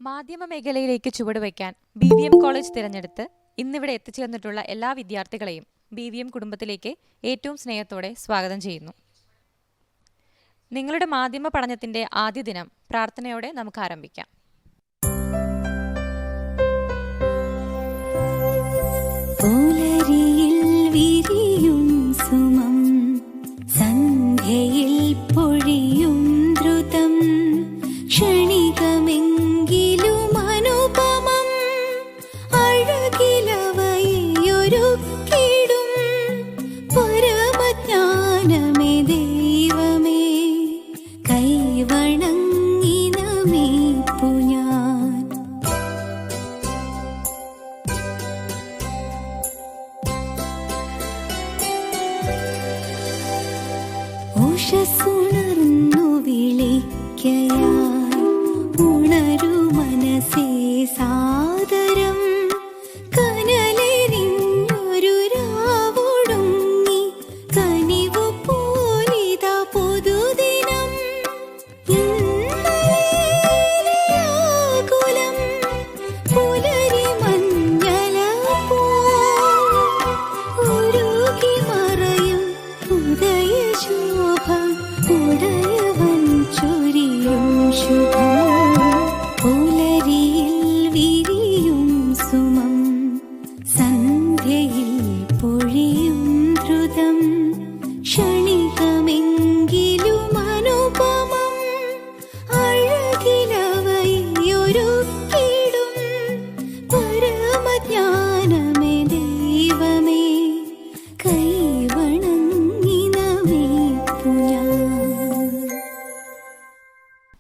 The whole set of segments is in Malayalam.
മാധ്യമ മേഖലയിലേക്ക് ചുവടുവയ്ക്കാൻ BVM കോളേജ് തിരഞ്ഞെടുത്ത് ഇന്നിവിടെ എത്തിച്ചേർന്നിട്ടുള്ള എല്ലാ വിദ്യാർത്ഥികളെയും BVM കുടുംബത്തിലേക്ക് ഏറ്റവും സ്നേഹത്തോടെ സ്വാഗതം ചെയ്യുന്നു. നിങ്ങളുടെ മാധ്യമ പഠനത്തിന്റെ ആദ്യ ദിനം പ്രാർത്ഥനയോടെ നമുക്ക് ആരംഭിക്കാം.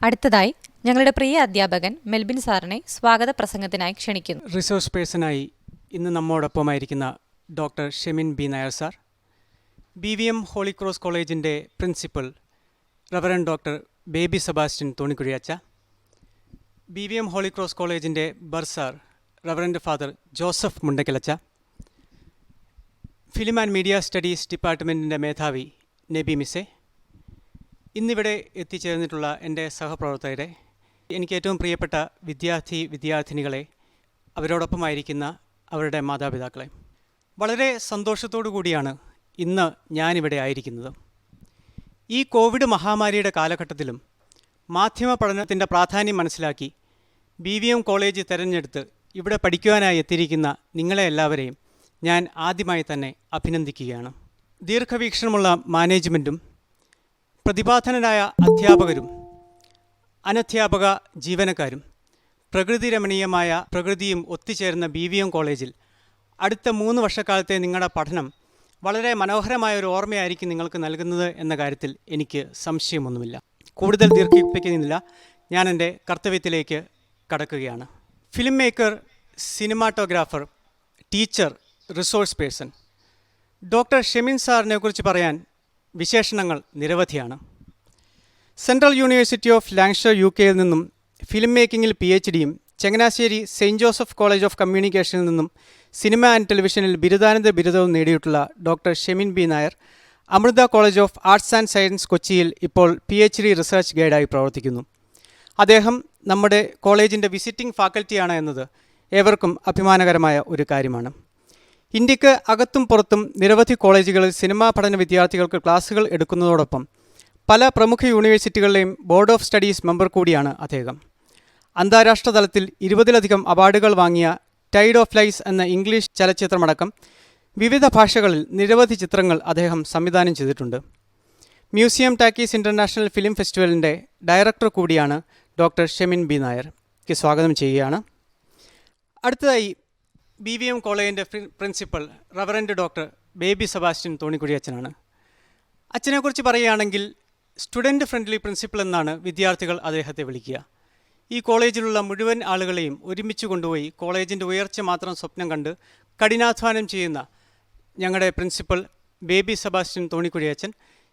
അടുത്തതായി ഞങ്ങളുടെ പ്രിയ അധ്യാപകൻ മെൽബിൻ സാറിനെ സ്വാഗത പ്രസംഗത്തിനായി ക്ഷണിക്കുന്നു. റിസോഴ്സ് പേഴ്സണായി ഇന്ന് നമ്മോടൊപ്പമായിരിക്കുന്ന doctor Shemin B Nair sir, BVM holy cross കോളേജിൻ്റെ principal reverend doctor Baby Sebastian തോണിക്കുഴിയച്ച, BVM ഹോളി ക്രോസ് കോളേജിൻ്റെ ബർസാർ റവറൻഡ് ഫാദർ ജോസഫ് മുണ്ടക്കലച്ച, ഫിലിം ആൻഡ് മീഡിയ സ്റ്റഡീസ് ഡിപ്പാർട്ട്മെൻറ്റിൻ്റെ മേധാവി നബി മിസെ, ഇന്നിവിടെ എത്തിച്ചേർന്നിട്ടുള്ള എൻ്റെ സഹപ്രവർത്തകരെ, എനിക്ക് ഏറ്റവും പ്രിയപ്പെട്ട വിദ്യാർത്ഥിനികളെ, അവരോടൊപ്പമായിരിക്കുന്ന അവരുടെ മാതാപിതാക്കളെ, വളരെ സന്തോഷത്തോടു കൂടിയാണ് ഇന്ന് ഞാനിവിടെ ആയിരിക്കുന്നത്. ഈ കോവിഡ് മഹാമാരിയുടെ കാലഘട്ടത്തിലും മാധ്യമ പഠനത്തിൻ്റെ പ്രാധാന്യം മനസ്സിലാക്കി BVM കോളേജ് തിരഞ്ഞെടുത്ത് ഇവിടെ പഠിക്കുവാനായി എത്തിയിരിക്കുന്ന നിങ്ങളെ എല്ലാവരെയും ഞാൻ ആദ്യമായി തന്നെ അഭിനന്ദിക്കുകയാണ്. ദീർഘവീക്ഷണമുള്ള മാനേജ്മെൻറ്റും പ്രതിഭാധനരായ അധ്യാപകരും അനധ്യാപക ജീവനക്കാരും പ്രകൃതിരമണീയമായ പ്രകൃതിയും ഒത്തുചേർന്ന BVM കോളേജിൽ അടുത്ത 3 വർഷക്കാലത്തെ നിങ്ങളുടെ പഠനം വളരെ മനോഹരമായ ഒരു ഓർമ്മയായിരിക്കും നിങ്ങൾക്ക് നൽകുന്നത് എന്ന കാര്യത്തിൽ എനിക്ക് സംശയമൊന്നുമില്ല. കൂടുതൽ ദീർഘിപ്പിക്കുന്നില്ല, ഞാൻ എൻ്റെ കർത്തവ്യത്തിലേക്ക് കടക്കുകയാണ്. Film maker, cinematographer, teacher, resource person doctor Shemin സാറിനെ കുറിച്ച് പറയാൻ വിശേഷണങ്ങൾ നിരവധിയാണ്. Central university of Lancashire UK നിന്നും ഫിലിം മേക്കിങ്ങിൽ PhDയും Changanassery saint Joseph college of കമ്മ്യൂണിക്കേഷനിൽ നിന്നും സിനിമ ആൻഡ് ടെലിവിഷനിൽ ബിരുദാനന്തര ബിരുദവും നേടിയിട്ടുള്ള doctor Shemin B Nair Amrita college of arts and science കൊച്ചിയിൽ ഇപ്പോൾ PhD റിസർച്ച് ഗൈഡായി പ്രവർത്തിക്കുന്നു. അദ്ദേഹം നമ്മുടെ കോളേജിൻ്റെ വിസിറ്റിംഗ് ഫാക്കൽറ്റിയാണ് എന്നത് ഏവർക്കും അഭിമാനകരമായ ഒരു കാര്യമാണ്. ഇന്ത്യക്ക് അകത്തും പുറത്തും നിരവധി കോളേജുകളിൽ സിനിമാ പഠന വിദ്യാർത്ഥികൾക്ക് ക്ലാസുകൾ എടുക്കുന്നതോടൊപ്പം പല പ്രമുഖ യൂണിവേഴ്സിറ്റികളിലെയും ബോർഡ് ഓഫ് സ്റ്റഡീസ് മെമ്പർ കൂടിയാണ് അദ്ദേഹം. അന്താരാഷ്ട്ര തലത്തിൽ 20ലധികം അവാർഡുകൾ വാങ്ങിയ ടൈഡ് ഓഫ് ലൈസ് എന്ന ഇംഗ്ലീഷ് ചലച്ചിത്രമടക്കം വിവിധ ഭാഷകളിൽ നിരവധി ചിത്രങ്ങൾ അദ്ദേഹം സംവിധാനം ചെയ്തിട്ടുണ്ട്. മ്യൂസിയം ടാക്കീസ് ഇൻ്റർനാഷണൽ ഫിലിം ഫെസ്റ്റിവലിൻ്റെ ഡയറക്ടർ കൂടിയാണ് ഡോക്ടർ ഷെമിൻ ബി നായർ. സ്വാഗതം ചെയ്യുകയാണ്. അടുത്തതായി BVM കോളേജിൻ്റെ principal reverend doctor Baby Sebastian തോണിക്കുഴിയച്ചനാണ്. അച്ഛനെക്കുറിച്ച് പറയുകയാണെങ്കിൽ സ്റ്റുഡൻറ്റ് ഫ്രണ്ട്ലി പ്രിൻസിപ്പൽ എന്നാണ് വിദ്യാർത്ഥികൾ അദ്ദേഹത്തെ വിളിക്കുക. ഈ കോളേജിലുള്ള മുഴുവൻ ആളുകളെയും ഒരുമിച്ച് കൊണ്ടുപോയി കോളേജിൻ്റെ ഉയർച്ച മാത്രം സ്വപ്നം കണ്ട് കഠിനാധ്വാനം ചെയ്യുന്ന ഞങ്ങളുടെ പ്രിൻസിപ്പൽ ബേബി സെബാസ്റ്റ്യൻ തോണിക്കുഴിയച്ചൻ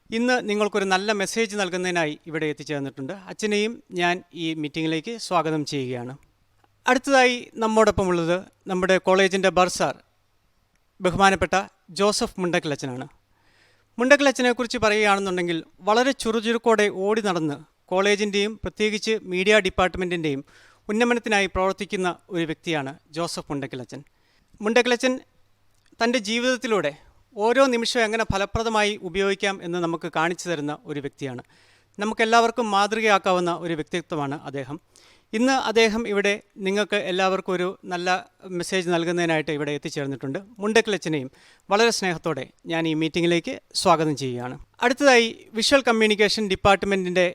ഇന്ന് നിങ്ങൾക്കൊരു നല്ല മെസ്സേജ് നൽകുന്നതിനായി ഇവിടെ എത്തിച്ചേർന്നിട്ടുണ്ട്. അച്ഛനെയും ഞാൻ ഈ മീറ്റിങ്ങിലേക്ക് സ്വാഗതം ചെയ്യുകയാണ്. അടുത്തതായി നമ്മോടൊപ്പമുള്ളത് നമ്മുടെ കോളേജിൻ്റെ ബർസാർ ബഹുമാനപ്പെട്ട ജോസഫ് മുണ്ടക്കലച്ചനാണ്. മുണ്ടക്കലച്ചനെക്കുറിച്ച് പറയുകയാണെന്നുണ്ടെങ്കിൽ വളരെ ചുറുചുറുക്കോടെ ഓടി നടന്ന് കോളേജിൻ്റെയും പ്രത്യേകിച്ച് മീഡിയ ഡിപ്പാർട്ട്മെൻറ്റിൻ്റെയും ഉന്നമനത്തിനായി പ്രവർത്തിക്കുന്ന ഒരു വ്യക്തിയാണ് ജോസഫ് മുണ്ടക്കലച്ചൻ. മുണ്ടക്കലച്ചൻ തൻ്റെ ജീവിതത്തിലൂടെ ഓരോ നിമിഷവും എങ്ങനെ ഫലപ്രദമായി ഉപയോഗിക്കാം എന്ന് നമുക്ക് കാണിച്ചു തരുന്ന ഒരു വ്യക്തിയാണ്. നമുക്കെല്ലാവർക്കും മാതൃകയാക്കാവുന്ന ഒരു വ്യക്തിത്വമാണ് അദ്ദേഹം. ഇന്ന് അദ്ദേഹം ഇവിടെ നിങ്ങൾക്ക് എല്ലാവർക്കും ഒരു നല്ല മെസ്സേജ് നൽകുന്നതിനായിട്ട് ഇവിടെ എത്തിച്ചേർന്നിട്ടുണ്ട്. മുണ്ടക്കലച്ചനെയും വളരെ സ്നേഹത്തോടെ ഞാൻ ഈ മീറ്റിങ്ങിലേക്ക് സ്വാഗതം ചെയ്യുകയാണ്. അടുത്തതായി വിഷ്വൽ കമ്മ്യൂണിക്കേഷൻ ഡിപ്പാർട്ട്മെൻറ്റിൻ്റെ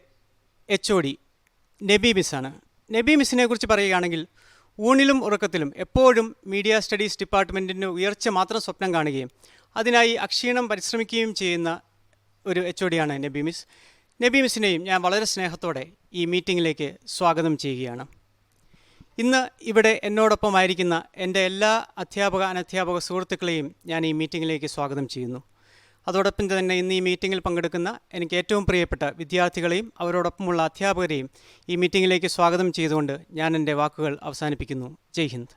HOD നബി മിസ്സാണ്. നബി മിസ്സിനെ കുറിച്ച് പറയുകയാണെങ്കിൽ ഊണിലും ഉറക്കത്തിലും എപ്പോഴും മീഡിയ സ്റ്റഡീസ് ഡിപ്പാർട്ട്മെൻറ്റിൻ്റെ ഉയർച്ച മാത്രം സ്വപ്നം കാണുകയും അതിനായി അക്ഷീണം പരിശ്രമിക്കുകയും ചെയ്യുന്ന ഒരു HOD ആണ് നബി മിസ്. നബി മിസ്സിനെയും ഞാൻ വളരെ സ്നേഹത്തോടെ ഈ മീറ്റിങ്ങിലേക്ക് സ്വാഗതം ചെയ്യുകയാണ്. ഇന്ന് ഇവിടെ എന്നോടൊപ്പമായിരിക്കുന്ന എൻ്റെ എല്ലാ അധ്യാപക അനധ്യാപക സുഹൃത്തുക്കളെയും ഞാൻ ഈ മീറ്റിങ്ങിലേക്ക് സ്വാഗതം ചെയ്യുന്നു. അതോടൊപ്പം തന്നെ ഇന്ന് ഈ മീറ്റിങ്ങിൽ പങ്കെടുക്കുന്ന എനിക്ക് ഏറ്റവും പ്രിയപ്പെട്ട വിദ്യാർത്ഥികളെയും അവരോടൊപ്പമുള്ള അധ്യാപകരെയും ഈ മീറ്റിങ്ങിലേക്ക് സ്വാഗതം ചെയ്തുകൊണ്ട് ഞാൻ എൻ്റെ വാക്കുകൾ അവസാനിപ്പിക്കുന്നു. ജയ് ഹിന്ദ്.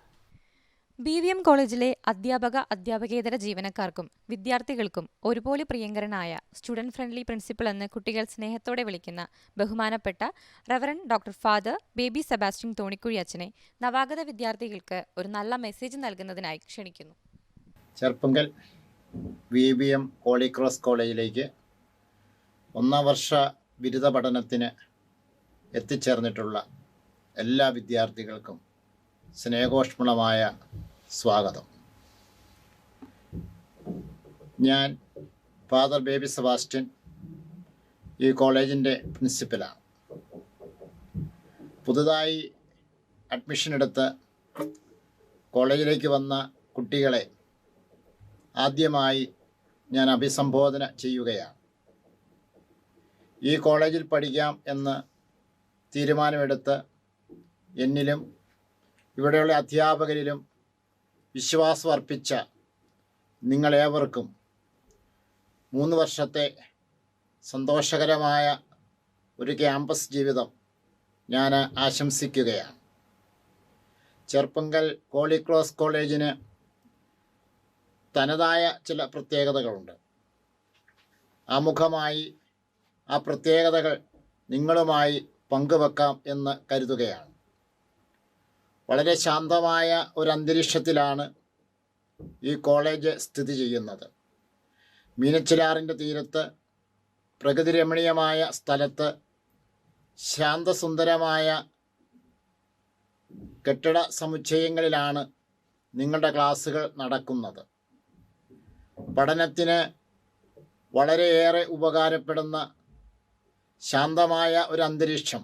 BVM കോളേജിലെ അധ്യാപകേതര ജീവനക്കാർക്കും വിദ്യാർത്ഥികൾക്കും ഒരുപോലെ പ്രിയങ്കരനായ സ്റ്റുഡൻറ് ഫ്രണ്ട്ലി പ്രിൻസിപ്പൽ എന്ന് കുട്ടികൾ സ്നേഹത്തോടെ വിളിക്കുന്ന ബഹുമാനപ്പെട്ട reverend doctor father Baby Sebastian Thonikuzhi അച്ഛനെ നവാഗത വിദ്യാർത്ഥികൾക്ക് ഒരു നല്ല മെസ്സേജ് നൽകുന്നതിനായി ക്ഷണിക്കുന്നു. ചെർപ്പുങ്കൽ BVM ഹോളി ക്രോസ് കോളേജിലേക്ക് 1-ാം വർഷ ബിരുദ പഠനത്തിന് എത്തിച്ചേർന്നിട്ടുള്ള എല്ലാ വിദ്യാർത്ഥികൾക്കും സ്നേഹോഷ്മളമായ സ്വാഗതം. ഞാൻ ഫാദർ ബേബി സെബാസ്റ്റ്യൻ, ഈ കോളേജിൻ്റെ പ്രിൻസിപ്പലാണ്. പുതുതായി അഡ്മിഷൻ എടുത്ത് കോളേജിലേക്ക് വന്ന കുട്ടികളെ ആദ്യമായി ഞാൻ അഭിസംബോധന ചെയ്യുകയാണ്. ഈ കോളേജിൽ പഠിക്കാം എന്ന് തീരുമാനമെടുത്ത് എന്നിലും ഇവിടെയുള്ള അധ്യാപകരിലും വിശ്വാസം അർപ്പിച്ച നിങ്ങളേവർക്കും 3 വർഷത്തെ സന്തോഷകരമായ ഒരു ക്യാമ്പസ് ജീവിതം ഞാൻ ആശംസിക്കുകയാണ്. ചെർപ്പുങ്കൽ ഹോളി ക്രോസ് കോളേജിന് തനതായ ചില പ്രത്യേകതകളുണ്ട്. ആമുഖമായി ആ പ്രത്യേകതകൾ നിങ്ങളുമായി പങ്കുവെക്കാം എന്ന് കരുതുകയാണ്. വളരെ ശാന്തമായ ഒരു അന്തരീക്ഷത്തിലാണ് ഈ കോളേജ് സ്ഥിതി ചെയ്യുന്നത്. മീനച്ചിലാറിൻ്റെ തീരത്ത് പ്രകൃതിരമണീയമായ സ്ഥലത്ത് ശാന്തസുന്ദരമായ കെട്ടിട സമുച്ചയങ്ങളിലാണ് നിങ്ങളുടെ ക്ലാസ്സുകൾ നടക്കുന്നത്. പഠനത്തിന് വളരെയേറെ ഉപകാരപ്പെടുന്ന ശാന്തമായ ഒരു അന്തരീക്ഷം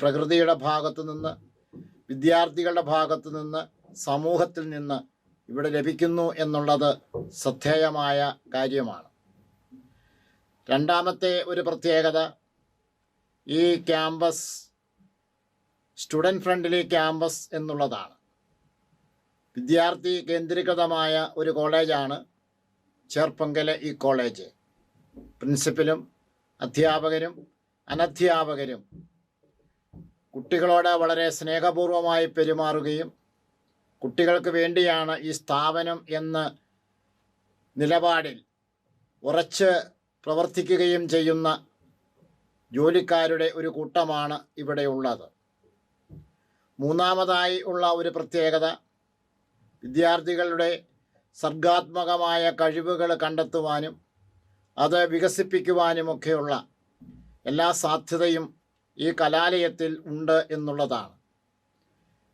പ്രകൃതിയുടെ ഭാഗത്തു നിന്ന്, വിദ്യാർത്ഥികളുടെ ഭാഗത്തു നിന്ന്, സമൂഹത്തിൽ നിന്ന് ഇവിടെ ലഭിക്കുന്നു എന്നുള്ളത് ശ്രദ്ധേയമായ കാര്യമാണ്. രണ്ടാമത്തെ ഒരു പ്രത്യേകത, ഈ ക്യാമ്പസ് സ്റ്റുഡൻറ് ഫ്രണ്ട്ലി ക്യാമ്പസ് എന്നുള്ളതാണ്. വിദ്യാർത്ഥി കേന്ദ്രീകൃതമായ ഒരു കോളേജാണ് ചെർപ്പുങ്കലെ ഈ കോളേജ്. പ്രിൻസിപ്പലും അധ്യാപകരും അനധ്യാപകരും കുട്ടികളോട് വളരെ സ്നേഹപൂർവമായി പെരുമാറുകയും കുട്ടികൾക്ക് വേണ്ടിയാണ് ഈ സ്ഥാപനം എന്ന നിലപാടിൽ ഉറച്ച് പ്രവർത്തിക്കുകയും ചെയ്യുന്ന ജോലിക്കാരുടെ ഒരു കൂട്ടമാണ് ഇവിടെ ഉള്ളത്. മൂന്നാമതായി ഉള്ള ഒരു പ്രത്യേകത, വിദ്യാർത്ഥികളുടെ സർഗാത്മകമായ കഴിവുകൾ കണ്ടെത്തുവാനും അത് വികസിപ്പിക്കുവാനുമൊക്കെയുള്ള എല്ലാ സാധ്യതയും ഈ കലാലയത്തിൽ ഉണ്ട് എന്നുള്ളതാണ്.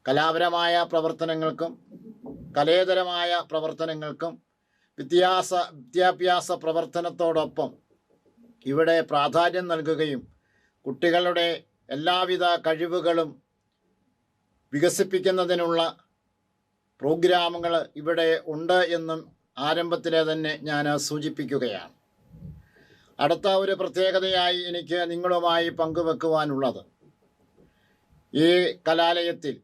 കലാപരമായ പ്രവർത്തനങ്ങൾക്കും കലേതരമായ പ്രവർത്തനങ്ങൾക്കും വിദ്യാഭ്യാസ പ്രവർത്തനത്തോടൊപ്പം ഇവിടെ പ്രാധാന്യം നൽകുകയും കുട്ടികളുടെ എല്ലാവിധ കഴിവുകളും വികസിപ്പിക്കുന്നതിനുള്ള പ്രോഗ്രാമുകൾ ഇവിടെ ഉണ്ട് എന്നും ആരംഭത്തിലെ തന്നെ ഞാൻ സൂചിപ്പിക്കുകയാണ്. അടുത്ത ഒരു പ്രത്യേകതയായി എനിക്ക് നിങ്ങളുമായി പങ്കുവെക്കുവാനുള്ളത്, ഈ കലാലയത്തിൽ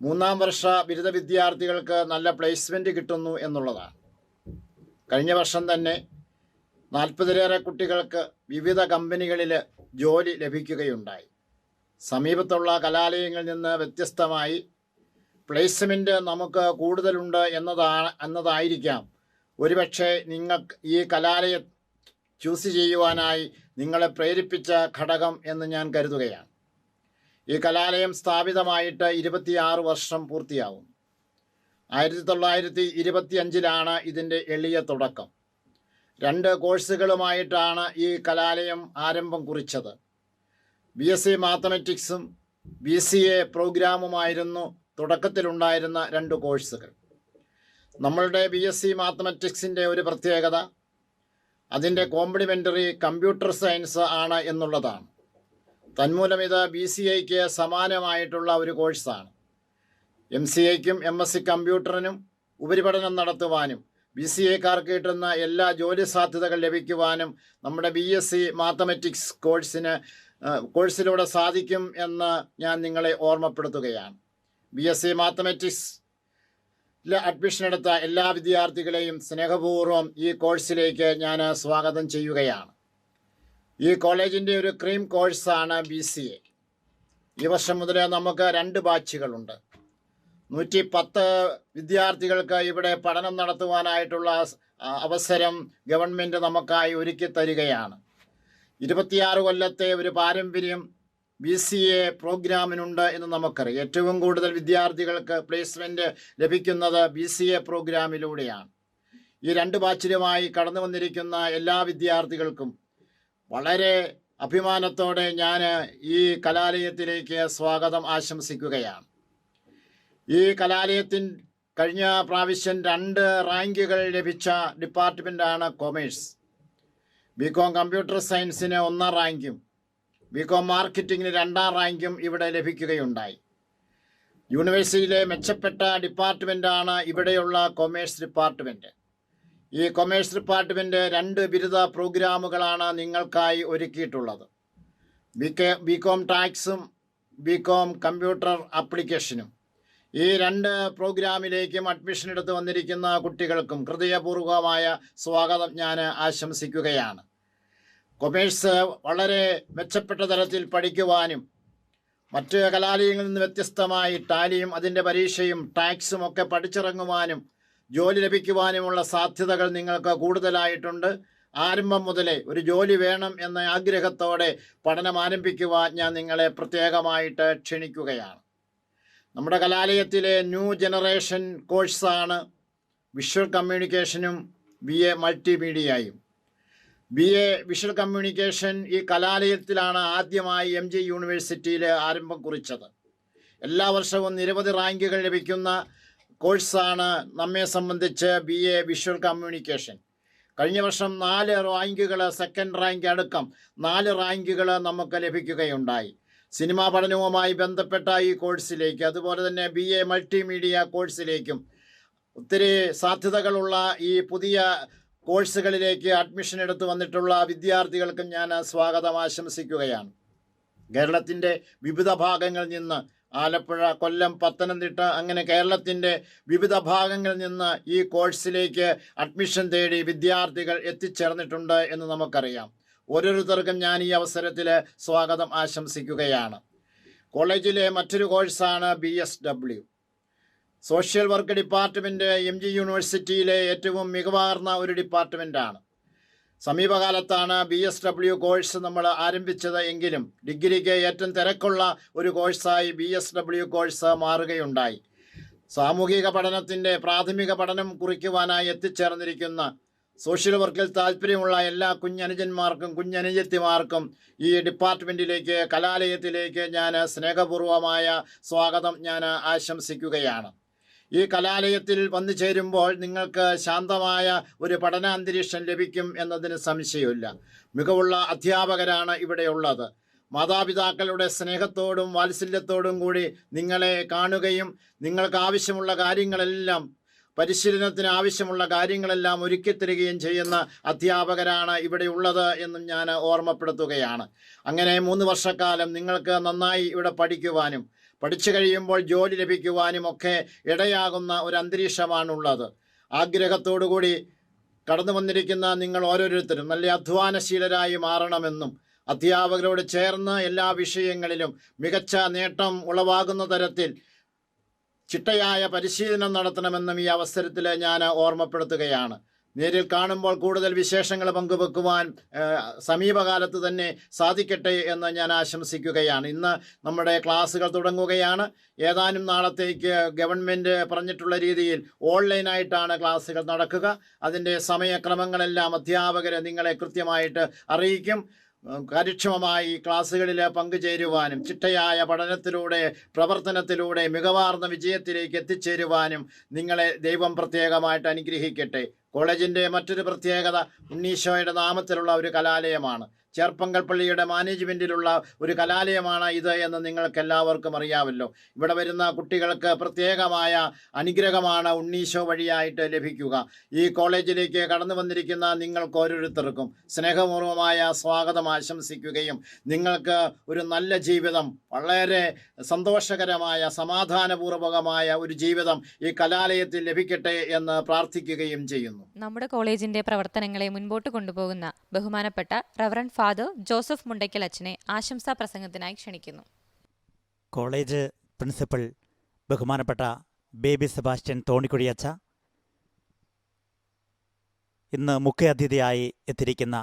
3-ാം വർഷ ബിരുദ വിദ്യാർത്ഥികൾക്ക് നല്ല പ്ലേസ്മെൻറ്റ് കിട്ടുന്നു എന്നുള്ളതാണ്. കഴിഞ്ഞ വർഷം തന്നെ 40-ലേറെ കുട്ടികൾക്ക് വിവിധ കമ്പനികളിൽ ജോലി ലഭിക്കുകയുണ്ടായി. സമീപത്തുള്ള കലാലയങ്ങളിൽ നിന്ന് വ്യത്യസ്തമായി പ്ലേസ്മെൻറ്റ് നമുക്ക് കൂടുതലുണ്ട് എന്നതായിരിക്കാം ഒരുപക്ഷെ നിങ്ങൾക്ക് ഈ കലാലയം ചൂസ് ചെയ്യുവാനായി നിങ്ങളെ പ്രേരിപ്പിച്ച ഘടകം എന്ന് ഞാൻ കരുതുകയാണ്. ഈ കലാലയം സ്ഥാപിതമായിട്ട് 26 വർഷം പൂർത്തിയാവും. 1925 ഇതിൻ്റെ എളിയ തുടക്കം. 2 കോഴ്സുകളുമായിട്ടാണ് ഈ കലാലയം ആരംഭം കുറിച്ചത്. BSc മാത്തമാറ്റിക്സും BCA പ്രോഗ്രാമുമായിരുന്നു തുടക്കത്തിലുണ്ടായിരുന്ന 2 കോഴ്സുകൾ. നമ്മളുടെ BSc മാത്തമാറ്റിക്സിൻ്റെ ഒരു പ്രത്യേകത അതിൻ്റെ കോംപ്ലിമെൻ്ററി കമ്പ്യൂട്ടർ സയൻസ് ആണ് എന്നുള്ളതാണ്. തന്മൂലം ഇത് BCAയ്ക്ക് സമാനമായിട്ടുള്ള ഒരു കോഴ്സാണ്. MCAയ്ക്കും MSc കമ്പ്യൂട്ടറിനും ഉപരിപഠനം നടത്തുവാനും BCAക്കാർക്ക് കിട്ടുന്ന എല്ലാ ജോലി സാധ്യതകൾ ലഭിക്കുവാനും നമ്മുടെ BSc മാത്തമാറ്റിക്സ് കോഴ്സിലൂടെ സാധിക്കും എന്ന് ഞാൻ നിങ്ങളെ ഓർമ്മപ്പെടുത്തുകയാണ്. BSc മാത്തമാറ്റിക്സ് അഡ്മിഷൻ എടുത്ത എല്ലാ വിദ്യാർത്ഥികളെയും സ്നേഹപൂർവ്വം ഈ കോഴ്സിലേക്ക് ഞാൻ സ്വാഗതം ചെയ്യുകയാണ്. ഈ കോളേജിൻ്റെ ഒരു ക്രീം കോഴ്സാണ് BCA. ഈ വർഷം മുതൽ നമുക്ക് 2 ബാച്ചുകളുണ്ട്. 110 വിദ്യാർത്ഥികൾക്ക് ഇവിടെ പഠനം നടത്തുവാനായിട്ടുള്ള അവസരം ഗവൺമെൻറ് നമുക്കായി ഒരുക്കി തരികയാണ്. 26 കൊല്ലത്തെ ഒരു പാരമ്പര്യം BCA പ്രോഗ്രാമിനുണ്ട് എന്ന് നമുക്കറിയാം. ഏറ്റവും കൂടുതൽ വിദ്യാർത്ഥികൾക്ക് പ്ലേസ്മെൻറ്റ് ലഭിക്കുന്നത് BCA പ്രോഗ്രാമിലൂടെയാണ്. ഈ 2 ബാച്ചിലുമായി കടന്നു വന്നിരിക്കുന്ന എല്ലാ വിദ്യാർത്ഥികൾക്കും വളരെ അഭിമാനത്തോടെ ഞാൻ ഈ കലാലയത്തിലേക്ക് സ്വാഗതം ആശംസിക്കുകയാണ്. ഈ കലാലയത്തിൽ കഴിഞ്ഞ പ്രാവശ്യം 2 റാങ്കുകൾ ലഭിച്ച ഡിപ്പാർട്ട്മെൻറ്റാണ് കൊമേഴ്സ്. BCom കമ്പ്യൂട്ടർ സയൻസിന് 1 റാങ്കും BCom മാർക്കറ്റിങ്ങിന് 2 റാങ്കും ഇവിടെ ലഭിക്കുകയുണ്ടായി. യൂണിവേഴ്സിറ്റിയിലെ മെച്ചപ്പെട്ട ഡിപ്പാർട്ട്മെൻറ്റാണ് ഇവിടെയുള്ള കൊമേഴ്സ് ഡിപ്പാർട്ട്മെൻറ്റ്. ഈ കൊമേഴ്സ് ഡിപ്പാർട്ട്മെൻറ്റ് 2 ബിരുദ പ്രോഗ്രാമുകളാണ് നിങ്ങൾക്കായി ഒരുക്കിയിട്ടുള്ളത്. BCom ടാക്സും BCom കമ്പ്യൂട്ടർ ആപ്ലിക്കേഷനും. ഈ 2 പ്രോഗ്രാമിലേക്കും അഡ്മിഷൻ എടുത്ത് വന്നിരിക്കുന്ന കുട്ടികൾക്കും ഹൃദയപൂർവ്വമായ സ്വാഗതം ഞാൻ ആശംസിക്കുകയാണ്. കൊമേഴ്സ് വളരെ മെച്ചപ്പെട്ട തലത്തിൽ പഠിക്കുവാനും മറ്റ് കലാലയങ്ങളിൽ നിന്ന് വ്യത്യസ്തമായി ടാലിയും അതിൻ്റെ പരീക്ഷയും ടാക്സും ഒക്കെ പഠിച്ചിറങ്ങുവാനും ജോലി ലഭിക്കുവാനുമുള്ള സാധ്യതകൾ നിങ്ങൾക്ക് കൂടുതലായിട്ടുണ്ട്. ആരംഭം മുതലേ ഒരു ജോലി വേണം എന്ന ആഗ്രഹത്തോടെ പഠനം ആരംഭിക്കുവാൻ ഞാൻ നിങ്ങളെ പ്രത്യേകമായിട്ട് ക്ഷണിക്കുകയാണ്. നമ്മുടെ കലാലയത്തിലെ ന്യൂ ജനറേഷൻ കോഴ്സാണ് വിഷ്വൽ കമ്മ്യൂണിക്കേഷനും BA മൾട്ടിമീഡിയയും. BA വിഷ്വൽ കമ്മ്യൂണിക്കേഷൻ ഈ കലാലയത്തിലാണ് ആദ്യമായി MG യൂണിവേഴ്സിറ്റിയിൽ ആരംഭം കുറിച്ചത്. എല്ലാ വർഷവും നിരവധി റാങ്കുകൾ ലഭിക്കുന്ന കോഴ്സാണ് നമ്മെ സംബന്ധിച്ച് BA വിഷ്വൽ കമ്മ്യൂണിക്കേഷൻ. കഴിഞ്ഞ വർഷം 4 റാങ്കുകൾ, സെക്കൻഡ് റാങ്ക് അടക്കം 4 റാങ്കുകൾ നമുക്ക് ലഭിക്കുകയുണ്ടായി. സിനിമാ പഠനവുമായി ബന്ധപ്പെട്ട ഈ കോഴ്സിലേക്ക്, അതുപോലെ തന്നെ BA മൾട്ടിമീഡിയ കോഴ്സിലേക്കും ഒത്തിരി സാധ്യതകളുള്ള ഈ പുതിയ കോഴ്സുകളിലേക്ക് അഡ്മിഷൻ എടുത്തു വന്നിട്ടുള്ള വിദ്യാർത്ഥികൾക്കും ഞാൻ സ്വാഗതം ആശംസിക്കുകയാണ്. കേരളത്തിൻ്റെ വിവിധ ഭാഗങ്ങളിൽ നിന്ന്, ആലപ്പുഴ, കൊല്ലം, പത്തനംതിട്ട, അങ്ങനെ കേരളത്തിൻ്റെ വിവിധ ഭാഗങ്ങളിൽ നിന്ന് ഈ കോഴ്സിലേക്ക് അഡ്മിഷൻ തേടി വിദ്യാർത്ഥികൾ എത്തിച്ചേർന്നിട്ടുണ്ട് എന്ന് നമുക്കറിയാം. ഓരോരുത്തർക്കും ഞാൻ ഈ അവസരത്തിൽ സ്വാഗതം ആശംസിക്കുകയാണ്. കോളേജിലെ മറ്റൊരു കോഴ്സാണ് BSW. Social work department MG യൂണിവേഴ്സിറ്റിയിലെ ഏറ്റവും മികവാർന്ന ഒരു ഡിപ്പാർട്ട്മെൻറ്റാണ്. സമീപകാലത്താണ് BSW കോഴ്സ് നമ്മൾ ആരംഭിച്ചത് എങ്കിലും ഡിഗ്രിക്ക് ഏറ്റവും തിരക്കുള്ള ഒരു കോഴ്സായി BSW കോഴ്സ് മാറുകയുണ്ടായി. സാമൂഹിക പഠനത്തിൻ്റെ പ്രാഥമിക പഠനം കുറിക്കുവാനായി എത്തിച്ചേർന്നിരിക്കുന്ന സോഷ്യൽ വർക്കിൽ താല്പര്യമുള്ള എല്ലാ കുഞ്ഞനുജന്മാർക്കും കുഞ്ഞനുജത്തിമാർക്കും ഈ ഡിപ്പാർട്ട്മെൻറ്റിലേക്ക്, കലാലയത്തിലേക്ക് ഞാൻ സ്നേഹപൂർവമായ സ്വാഗതം ഞാൻ ആശംസിക്കുകയാണ്. ഈ കലാലയത്തിൽ വന്നു ചേരുമ്പോൾ നിങ്ങൾക്ക് ശാന്തമായ ഒരു പഠനാന്തരീക്ഷം ലഭിക്കും എന്നതിന് സംശയമില്ല. മികവുള്ള അധ്യാപകരാണ് ഇവിടെയുള്ളത്. മാതാപിതാക്കളുടെ സ്നേഹത്തോടും വാത്സല്യത്തോടും കൂടി നിങ്ങളെ കാണുകയും നിങ്ങൾക്ക് ആവശ്യമുള്ള കാര്യങ്ങളെല്ലാം, പരിശീലനത്തിന് ആവശ്യമുള്ള കാര്യങ്ങളെല്ലാം ഒരുക്കിത്തരികയും ചെയ്യുന്ന അധ്യാപകരാണ് ഇവിടെ ഉള്ളത് എന്നും ഞാൻ ഓർമ്മപ്പെടുത്തുകയാണ്. അങ്ങനെ 3 വർഷക്കാലം നിങ്ങൾക്ക് നന്നായി ഇവിടെ പഠിക്കുവാനും പഠിച്ചു കഴിയുമ്പോൾ ജോലി ലഭിക്കുവാനും ഒക്കെ ഇടയാകുന്ന ഒരു അന്തരീക്ഷമാണുള്ളത്. ആഗ്രഹത്തോടുകൂടി കടന്നു വന്നിരിക്കുന്ന നിങ്ങൾ ഓരോരുത്തരും നല്ല അധ്വാനശീലരായി മാറണമെന്നും അധ്യാപകരോട് ചേർന്ന് എല്ലാ വിഷയങ്ങളിലും മികച്ച നേട്ടം ഉളവാകുന്ന തരത്തിൽ ചിട്ടയായ പരിശീലനം നടത്തണമെന്നും ഈ അവസരത്തിൽ ഞാൻ ഓർമ്മപ്പെടുത്തുകയാണ്. നേരിൽ കാണുമ്പോൾ കൂടുതൽ വിശേഷങ്ങൾ പങ്കുവെക്കുവാൻ സമീപകാലത്ത് തന്നെ സാധിക്കട്ടെ എന്ന് ഞാൻ ആശംസിക്കുകയാണ്. ഇന്ന് നമ്മുടെ ക്ലാസ്സുകൾ തുടങ്ങുകയാണ്. ഏതാനും നാളത്തേക്ക് ഗവൺമെൻറ് പറഞ്ഞിട്ടുള്ള രീതിയിൽ ഓൺലൈനായിട്ടാണ് ക്ലാസ്സുകൾ നടക്കുക. അതിൻ്റെ സമയക്രമങ്ങളെല്ലാം അധ്യാപകരെ നിങ്ങളെ കൃത്യമായിട്ട് അറിയിക്കും. കാര്യക്ഷമമായി ക്ലാസ്സുകളിൽ പങ്കുചേരുവാനും ചിട്ടയായ പഠനത്തിലൂടെ പ്രവർത്തനത്തിലൂടെ മികവാർന്ന വിജയത്തിലേക്ക് എത്തിച്ചേരുവാനും നിങ്ങളെ ദൈവം പ്രത്യേകമായിട്ട് അനുഗ്രഹിക്കട്ടെ. കോളേജിൻ്റെ മറ്റൊരു പ്രത്യേകത ഉണ്ണീശോയുടെ നാമത്തിലുള്ള ഒരു കലാലയമാണ്. ചേർപ്പങ്കൽ പള്ളിയുടെ മാനേജ്മെൻറ്റിലുള്ള ഒരു കലാലയമാണ് ഇത് എന്ന് നിങ്ങൾക്ക് എല്ലാവർക്കും അറിയാമല്ലോ. ഇവിടെ വരുന്ന കുട്ടികൾക്ക് പ്രത്യേകമായ അനുഗ്രഹമാണ് ഉണ്ണീശോ വഴിയായിട്ട് ലഭിക്കുക. ഈ കോളേജിലേക്ക് കടന്നു വന്നിരിക്കുന്ന നിങ്ങൾക്ക് ഓരോരുത്തർക്കും സ്നേഹപൂർവമായ സ്വാഗതം ആശംസിക്കുകയും നിങ്ങൾക്ക് ഒരു നല്ല ജീവിതം, വളരെ സന്തോഷകരമായ സമാധാനപൂർവകമായ ഒരു ജീവിതം ഈ കലാലയത്തിൽ ലഭിക്കട്ടെ എന്ന് പ്രാർത്ഥിക്കുകയും ചെയ്യുന്നു. നമ്മുടെ കോളേജിന്റെ പ്രവർത്തനങ്ങളെ മുൻപോട്ട് കൊണ്ടുപോകുന്ന ബഹുമാനപ്പെട്ട റവറൻഡ് ഫാദർ ജോസഫ് മുണ്ടയ്ക്കൽ അച്ഛനെ ആശംസാ പ്രസംഗത്തിനായി ക്ഷണിക്കുന്നു. കോളേജ് പ്രിൻസിപ്പൽ ബഹുമാനപ്പെട്ട ബേബി സെബാസ്റ്റ്യൻ തോണിക്കുഴി അച്ഛ, ഇന്ന് മുഖ്യ അതിഥിയായി എത്തിയിരിക്കുന്ന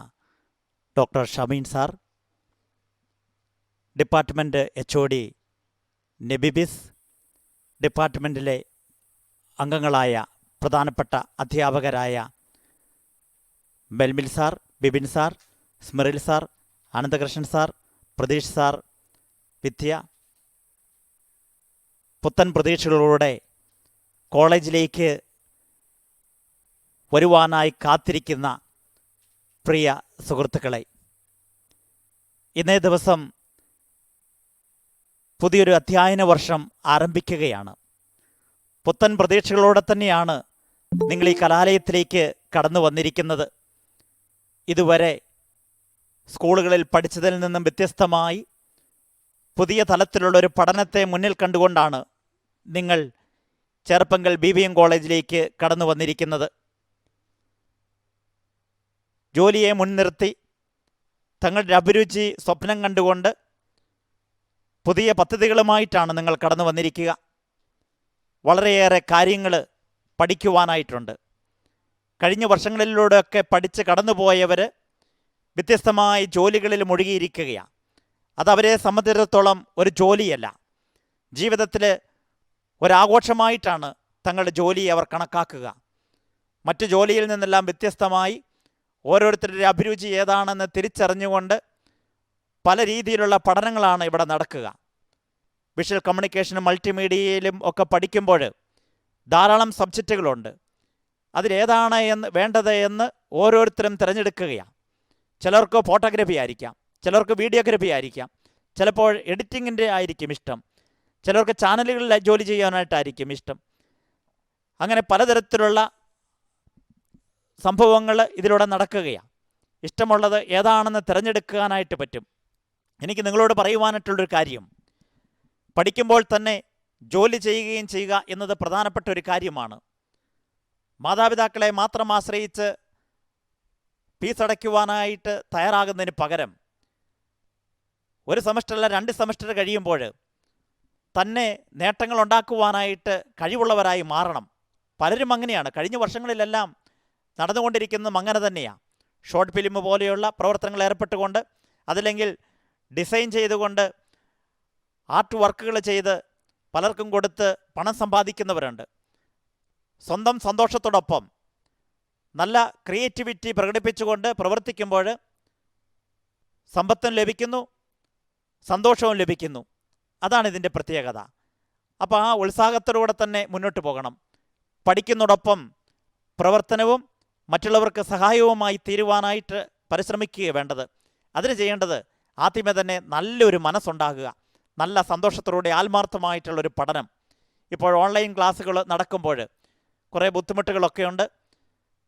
doctor Shamin sir, department HOD നെബിബിസ്, ഡിപ്പാർട്ട്മെൻറ്റിലെ അംഗങ്ങളായ പ്രധാനപ്പെട്ട അധ്യാപകരായ Belmil sir, Bibin sir, Smiril sir, Anandakrishnan sir, Pratheesh sir, വിദ്യ, പുത്തൻ പ്രതീക്ഷകളോടെ കോളേജിലേക്ക് വരുവാനായി കാത്തിരിക്കുന്ന പ്രിയ സുഹൃത്തുക്കളെ, ഇന്നേ ദിവസം പുതിയൊരു അധ്യയന വർഷം ആരംഭിക്കുകയാണ്. പുത്തൻ പ്രതീക്ഷകളോടെ തന്നെയാണ് നിങ്ങൾ ഈ കലാലയത്തിലേക്ക് കടന്നു വന്നിരിക്കുന്നത്. ഇതുവരെ സ്കൂളുകളിൽ പഠിച്ചതിൽ നിന്നും വ്യത്യസ്തമായി പുതിയ തലത്തിലുള്ളൊരു പഠനത്തെ മുന്നിൽ കണ്ടുകൊണ്ടാണ് നിങ്ങൾ ചേർപ്പങ്കൽ BVM കോളേജിലേക്ക് കടന്നു വന്നിരിക്കുന്നത്. ജോലിയെ മുൻനിർത്തി തങ്ങളുടെ അഭിരുചി സ്വപ്നം കണ്ടുകൊണ്ട് പുതിയ പദ്ധതികളുമായിട്ടാണ് നിങ്ങൾ കടന്നു വന്നിരിക്കുക. വളരെയേറെ കാര്യങ്ങൾ പഠിക്കുവാനായിട്ടുണ്ട്. കഴിഞ്ഞ വർഷങ്ങളിലൂടെയൊക്കെ പഠിച്ച് കടന്നുപോയവർ വ്യത്യസ്തമായ ജോലികളിൽ മുഴുകിയിരിക്കുകയാണ്. അതവരെ സംബന്ധിച്ചിടത്തോളം ഒരു ജോലിയല്ല, ജീവിതത്തിൽ ഒരാഘോഷമായിട്ടാണ് തങ്ങളുടെ ജോലിയെ അവർ കണക്കാക്കുക. മറ്റു ജോലിയിൽ നിന്നെല്ലാം വ്യത്യസ്തമായി ഓരോരുത്തരുടെ അഭിരുചി ഏതാണെന്ന് തിരിച്ചറിഞ്ഞുകൊണ്ട് പല രീതിയിലുള്ള പഠനങ്ങളാണ് ഇവിടെ നടക്കുക. വിഷ്വൽ കമ്മ്യൂണിക്കേഷനും മൾട്ടിമീഡിയയിലും ഒക്കെ പഠിക്കുമ്പോൾ ധാരാളം സബ്ജക്റ്റുകളുണ്ട്. അതിലേതാണ് വേണ്ടത് എന്ന് ഓരോരുത്തരും തിരഞ്ഞെടുക്കുകയാണ്. ചിലർക്ക് ഫോട്ടോഗ്രാഫി ആയിരിക്കാം, ചിലർക്ക് വീഡിയോഗ്രാഫി ആയിരിക്കാം, ചിലപ്പോൾ എഡിറ്റിങ്ങിൻ്റെ ആയിരിക്കും ഇഷ്ടം, ചിലർക്ക് ചാനലുകളിൽ ജോലി ചെയ്യാനായിട്ടായിരിക്കും ഇഷ്ടം. അങ്ങനെ പലതരത്തിലുള്ള സംഭവങ്ങൾ ഇതിലൂടെ നടക്കുകയാണ്. ഇഷ്ടമുള്ളത് ഏതാണെന്ന് തിരഞ്ഞെടുക്കാനായിട്ട് പറ്റും. എനിക്ക് നിങ്ങളോട് പറയുവാനായിട്ടുള്ളൊരു കാര്യം, പഠിക്കുമ്പോൾ തന്നെ ജോലി ചെയ്യുകയും ചെയ്യുക എന്നത് പ്രധാനപ്പെട്ട ഒരു കാര്യമാണ്. മാതാപിതാക്കളെ മാത്രം ആശ്രയിച്ച് ഫീസ് അടയ്ക്കുവാനായിട്ട് തയ്യാറാകുന്നതിന് പകരം ഒരു സെമസ്റ്ററല്ല 2 സെമസ്റ്റർ കഴിയുമ്പോൾ തന്നെ നേട്ടങ്ങൾ ഉണ്ടാക്കുവാനായിട്ട് കഴിവുള്ളവരായി മാറണം. പലരും അങ്ങനെയാണ്. കഴിഞ്ഞ വർഷങ്ങളിലെല്ലാം നടന്നുകൊണ്ടിരിക്കുന്നതും അങ്ങനെ തന്നെയാണ്. ഷോർട്ട് ഫിലിം പോലെയുള്ള പ്രവർത്തനങ്ങൾ ഏർപ്പെട്ടുകൊണ്ട്, അതല്ലെങ്കിൽ ഡിസൈൻ ചെയ്തുകൊണ്ട്, ആർട്ട് വർക്കുകൾ ചെയ്ത് പലർക്കും കൊടുത്ത് പണം സമ്പാദിക്കുന്നവരുണ്ട്. സ്വന്തം സന്തോഷത്തോടൊപ്പം നല്ല ക്രിയേറ്റിവിറ്റി പ്രകടിപ്പിച്ചുകൊണ്ട് പ്രവർത്തിക്കുമ്പോൾ സമ്പത്തും ലഭിക്കുന്നു, സന്തോഷവും ലഭിക്കുന്നു. അതാണ് ഇതിൻ്റെ പ്രത്യേകത. അപ്പോൾ ആ ഉത്സാഹത്തോടുകൂടെ തന്നെ മുന്നോട്ട് പോകണം. പഠിക്കുന്നതോടൊപ്പം പ്രവർത്തനവും മറ്റുള്ളവർക്ക് സഹായവുമായി തീരുവാനായിട്ട് പരിശ്രമിക്കുക വേണ്ടത്. അതിന് ചെയ്യേണ്ടത് ആദ്യമേ തന്നെ നല്ലൊരു മനസ്സുണ്ടാകുക, നല്ല സന്തോഷത്തോടെ ആത്മാർത്ഥമായിട്ടുള്ളൊരു പഠനം. ഇപ്പോൾ ഓൺലൈൻ ക്ലാസ്സുകൾ നടക്കുമ്പോൾ കുറേ ബുദ്ധിമുട്ടുകളൊക്കെ ഉണ്ട്.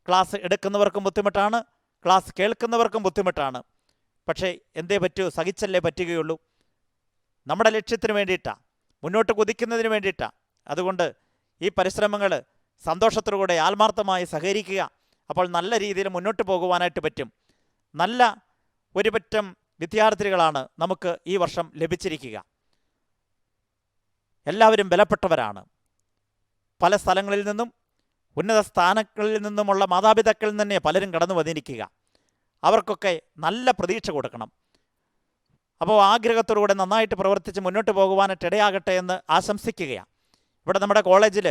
ക്ലാസ് എടുക്കുന്നവർക്കും ബുദ്ധിമുട്ടാണ്, ക്ലാസ് കേൾക്കുന്നവർക്കും ബുദ്ധിമുട്ടാണ്. പക്ഷേ എന്തേ പറ്റൂ, സഹിച്ചല്ലേ പറ്റുകയുള്ളൂ. നമ്മുടെ ലക്ഷ്യത്തിന് വേണ്ടിയിട്ടാണ്, മുന്നോട്ട് കുതിക്കുന്നതിന് വേണ്ടിയിട്ടാണ്. അതുകൊണ്ട് ഈ പരിശ്രമങ്ങൾ സന്തോഷത്തോടുകൂടെ ആത്മാർത്ഥമായി സഹകരിക്കുക. അപ്പോൾ നല്ല രീതിയിൽ മുന്നോട്ട് പോകുവാനായിട്ട് പറ്റും. നല്ല ഒരു പറ്റം വിദ്യാർത്ഥികളാണ് നമുക്ക് ഈ വർഷം ലഭിച്ചിരിക്കുക. എല്ലാവരും ബലപ്പെട്ടവരാണ്. പല സ്ഥലങ്ങളിൽ നിന്നും ഉന്നത സ്ഥാനങ്ങളിൽ നിന്നുമുള്ള മാതാപിതാക്കളിൽ നിന്ന് തന്നെ പലരും കടന്നു വന്നിരിക്കുക. അവർക്കൊക്കെ നല്ല പ്രതീക്ഷ കൊടുക്കണം. അപ്പോൾ ആഗ്രഹത്തോടുകൂടെ നന്നായിട്ട് പ്രവർത്തിച്ച് മുന്നോട്ട് പോകുവാനായിട്ട് ഇടയാകട്ടെ എന്ന് ആശംസിക്കുകയാണ്. ഇവിടെ നമ്മുടെ കോളേജിൽ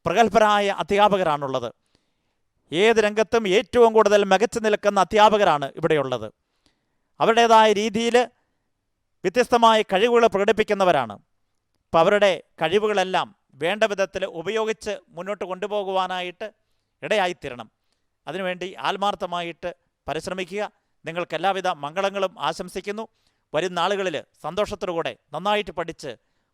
പ്രഗത്ഭരായ അധ്യാപകരാണുള്ളത്. ഏത് രംഗത്തും ഏറ്റവും കൂടുതൽ മികച്ചു നിൽക്കുന്ന അധ്യാപകരാണ് ഇവിടെയുള്ളത്. അവരുടേതായ രീതിയിൽ വ്യത്യസ്തമായ കഴിവുകൾ പ്രകടിപ്പിക്കുന്നവരാണ്. അപ്പം അവരുടെ കഴിവുകളെല്ലാം വേണ്ട വിധത്തിൽ ഉപയോഗിച്ച് മുന്നോട്ട് കൊണ്ടുപോകുവാനായിട്ട് ഇടയായിത്തീരണം. അതിനുവേണ്ടി ആത്മാർത്ഥമായിട്ട് പരിശ്രമിക്കുക. നിങ്ങൾക്ക് എല്ലാവിധ മംഗളങ്ങളും ആശംസിക്കുന്നു. വരും നാളുകളിൽ സന്തോഷത്തോടുകൂടെ നന്നായിട്ട് പഠിച്ച്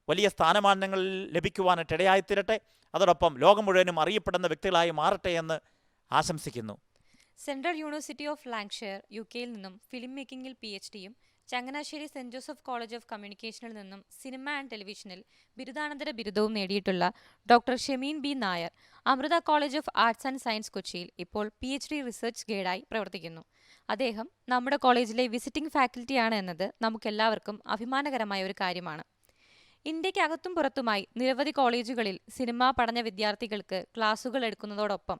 വലിയ സ്ഥാനമാനങ്ങൾ ലഭിക്കുവാനായിട്ട് ഇടയായിത്തീരട്ടെ. അതോടൊപ്പം ലോകം മുഴുവനും അറിയപ്പെടുന്ന വ്യക്തികളായി മാറട്ടെ എന്ന് ആശംസിക്കുന്നു. സെൻട്രൽ യൂണിവേഴ്സിറ്റി ഓഫ് ലാങ്ഷയർ UK-യിൽ നിന്നും ഫിലിം മേക്കിംഗിൽ PhD-യും Changanassery saint Joseph college of കമ്മ്യൂണിക്കേഷനിൽ നിന്നും സിനിമ ആൻഡ് ടെലിവിഷനിൽ ബിരുദാനന്തര ബിരുദവും നേടിയിട്ടുള്ള doctor Shemin B Nair Amrita college of arts and science കൊച്ചിയിൽ ഇപ്പോൾ PhD റിസർച്ച് ഗൈഡായി പ്രവർത്തിക്കുന്നു. അദ്ദേഹം നമ്മുടെ കോളേജിലെ വിസിറ്റിംഗ് ഫാക്കൽറ്റിയാണ് എന്നത് നമുക്കെല്ലാവർക്കും അഭിമാനകരമായ ഒരു കാര്യമാണ്. ഇന്ത്യക്കകത്തും പുറത്തുമായി നിരവധി കോളേജുകളിൽ സിനിമാ പഠന വിദ്യാർത്ഥികൾക്ക് ക്ലാസുകൾ എടുക്കുന്നതോടൊപ്പം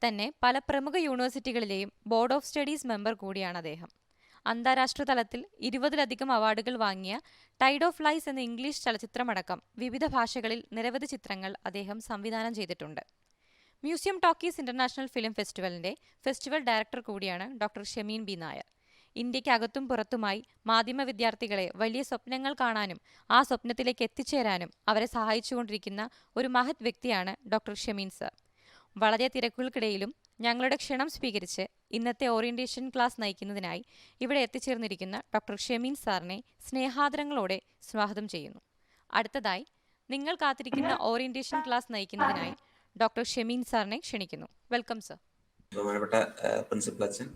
തന്നെ പല പ്രമുഖ യൂണിവേഴ്സിറ്റികളിലെയും ബോർഡ് ഓഫ് സ്റ്റഡീസ് മെമ്പർ കൂടിയാണ് അദ്ദേഹം. അന്താരാഷ്ട്ര തലത്തിൽ 20-ലധികം അവാർഡുകൾ വാങ്ങിയ ടൈഡ് ഓഫ് ലൈസ് എന്ന ഇംഗ്ലീഷ് ചലച്ചിത്രമടക്കം വിവിധ ഭാഷകളിൽ നിരവധി ചിത്രങ്ങൾ അദ്ദേഹം സംവിധാനം ചെയ്തിട്ടുണ്ട്. മ്യൂസിയം ടോക്കീസ് ഇന്റർനാഷണൽ ഫിലിം ഫെസ്റ്റിവലിന്റെ ഫെസ്റ്റിവൽ ഡയറക്ടർ കൂടിയാണ് ഡോക്ടർ ഷെമീൻ ബി നായർ. ഇന്ത്യക്കകത്തും പുറത്തുമായി മാധ്യമ വിദ്യാർത്ഥികളെ വലിയ സ്വപ്നങ്ങൾ കാണാനും ആ സ്വപ്നത്തിലേക്ക് എത്തിച്ചേരാനും അവരെ സഹായിച്ചുകൊണ്ടിരിക്കുന്ന ഒരു മഹത് വ്യക്തിയാണ് ഡോക്ടർ ഷെമീൻ സർ. വളരെ തിരക്കുകൾക്കിടയിലും ഞങ്ങളുടെ ക്ഷണം സ്വീകരിച്ച് ഇന്നത്തെ ഓറിയന്റേഷൻ ക്ലാസ് നയിക്കുന്നതിനായി ഇവിടെ എത്തിച്ചേർന്നിരിക്കുന്ന ഡോക്ടർ ഷെമീൻ സാറിനെ സ്നേഹാദരങ്ങളോടെ സ്വാഗതം ചെയ്യുന്നു. അടുത്തതായി നിങ്ങൾ കാത്തിരിക്കുന്ന ഓറിയന്റേഷൻ ക്ലാസ് നയിക്കുന്നതിനായി ഡോക്ടർ ഷെമീൻ സാറിനെ ക്ഷണിക്കുന്നു. Welcome sir. ബഹുമാനപ്പെട്ട പ്രിൻസിപ്പൽ അച്ഛൻ,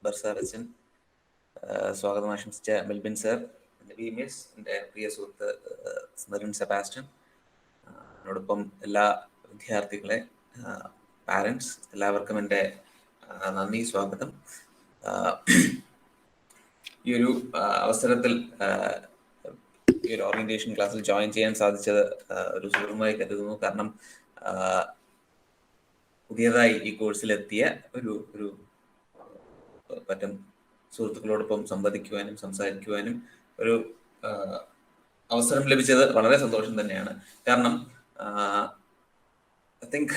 ബർസാർ അച്ഛൻ, സ്വാഗതം ആശംസിച്ച മെൽബിൻ സർ, എൻ്റെ പ്രിയ സുഹൃത്ത് സ്മെറിൻ സെബാസ്റ്റ്യൻ, എന്നോടൊപ്പം എല്ലാ വിദ്യാർത്ഥികളെ, പാരൻസ്, എല്ലാവർക്കും എൻ്റെ നന്ദി, സ്വാഗതം. ഈ ഒരു അവസരത്തിൽ ഈ ഒരു ഓറിയന്റേഷൻ ക്ലാസ്സിൽ ജോയിൻ ചെയ്യാൻ സാധിച്ചത് ഒരു സുഖമായി കരുതുന്നു. കാരണം പുതിയതായി ഈ കോഴ്സിലെത്തിയ ഒരു പറ്റും സുഹൃത്തുക്കളോടൊപ്പം സംവദിക്കുവാനും സംസാരിക്കുവാനും ഒരു അവസരം ലഭിച്ചത് വളരെ സന്തോഷം തന്നെയാണ്. കാരണം I think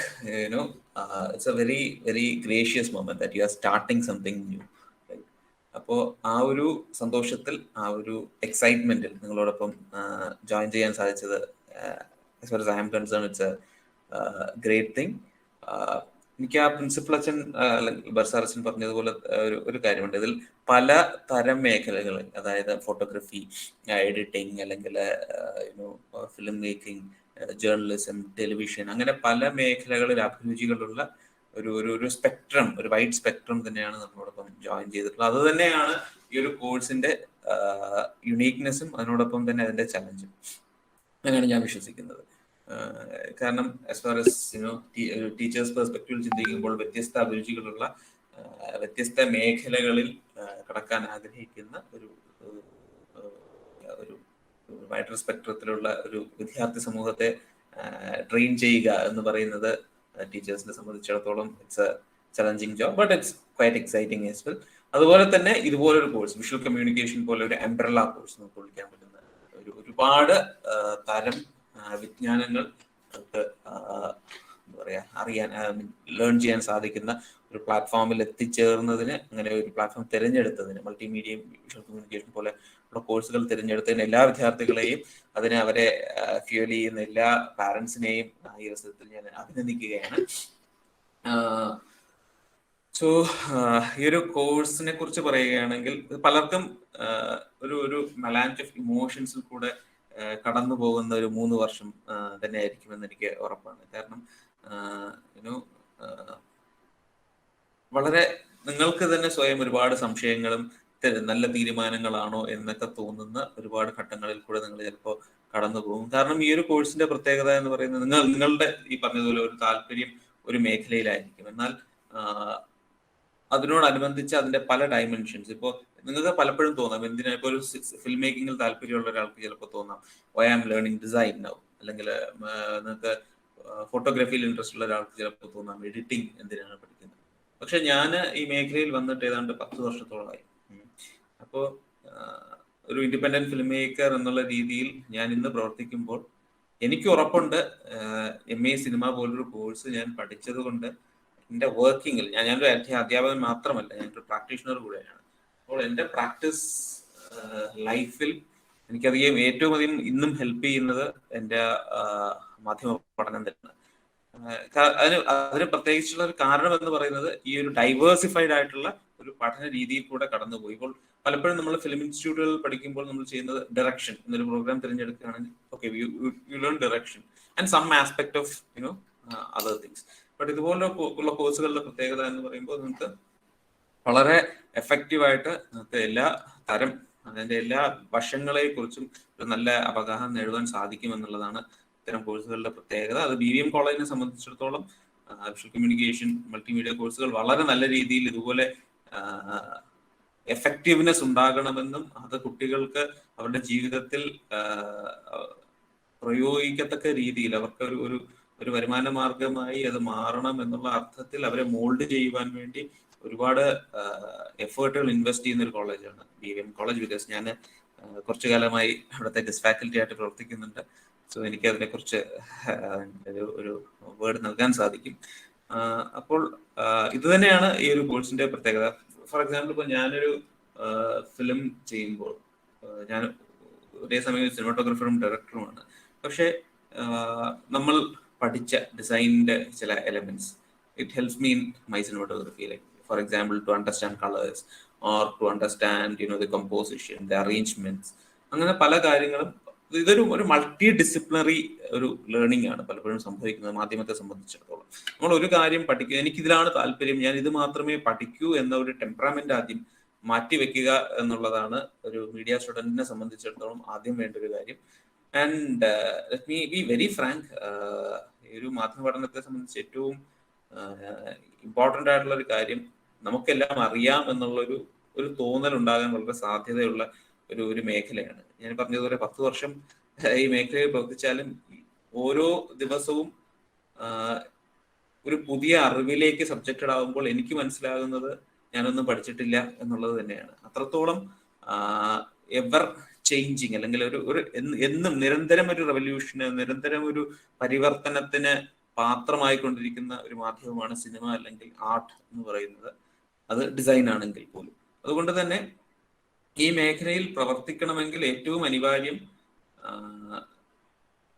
it's a very very gracious moment that you are starting something new. അപ്പോൾ ആ ഒരു സന്തോഷത്തിൽ, ആ ഒരു എക്സൈറ്റ്മെന്റിൽ നിങ്ങളോടൊപ്പം ജോയിൻ ചെയ്യാൻ സാധിച്ചത് as far as I am concerned it's a great thing. എനിക്ക് ആ പ്രിൻസിപ്പൽ അച്ഛൻ ബർസാർ അച്ഛൻ പറഞ്ഞതുപോലെ ഒരു കാര്യമുണ്ട്. ഇതിൽ പല തരം മേഖലകൾ, അതായത് ഫോട്ടോഗ്രാഫി, എഡിറ്റിംഗ്, അല്ലെങ്കിൽ ഫിലിം മേക്കിംഗ്, ജേർണലിസം, ടെലിവിഷൻ, അങ്ങനെ പല മേഖലകളിൽ അഭിരുചികളുള്ള ഒരു സ്പെക്ട്രം, ഒരു വൈഡ് സ്പെക്ട്രം തന്നെയാണ് നമ്മളോടൊപ്പം ജോയിൻ ചെയ്തിട്ടുള്ളത്. അത് തന്നെയാണ് ഈ ഒരു കോഴ്സിന്റെ യുണീക്നെസ്സും അതിനോടൊപ്പം തന്നെ അതിന്റെ ചലഞ്ചും അങ്ങനെയാണ് ഞാൻ വിശ്വസിക്കുന്നത്. കാരണം ആസ് ഫാർ എസ് ടീച്ചേഴ്സ് പെർസ്പെക്റ്റീവിൽ ചിന്തിക്കുമ്പോൾ വ്യത്യസ്ത അഭിരുചികളുള്ള വ്യത്യസ്ത മേഖലകളിൽ കടക്കാൻ ആഗ്രഹിക്കുന്ന ഒരു വൈഡർ സ്പെക്ട്രത്തിലുള്ള ഒരു വിദ്യാർത്ഥി സമൂഹത്തെ ട്രെയിൻ ചെയ്യുക എന്ന് പറയുന്നത് ടീച്ചേഴ്സിനെ സംബന്ധിച്ചിടത്തോളം it's A challenging job, but it's quite exciting as well. അതുപോലെ തന്നെ ഇതുപോലൊരു കോഴ്സ്, വിഷ്വൽ കമ്മ്യൂണിക്കേഷൻ പോലെ ഒരു അംബ്രല്ല കോഴ്സ് നമുക്ക് വിളിക്കാൻ പറ്റുന്ന ഒരുപാട് തരം വിജ്ഞാനങ്ങൾ നമുക്ക് എന്താ പറയാ അറിയാൻ, ലേൺ ചെയ്യാൻ സാധിക്കുന്ന ഒരു പ്ലാറ്റ്ഫോമിൽ എത്തിച്ചേർന്നതിന്, അങ്ങനെ ഒരു പ്ലാറ്റ്ഫോം തിരഞ്ഞെടുത്തതിന്, മൾട്ടിമീഡിയയും വിഷ്വൽ കമ്മ്യൂണിക്കേഷൻ പോലെ ഉള്ള കോഴ്സുകൾ തിരഞ്ഞെടുത്തതിന് എല്ലാ വിദ്യാർത്ഥികളെയും, അതിനെ അവരെ ഫ്യൂൽ ചെയ്യുന്ന എല്ലാ പാരന്റ്സിനെയും ഈ അവസരത്തിൽ ഞാൻ അഭിനന്ദിക്കുകയാണ്. സോ ഈ ഒരു കോഴ്സിനെ കുറിച്ച് പറയുകയാണെങ്കിൽ പലർക്കും ഒരു മെലാഞ്ച് ഓഫ് ഇമോഷൻസിൽ കൂടെ കടന്നു പോകുന്ന ഒരു 3 വർഷം തന്നെ ആയിരിക്കുമെന്ന് എനിക്ക് ഉറപ്പാണ്. കാരണം വളരെ നിങ്ങൾക്ക് തന്നെ സ്വയം ഒരുപാട് സംശയങ്ങളും നല്ല തീരുമാനങ്ങളാണോ എന്നൊക്കെ തോന്നുന്ന ഒരുപാട് ഘട്ടങ്ങളിൽ കൂടെ നിങ്ങൾ ചിലപ്പോൾ കടന്നു പോകും. കാരണം ഈ ഒരു കോഴ്സിന്റെ പ്രത്യേകത എന്ന് പറയുന്നത് നിങ്ങളുടെ ഈ പറഞ്ഞതുപോലെ ഒരു താല്പര്യം ഒരു മേഖലയിലായിരിക്കും. എന്നാൽ അതിനോടനുബന്ധിച്ച് അതിന്റെ പല ഡയമെൻഷൻസ്, ഇപ്പോൾ നിങ്ങൾക്ക് പലപ്പോഴും തോന്നാം എന്തിനാ, ഇപ്പോൾ ഒരു ഫിലിം മേക്കിങ്ങിൽ താല്പര്യമുള്ള ഒരാൾക്ക് ചിലപ്പോൾ തോന്നാം why am learning design now, അല്ലെങ്കിൽ നിങ്ങൾക്ക് ഫോട്ടോഗ്രാഫിയിൽ ഇൻട്രസ്റ്റ് ഉള്ള ഒരാൾക്ക് ചിലപ്പോൾ തോന്നാം എഡിറ്റിംഗ് എന്തിനാണ് പഠിക്കുന്നത്. പക്ഷെ ഞാൻ ഈ മേഖലയിൽ വന്നിട്ട് ഏതാണ്ട് 10 വർഷത്തോളമായി. അപ്പോൾ ഒരു ഇൻഡിപെൻഡന്റ് ഫിലിം മേക്കർ എന്നുള്ള രീതിയിൽ ഞാൻ ഇന്ന് പ്രവർത്തിക്കുമ്പോൾ എനിക്ക് ഉറപ്പുണ്ട് MA സിനിമ പോലൊരു കോഴ്സ് ഞാൻ പഠിച്ചത് കൊണ്ട് എൻ്റെ വർക്കിങ്ങിൽ ഞാനൊരു അധ്യാപകൻ മാത്രമല്ല, ഞാനൊരു പ്രാക്ടീഷണർ കൂടെയാണ്. അപ്പോൾ എൻ്റെ പ്രാക്ടീസ് ലൈഫിൽ എനിക്കധികം ഏറ്റവും അധികം ഇന്നും ഹെൽപ്പ് ചെയ്യുന്നത് എൻ്റെ മാധ്യമ പഠനം തന്നെയാണ്. അതിന് പ്രത്യേകിച്ചുള്ള ഒരു കാരണം എന്ന് പറയുന്നത് ഈ ഒരു ഡൈവേഴ്സിഫൈഡ് ആയിട്ടുള്ള ഒരു പഠന രീതിയിൽ കൂടെ കടന്നുപോയി. ഇപ്പോൾ പലപ്പോഴും നമ്മൾ ഫിലിം ഇൻസ്റ്റിറ്റ്യൂട്ടുകളിൽ പഠിക്കുമ്പോൾ നമ്മൾ ചെയ്യുന്നത് ഡയറക്ഷൻ എന്നൊരു പ്രോഗ്രാം തിരഞ്ഞെടുക്കുകയാണെങ്കിൽ okay you learn direction and some aspect of other things. But ഇതുപോലെ ഉള്ള കോഴ്സുകളുടെ പ്രത്യേകത എന്ന് പറയുമ്പോൾ നിങ്ങൾക്ക് വളരെ എഫക്റ്റീവായിട്ട് നിങ്ങൾക്ക് എല്ലാ തരം അതിന്റെ എല്ലാ വശങ്ങളെ കുറിച്ചും ഒരു നല്ല അവഗാഹം നേടുവാൻ സാധിക്കും എന്നുള്ളതാണ് ഇത്തരം കോഴ്സുകളുടെ പ്രത്യേകത. അത് BVM കോളേജിനെ സംബന്ധിച്ചിടത്തോളം വിഷ്വൽ കമ്മ്യൂണിക്കേഷൻ മൾട്ടിമീഡിയ കോഴ്സുകൾ വളരെ നല്ല രീതിയിൽ ഇതുപോലെ എഫക്റ്റീവ്നെസ് ഉണ്ടാകണമെന്നും അത് കുട്ടികൾക്ക് അവരുടെ ജീവിതത്തിൽ പ്രയോഗിക്കത്തക്ക രീതിയിൽ അവർക്ക് ഒരു വരുമാന മാർഗമായി അത് മാറണം എന്നുള്ള അർത്ഥത്തിൽ അവരെ മോൾഡ് ചെയ്യുവാൻ വേണ്ടി ഒരുപാട് എഫേർട്ടുകൾ ഇൻവെസ്റ്റ് ചെയ്യുന്ന ഒരു കോളേജാണ് BVM കോളേജ്. ബിക്കോസ് ഞാൻ കുറച്ചു കാലമായി അവിടുത്തെ ഗസ്റ്റ് ഫാക്കൽറ്റി ആയിട്ട് പ്രവർത്തിക്കുന്നുണ്ട്. സോ എനിക്ക് അതിനെക്കുറിച്ച് ഒരു വേർഡ് നൽകാൻ സാധിക്കും. അപ്പോൾ ഇത് തന്നെയാണ് ഈ ഒരു കോഴ്സിന്റെ പ്രത്യേകത. ഫോർ എക്സാമ്പിൾ, ഇപ്പോൾ ഞാനൊരു ഫിലിം ചെയ്യുമ്പോൾ ഞാൻ ഒരേ സമയം സിനിമാറ്റോഗ്രാഫറും ഡയറക്ടറുമാണ്. പക്ഷെ നമ്മൾ പഠിച്ച ഡിസൈനിന്റെ ചില elements it helps me in my cinematography. Like for example to understand colours or to understand the composition, the arrangements, അങ്ങനെ പല കാര്യങ്ങളും. ഇതൊരു മൾട്ടി ഡിസിപ്ലിനറി ഒരു ലേണിംഗ് ആണ് പലപ്പോഴും സംഭവിക്കുന്നത് മാധ്യമത്തെ സംബന്ധിച്ചിടത്തോളം. നമ്മൾ ഒരു കാര്യം പഠിക്കുക, എനിക്കിതിലാണ് താല്പര്യം, ഞാൻ ഇത് മാത്രമേ പഠിക്കൂ എന്ന ഒരു ടെമ്പറാമെന്റ് ആദ്യം മാറ്റിവെക്കുക എന്നുള്ളതാണ് ഒരു മീഡിയ സ്റ്റുഡന്റിനെ സംബന്ധിച്ചിടത്തോളം ആദ്യം വേണ്ട ഒരു കാര്യം. And let me be very Frank, ഈ ഒരു മാധ്യമ പഠനത്തെ സംബന്ധിച്ച് ഏറ്റവും ഇമ്പോർട്ടൻ്റ് ആയിട്ടുള്ള ഒരു കാര്യം നമുക്കെല്ലാം അറിയാം എന്നുള്ളൊരു തോന്നൽ ഉണ്ടാകാൻ വളരെ സാധ്യതയുള്ള ഒരു മേഖലയാണ്. ഞാൻ പറഞ്ഞതുപോലെ 10 വർഷം ഈ മേഖലയിൽ പ്രവർത്തിച്ചാലും ഓരോ ദിവസവും ഒരു പുതിയ അറിവിലേക്ക് സബ്ജക്റ്റഡ് ആകുമ്പോൾ എനിക്ക് മനസ്സിലാകുന്നത് ഞാനൊന്നും പഠിച്ചിട്ടില്ല എന്നുള്ളത് തന്നെയാണ്. അത്രത്തോളം എവർ ചേഞ്ചിങ്, അല്ലെങ്കിൽ എന്നും നിരന്തരം ഒരു റെവല്യൂഷന്, നിരന്തരം ഒരു പരിവർത്തനത്തിന് പാത്രമായിക്കൊണ്ടിരിക്കുന്ന ഒരു മാധ്യമമാണ് സിനിമ അല്ലെങ്കിൽ ആർട്ട് എന്ന് പറയുന്നത്. അത് ഡിസൈൻ ആണെങ്കിൽ പോലും. അതുകൊണ്ട് തന്നെ ഈ മേഖലയിൽ പ്രവർത്തിക്കണമെങ്കിൽ ഏറ്റവും അനിവാര്യം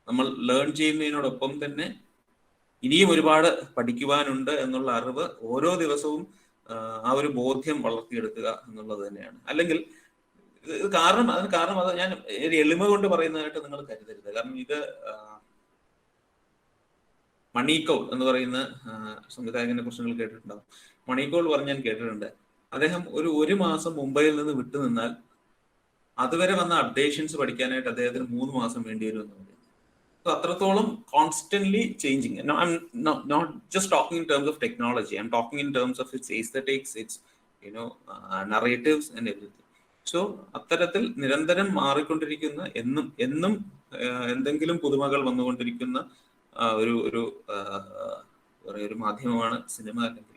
നമ്മൾ ലേൺ ചെയ്യുന്നതിനോടൊപ്പം തന്നെ ഇനിയും ഒരുപാട് പഠിക്കുവാനുണ്ട് എന്നുള്ള അറിവ് ഓരോ ദിവസവും ആ ഒരു ബോധ്യം വളർത്തിയെടുക്കുക എന്നുള്ളത് തന്നെയാണ്. അല്ലെങ്കിൽ അതിന് കാരണം അത് ഞാൻ ഒരു എളിമ കൊണ്ട് പറയുന്നതായിട്ട് നിങ്ങൾ കരുതരുത്. കാരണം ഇത് മണിക്കോൾ എന്ന് പറയുന്ന സംവിധായകനെ കുറിച്ച് നിങ്ങൾ കേട്ടിട്ടുണ്ടാവും. മണിക്കോൾ പറഞ്ഞ് ഞാൻ കേട്ടിട്ടുണ്ട്. അദ്ദേഹം ഒരു മാസം മുംബൈയിൽ നിന്ന് വിട്ടു നിന്നാൽ അതുവരെ വന്ന അപ്ഡേഷൻസ് പഠിക്കാനായിട്ട് അദ്ദേഹത്തിന് 3 മാസം വേണ്ടി വരും എന്ന് പറയുന്നത്. അത്രത്തോളം constantly changing. I'm not just talking in terms of technology, I'm talking in terms of its aesthetics, its narratives and everything. So അത്തരത്തിൽ നിരന്തരം മാറിക്കൊണ്ടിരിക്കുന്ന, എന്നും എന്തെങ്കിലും പുതുമകൾ വന്നുകൊണ്ടിരിക്കുന്ന ഒരു മാധ്യമമാണ് സിനിമ അല്ലെങ്കിൽ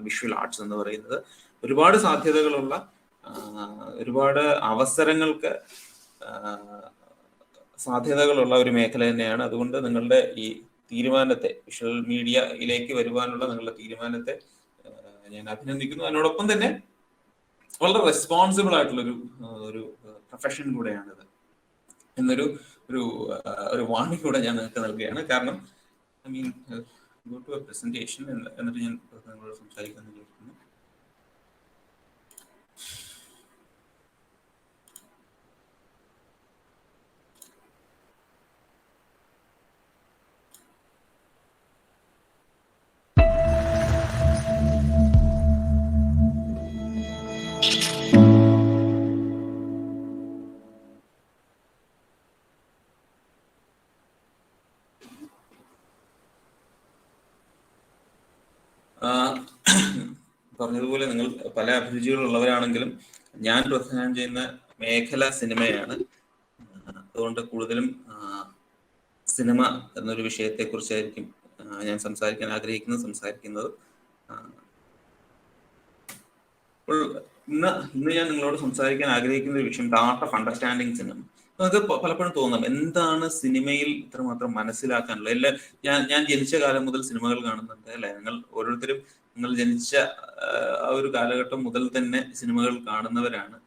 വിഷ്വൽ ആർട്സ് എന്ന് പറയുന്നത്. ഒരുപാട് സാധ്യതകളുള്ള, ഒരുപാട് അവസരങ്ങൾക്ക് സാധ്യതകളുള്ള ഒരു മേഖല തന്നെയാണ്. അതുകൊണ്ട് നിങ്ങളുടെ ഈ തീരുമാനത്തെ, വിഷ്വൽ മീഡിയയിലേക്ക് വരുവാനുള്ള നിങ്ങളുടെ തീരുമാനത്തെ ഞാൻ അഭിനന്ദിക്കുന്നു. അതിനോടൊപ്പം തന്നെ വളരെ റെസ്പോൺസിബിൾ ആയിട്ടുള്ളൊരു പ്രൊഫഷൻ കൂടെയാണിത് എന്നൊരു വാണിംഗ് കൂടെ ഞാൻ നിങ്ങൾക്ക് നൽകുകയാണ്. കാരണം I mean go to a presentation എന്നിട്ട് ഞാൻ നിങ്ങളോട് സംസാരിക്കാൻ വിചാരിക്കുന്നു. പറഞ്ഞതുപോലെ നിങ്ങൾ പല അഭിരുചികളുള്ളവരാണെങ്കിലും ഞാൻ പ്രധാനം ചെയ്യുന്ന മേഖല സിനിമയാണ്. അതുകൊണ്ട് കൂടുതലും സിനിമ എന്നൊരു വിഷയത്തെക്കുറിച്ചായിരിക്കും ഞാൻ സംസാരിക്കുന്നത്. അപ്പോൾ ഇന്ന് ഞാൻ നിങ്ങളോട് സംസാരിക്കാൻ ആഗ്രഹിക്കുന്ന ഒരു വിഷയം the art of understanding cinema. നമുക്ക് പലപ്പോഴും തോന്നാം, എന്താണ് സിനിമയിൽ ഇത്രമാത്രം മനസ്സിലാക്കാനുള്ളത്? ഞാൻ ജനിച്ച കാലം മുതൽ സിനിമകൾ കാണുന്നുണ്ട്, അല്ലെ? ഓരോരുത്തരും നിങ്ങൾ ജനിച്ച ആ ഒരു കാലഘട്ടം മുതൽ തന്നെ സിനിമകൾ കാണുന്നവരാണ്.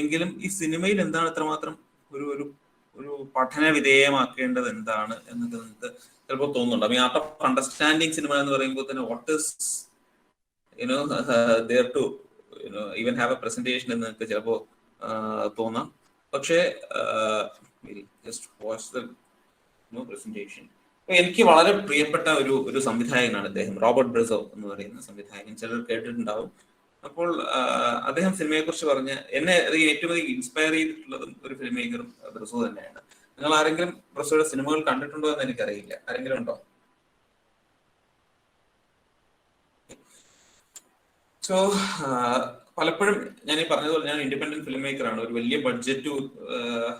എങ്കിലും ഈ സിനിമയിൽ എന്താണ് ഇത്രമാത്രം ഒരു ഒരു ഒരു പഠന വിധേയമാക്കേണ്ടത് എന്താണ് എന്നൊക്കെ നിങ്ങൾക്ക് ചിലപ്പോൾ തോന്നുന്നുണ്ട്. I mean, art of understanding cinema എന്ന് പറയുമ്പോൾ തന്നെ what is there to even have a presentation എന്ന് നിങ്ങൾക്ക് ചിലപ്പോൾ തോന്നാം. പക്ഷേ ജസ്റ്റ് വാച്ച് ദ പ്രസന്റേഷൻ. എനിക്ക് വളരെ പ്രിയപ്പെട്ട ഒരു സംവിധായകനാണ് അദ്ദേഹം, റോബർട്ട് ബ്രസോ എന്ന് പറയുന്ന സംവിധായകൻ. ചിലർ കേട്ടിട്ടുണ്ടാവും. അപ്പോൾ അദ്ദേഹം സിനിമയെ കുറിച്ച് പറഞ്ഞ എന്നെ ഏറ്റവും അധികം ഇൻസ്പയർ ചെയ്തിട്ടുള്ളതും ഒരു ഫിലിം മേക്കറും ബ്രസോ തന്നെയാണ്. നിങ്ങൾ ആരെങ്കിലും ബ്രസോയുടെ സിനിമകൾ കണ്ടിട്ടുണ്ടോ എന്ന് എനിക്കറിയില്ല. ആരെങ്കിലും ഉണ്ടോ? സോ പലപ്പോഴും ഞാൻ ഈ പറഞ്ഞതുപോലെ ഞാൻ ഇൻഡിപെൻഡന്റ് ഫിലിം മേക്കറാണ്. ഒരു വലിയ ബഡ്ജറ്റ്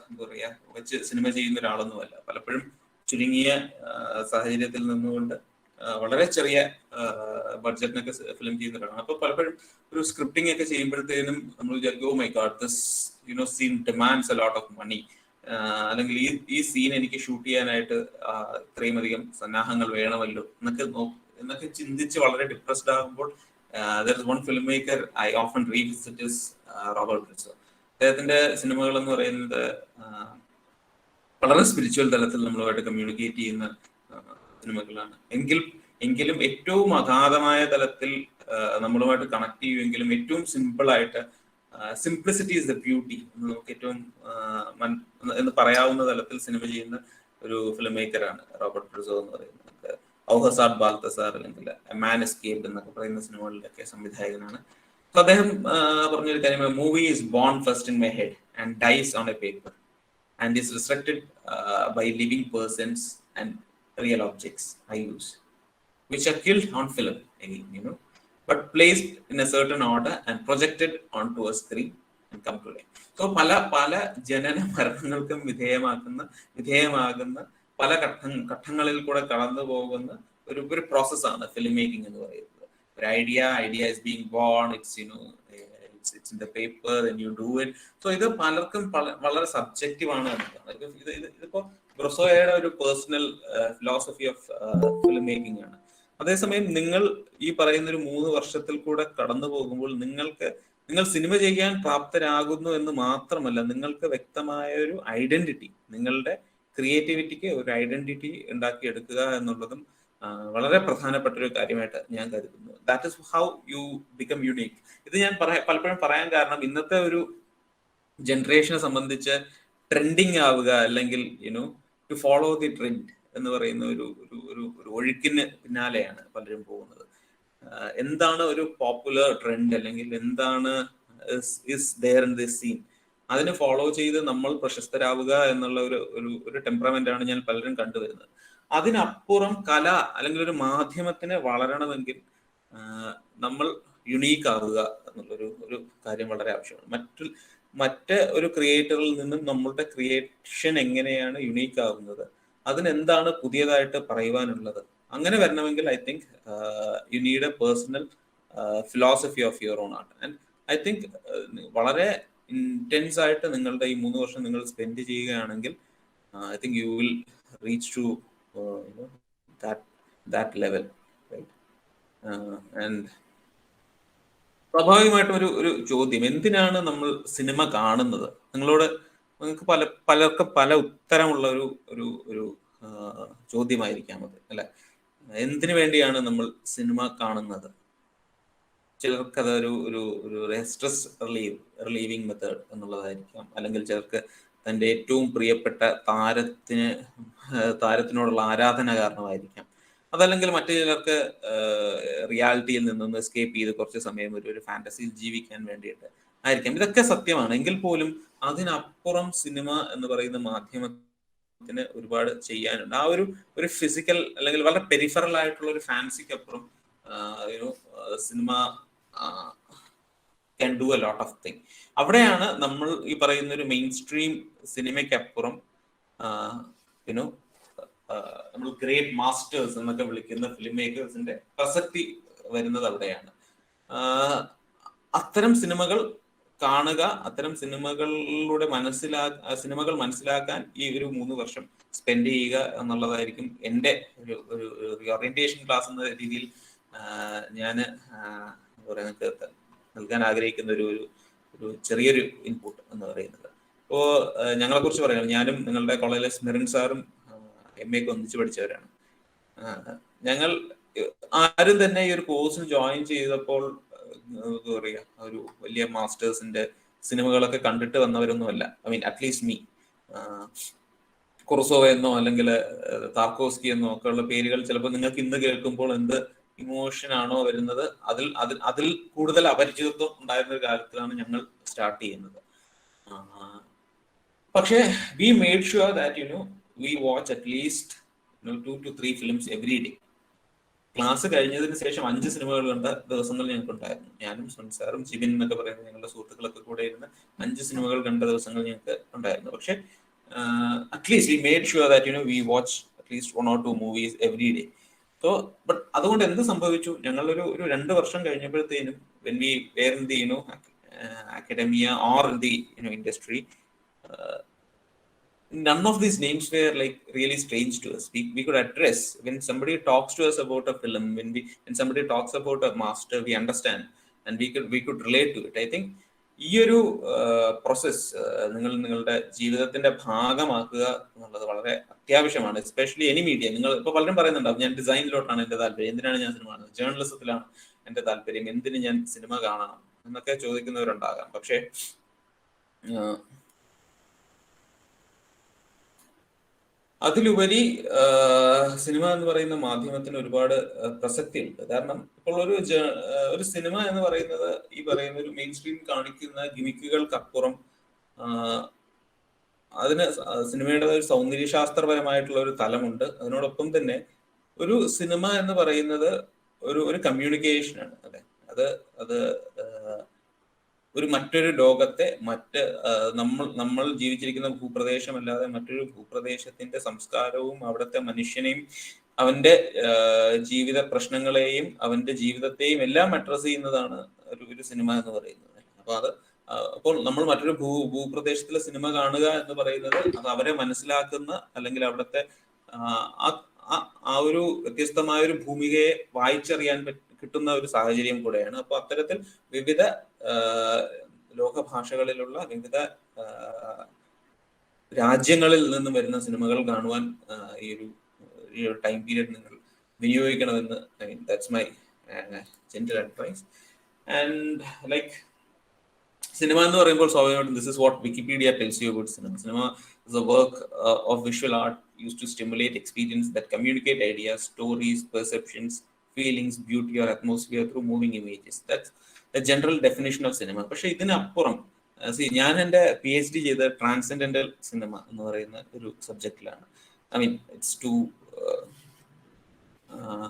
എന്താ പറയാ വെച്ച് സിനിമ ചെയ്യുന്ന ഒരാളൊന്നുമല്ല. പലപ്പോഴും ചുരുങ്ങിയ സാഹചര്യത്തിൽ നിന്നുകൊണ്ട് വളരെ ചെറിയ ബഡ്ജറ്റിനൊക്കെ ഫിലിം ചെയ്യുന്ന ഒരാളാണ്. അപ്പൊ പലപ്പോഴും ഒരു സ്ക്രിപ്റ്റിംഗ് ഒക്കെ ചെയ്യുമ്പോഴത്തേനും നമ്മൾ വിചാരിക്കും, oh my God, this scene demands a lot of money, അല്ലെങ്കിൽ ഈ സീൻ എനിക്ക് ഷൂട്ട് ചെയ്യാനായിട്ട് ഇത്രയും അധികം സന്നാഹങ്ങൾ വേണമല്ലോ എന്നൊക്കെ ചിന്തിച്ച് വളരെ ഡിപ്രസ്ഡ് ആകുമ്പോൾ there is one filmmaker I often revisit is Robert Bresson. അദ്ദേഹത്തിന്റെ സിനിമകൾ എന്ന് പറയുന്നത് വളരെ സ്പിരിച്വൽ തലത്തിൽ നമ്മളുമായിട്ട് കമ്മ്യൂണിക്കേറ്റ് ചെയ്യുന്ന സിനിമകളാണ്. എങ്കിലും ഏറ്റവും അഗാധമായ തലത്തിൽ നമ്മളുമായിട്ട് കണക്ട് ചെയ്യുമെങ്കിലും ഏറ്റവും സിമ്പിൾ ആയിട്ട് സിംപ്ലിസിറ്റി ഇസ് ദ ബ്യൂട്ടി നമുക്ക് ഏറ്റവും എന്ന് പറയാവുന്ന തലത്തിൽ സിനിമ ചെയ്യുന്ന ഒരു ഫിലിം മേക്കറാണ് റോബർട്ട് ബ്രസോ എന്ന് പറയുന്നത്. ഔഹസാഡ് ബാൽത്തസാർ അല്ലെങ്കിൽ എ മാൻ എസ്കേപ്ഡ് എന്നൊക്കെ പറയുന്ന സിനിമകളിലൊക്കെ സംവിധായകനാണ്. അപ്പൊ അദ്ദേഹം പറഞ്ഞൊരു കാര്യം, movie is born first in my head and dies on a paper and is restricted by living persons and real objects I use which are killed on film again, but placed in a certain order and projected onto a screen and come to life. So പല ജനന മരണങ്ങൾക്കും വിധേയമാകുന്ന പല ഘട്ടങ്ങളിൽ കൂടെ കടന്നു പോകുന്ന ഒരു പ്രോസസ്സാണ് ഫിലിം മേക്കിംഗ് എന്ന് പറയുന്നത്. ഒരു idea is being bone, it's it's in the paper and you do it. So ഇത് പലർക്കും വളരെ സബ്ജക്റ്റീവ് ആണ് എന്നതാണ്. ഇതിപ്പോ ബ്രസോയുടെ ഒരു personal philosophy of film making ആണ്. അതേസമയം നിങ്ങൾ ഈ പറയുന്ന ഒരു 3 വർഷത്തിൽ കൂടെ കടന്നു പോകുമ്പോൾ നിങ്ങൾ സിനിമ ചെയ്യാൻ പ്രാപ്തരാകുന്നു എന്ന് മാത്രമല്ല, നിങ്ങൾക്ക് വ്യക്തമായ ഒരു ഐഡന്റിറ്റി, നിങ്ങളുടെ ക്രിയേറ്റിവിറ്റിക്ക് ഒരു ഐഡന്റിറ്റി ഉണ്ടാക്കിയെടുക്കുക എന്നുള്ളതും വളരെ പ്രധാനപ്പെട്ട ഒരു കാര്യമായിട്ട് ഞാൻ കരുതുന്നു. That is how you become unique. ഇത് ഞാൻ പലപ്പോഴും പറയാൻ കാരണം, ഇന്നത്തെ ഒരു ജനറേഷനെ സംബന്ധിച്ച് ട്രെൻഡിങ് ആവുക അല്ലെങ്കിൽ ടു ഫോളോ ദി ട്രെൻഡ് എന്ന് പറയുന്ന ഒരു ഒഴുക്കിന് പിന്നാലെയാണ് പലരും പോകുന്നത്. എന്താണ് ഒരു പോപ്പുലർ ട്രെൻഡ് അല്ലെങ്കിൽ എന്താണ് is there in this scene, അതിനെ ഫോളോ ചെയ്ത് നമ്മൾ പ്രശസ്തരാവുക എന്നുള്ള ഒരു ടെമ്പറമെന്റ് ആണ് ഞാൻ പലരും കണ്ടുവരുന്നത്. അതിനപ്പുറം കല അല്ലെങ്കിൽ ഒരു മാധ്യമത്തിന് വളരണമെങ്കിൽ നമ്മൾ യുണീക്ക് ആവുക എന്നുള്ളൊരു കാര്യം വളരെ ആവശ്യമാണ്. മറ്റ് ഒരു ക്രിയേറ്ററിൽ നിന്നും നമ്മളുടെ ക്രിയേഷൻ എങ്ങനെയാണ് യുണീക്ക് ആവുന്നത്, അതിനെന്താണ് പുതിയതായിട്ട് പറയുവാനുള്ളത്, അങ്ങനെ വരണമെങ്കിൽ I think you need a personal philosophy of your own art. And I think വളരെ ഇന്റൻസ് ആയിട്ട് നിങ്ങളുടെ ഈ 3 വർഷം നിങ്ങൾ സ്പെൻഡ് ചെയ്യുകയാണെങ്കിൽ I think you will reach to that level, right? And സ്വാഭാവികമായിട്ടും ഒരു ചോദ്യം, എന്തിനാണ് നമ്മൾ സിനിമ കാണുന്നത്? നിങ്ങൾക്ക് പലർക്കും പല ഉത്തരമുള്ള ഒരു ചോദ്യമായിരിക്കാം അത്, അല്ലെ? എന്തിനു വേണ്ടിയാണ് നമ്മൾ സിനിമ കാണുന്നത്? ചിലർക്ക് അത് ഒരു സ്ട്രെസ് റിലീവിങ് മെത്തേഡ് എന്നുള്ളതായിരിക്കാം, അല്ലെങ്കിൽ ചിലർക്ക് തൻ്റെ ഏറ്റവും പ്രിയപ്പെട്ട താരത്തിനോടുള്ള ആരാധന കാരണമായിരിക്കാം, അതല്ലെങ്കിൽ മറ്റു ചിലർക്ക് റിയാലിറ്റിയിൽ നിന്നൊന്ന് എസ്കേപ്പ് ചെയ്ത് കുറച്ച് സമയം ഒരു ഫാന്റസിയിൽ ജീവിക്കാൻ വേണ്ടിയിട്ട് ആയിരിക്കാം. ഇതൊക്കെ സത്യമാണ്. എങ്കിൽ പോലും അതിനപ്പുറം സിനിമ എന്ന് പറയുന്ന മാധ്യമത്തിന് ഒരുപാട് ചെയ്യാനുണ്ട്. ആ ഒരു ഫിസിക്കൽ അല്ലെങ്കിൽ വളരെ പെരിഫറൽ ആയിട്ടുള്ള ഒരു ഫാൻസിക്ക് അപ്പുറം cinema can do a lot of things. അവിടെയാണ് നമ്മൾ ഈ പറയുന്ന ഒരു മെയിൻ സ്ട്രീം സിനിമയ്ക്ക് അപ്പുറം നമ്മൾ ഗ്രേറ്റ് മാസ്റ്റേഴ്സ് എന്നൊക്കെ വിളിക്കുന്ന ഫിലിം മേക്കേഴ്സിന്റെ പ്രസക്തി വരുന്നത് അവിടെയാണ്. അത്തരം സിനിമകൾ കാണുക, അത്തരം സിനിമകളിലൂടെ സിനിമകൾ മനസ്സിലാക്കാൻ ഈ ഒരു 3 വർഷം സ്പെൻഡ് ചെയ്യുക എന്നുള്ളതായിരിക്കും എൻ്റെ ഒരു ഓറിയന്റേഷൻ ക്ലാസ് എന്ന രീതിയിൽ ഞാൻ നൽകാൻ ആഗ്രഹിക്കുന്ന ഒരു ചെറിയൊരു ഇൻപുട്ട് എന്ന് പറയുന്നത്. ഇപ്പോൾ ഞങ്ങളെ കുറിച്ച് പറയാം, ഞാനും നിങ്ങളുടെ കോളേജിലെ സ്മിറിൻ സാറും MA ഒന്നിച്ച് പഠിച്ചവരാണ്. ഞങ്ങൾ ആരും തന്നെ ഈ ഒരു കോഴ്സിൽ ജോയിൻ ചെയ്തപ്പോൾ എന്താ പറയുക, ഒരു വലിയ മാസ്റ്റേഴ്സിന്റെ സിനിമകളൊക്കെ കണ്ടിട്ട് വന്നവരൊന്നുമല്ല. I mean at least me. Kurosawa എന്നോ അല്ലെങ്കിൽ താർക്കോസ്കി എന്നോ ഒക്കെ ഉള്ള പേരുകൾ ചിലപ്പോൾ നിങ്ങൾക്ക് ഇന്ന് കേൾക്കുമ്പോൾ എന്ത് ഇമോഷൻ ആണോ വരുന്നത്, അതിൽ കൂടുതൽ അപരിചിതത്വം ഉണ്ടായിരുന്ന ഒരു കാലത്തിലാണ് ഞങ്ങൾ സ്റ്റാർട്ട് ചെയ്യുന്നത്. പക്ഷേ V made sure that we watch at least 2 to 3 films every day. Class കഴിഞ്ഞതിന് ശേഷം 5 സിനിമകൾ കണ്ട ദിവസങ്ങൾ ഞങ്ങൾക്ക് ഉണ്ടായിരുന്നു. ഞാനും സുൻസാറും ജിബിൻ എന്നൊക്കെ പറയുന്ന ഞങ്ങളുടെ സുഹൃത്തുക്കളൊക്കെ കൂടെ ഇരുന്ന് 5 സിനിമകൾ കണ്ട ദിവസങ്ങൾ ഞങ്ങൾക്ക് ഉണ്ടായിരുന്നു. പക്ഷെ at least V made sure that we watch at least 1 or 2 movies every day. So but അതുകൊണ്ട് എന്ത് സംഭവിച്ചു, ഞങ്ങളൊരു 2 വർഷം കഴിഞ്ഞപ്പോഴത്തേനും when we were in the academia or in the industry, none of these names were like really strange to us. We could address when somebody talks to us about a film, when somebody talks about a master, we understand and we could relate to it. I think ഈ ഒരു പ്രോസസ് നിങ്ങളുടെ ജീവിതത്തിന്റെ ഭാഗമാക്കുക എന്നുള്ളത് വളരെ അത്യാവശ്യമാണ്. Especially any media. നിങ്ങൾ ഇപ്പൊ പലരും പറയുന്നുണ്ടാവും, ഞാൻ ഡിസൈനിലോട്ടാണ് എന്റെ താല്പര്യം, എന്തിനാണ് ഞാൻ സിനിമ കാണുന്നത്, ജേർണലിസത്തിലാണ് എന്റെ താല്പര്യം, എന്തിന് ഞാൻ സിനിമ കാണണം എന്നൊക്കെ ചോദിക്കുന്നവരുണ്ടാകാം. പക്ഷെ അതിലുപരി സിനിമ എന്ന് പറയുന്ന മാധ്യമത്തിന് ഒരുപാട് പ്രസക്തിയുണ്ട്. കാരണം ഇപ്പോൾ ഒരു സിനിമ എന്ന് പറയുന്നത് ഈ പറയുന്ന ഒരു മെയിൻ സ്ട്രീം കാണിക്കുന്ന ഗിമിക്കുകൾക്കപ്പുറം അതിന് സിനിമയുടെ ഒരു സൗന്ദര്യശാസ്ത്രപരമായിട്ടുള്ള ഒരു തലമുണ്ട്. അതിനോടൊപ്പം തന്നെ ഒരു സിനിമ എന്ന് പറയുന്നത് ഒരു കമ്മ്യൂണിക്കേഷനാണ്. അല്ലെ, അത് ഒരു മറ്റൊരു ലോകത്തെ നമ്മൾ ജീവിച്ചിരിക്കുന്ന ഭൂപ്രദേശമല്ലാതെ മറ്റൊരു ഭൂപ്രദേശത്തിന്റെ സംസ്കാരവും അവിടുത്തെ മനുഷ്യനെയും അവന്റെ ജീവിത പ്രശ്നങ്ങളെയും അവന്റെ ജീവിതത്തെയും എല്ലാം അഡ്രസ് ചെയ്യുന്നതാണ് ഒരു സിനിമ എന്ന് പറയുന്നത്. അപ്പോൾ നമ്മൾ മറ്റൊരു ഭൂപ്രദേശത്തിലെ സിനിമ കാണുക എന്ന് പറയുന്നത് അത് അവരെ മനസ്സിലാക്കുന്ന അല്ലെങ്കിൽ അവിടുത്തെ ആ ഒരു വ്യത്യസ്തമായ ഒരു ഭൂമികയെ വായിച്ചറിയാൻ കിട്ടുന്ന ഒരു സാഹചര്യം കൂടെയാണ്. അപ്പൊ അത്തരത്തിൽ വിവിധ ലോകഭാഷകളിലുള്ള വിവിധ രാജ്യങ്ങളിൽ നിന്നും വരുന്ന സിനിമകൾ കാണുവാൻ ഈ ഒരു ടൈം പീരിയഡ് നിങ്ങൾ വിനിയോഗിക്കണമെന്ന് that's my gentle advice. And like cinema എന്ന് പറയുമ്പോൾ സ്വാഭാവികമായിട്ടും this is what Wikipedia tells you about cinema. Cinema is a work of visual art used to stimulate experience that communicate ideas, stories, perceptions, feelings, beauty or atmosphere through moving images. That's the general definition of cinema. പക്ഷെ ഇതിനപ്പുറം ഞാൻ എൻ്റെ PhD ചെയ്ത ട്രാൻസെൻഡന്റൽ സിനിമ എന്ന് പറയുന്ന ഒരു സബ്ജക്റ്റിലാണ്. I mean it's too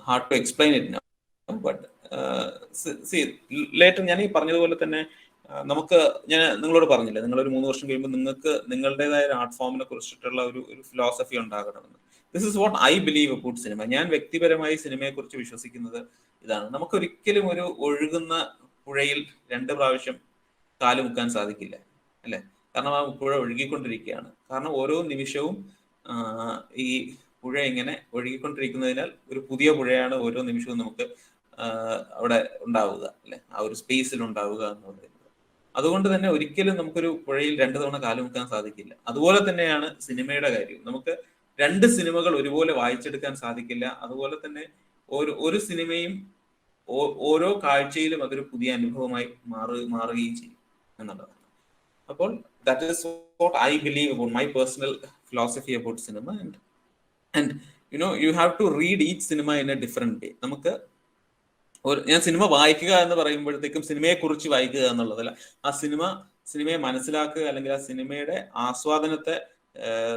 hard to explain it now, but later ഞാൻ ഈ പറഞ്ഞതുപോലെ തന്നെ ഞാൻ നിങ്ങളോട് പറഞ്ഞില്ലേ, നിങ്ങളൊരു 3 വർഷം കഴിയുമ്പോൾ നിങ്ങൾക്ക് നിങ്ങളുടേതായ ഒരു ആർട്ട് ഫോമിനെ കുറിച്ചിട്ടുള്ള ഒരു ഫിലോസഫി ഉണ്ടാകണമെന്ന്. This is what I believe about cinema. ഞാൻ വ്യക്തിപരമായി സിനിമയെ കുറിച്ച് വിശ്വസിക്കുന്നത് ഇതാണ്. നമുക്കൊരിക്കലും ഒരു ഒഴുകുന്ന പുഴയിൽ 2 പ്രാവശ്യം കാല് മുക്കാൻ സാധിക്കില്ല, അല്ലെ? കാരണം ആ പുഴ ഒഴുകിക്കൊണ്ടിരിക്കുകയാണ്. കാരണം ഓരോ നിമിഷവും ഈ പുഴ ഇങ്ങനെ ഒഴുകിക്കൊണ്ടിരിക്കുന്നതിനാൽ ഒരു പുതിയ പുഴയാണ് ഓരോ നിമിഷവും നമുക്ക് അവിടെ ഉണ്ടാവുക, അല്ലെ? ആ ഒരു സ്പേസിൽ ഉണ്ടാവുക എന്ന് പറയുന്നത്. അതുകൊണ്ട് തന്നെ ഒരിക്കലും നമുക്കൊരു പുഴയിൽ 2 തവണ കാല് മുക്കാൻ സാധിക്കില്ല. അതുപോലെ തന്നെയാണ് സിനിമയുടെ കാര്യം. നമുക്ക് 2 സിനിമകൾ ഒരുപോലെ വായിച്ചെടുക്കാൻ സാധിക്കില്ല. അതുപോലെ തന്നെ ഒരു സിനിമയും ഓരോ കാഴ്ചയിലും അതൊരു പുതിയ അനുഭവമായി മാറുകയും ചെയ്യും എന്നുള്ളതാണ്. അപ്പോൾ that is what I believe about my personal philosophy about cinema. And you have to read each cinema in a different way. നമുക്ക് ഞാൻ സിനിമ വായിക്കുക എന്ന് പറയുമ്പോഴത്തേക്കും സിനിമയെ കുറിച്ച് വായിക്കുക എന്നുള്ളതല്ല, ആ സിനിമയെ മനസ്സിലാക്കുക അല്ലെങ്കിൽ ആ സിനിമയുടെ ആസ്വാദനത്തെ